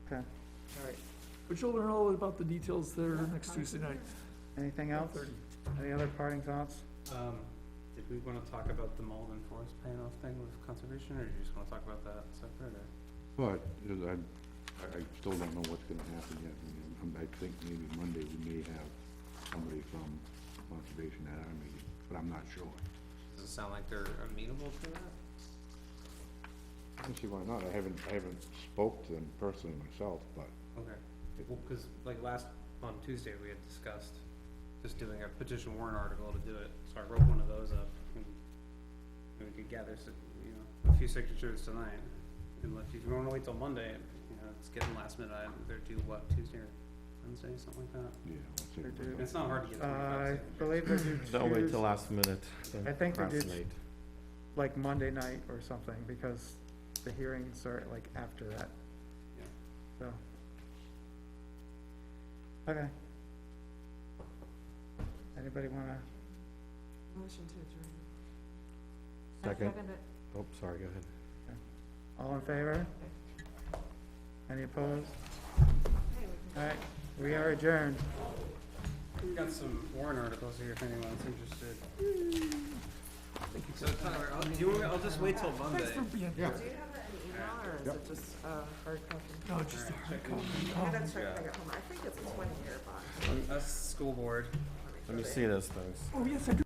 [SPEAKER 14] Okay, all right.
[SPEAKER 12] But you'll learn all about the details there next Tuesday night.
[SPEAKER 14] Anything else?
[SPEAKER 12] 12:30.
[SPEAKER 14] Any other parting thoughts?
[SPEAKER 4] Did we wanna talk about the mold and forest panel thing with conservation, or do you just wanna talk about that separate, or?
[SPEAKER 8] But, I still don't know what's gonna happen yet. I think maybe Monday we may have somebody from conservation at our meeting, but I'm not sure.
[SPEAKER 4] Does it sound like they're amenable to that?
[SPEAKER 8] I don't see why not. I haven't spoke to them personally myself, but
[SPEAKER 4] Okay, well, cause like on Tuesday, we had discussed just doing a petition warrant article to do it, so I wrote one of those up. And we could gather, a few signatures tonight, and if you wanna wait till Monday, it's getting last minute, they're due what, Tuesday or Wednesday, something like that?
[SPEAKER 8] yeah, let's see.
[SPEAKER 14] They're due.
[SPEAKER 4] And it's not hard to get 25
[SPEAKER 14] I
[SPEAKER 4] signatures.
[SPEAKER 14] believe they're due
[SPEAKER 7] Don't wait till
[SPEAKER 14] Tuesday,
[SPEAKER 7] last minute. then
[SPEAKER 14] I think they did.
[SPEAKER 7] procrastinate.
[SPEAKER 14] like Monday night or something, because the hearings are like after that.
[SPEAKER 4] Yeah.
[SPEAKER 14] So. Okay. Anybody wanna,
[SPEAKER 2] Motion to adjourn.
[SPEAKER 7] Second.
[SPEAKER 13] Second it.
[SPEAKER 7] Oh, sorry, go ahead.
[SPEAKER 14] all in favor? Any opposed? All right, we are adjourned.
[SPEAKER 4] We've got some warrant articles here if anyone's interested. So Tyler, I'll just wait till Monday.
[SPEAKER 12] Thanks for being
[SPEAKER 8] Yeah.
[SPEAKER 12] here.
[SPEAKER 2] Do you have an email, or is it just hard copy?
[SPEAKER 12] No, just a hard copy.
[SPEAKER 2] I'm gonna check when I get home. I think it's a 20-year bond.
[SPEAKER 4] Us, school board.
[SPEAKER 7] Let me see those things.
[SPEAKER 12] Oh, yes, I do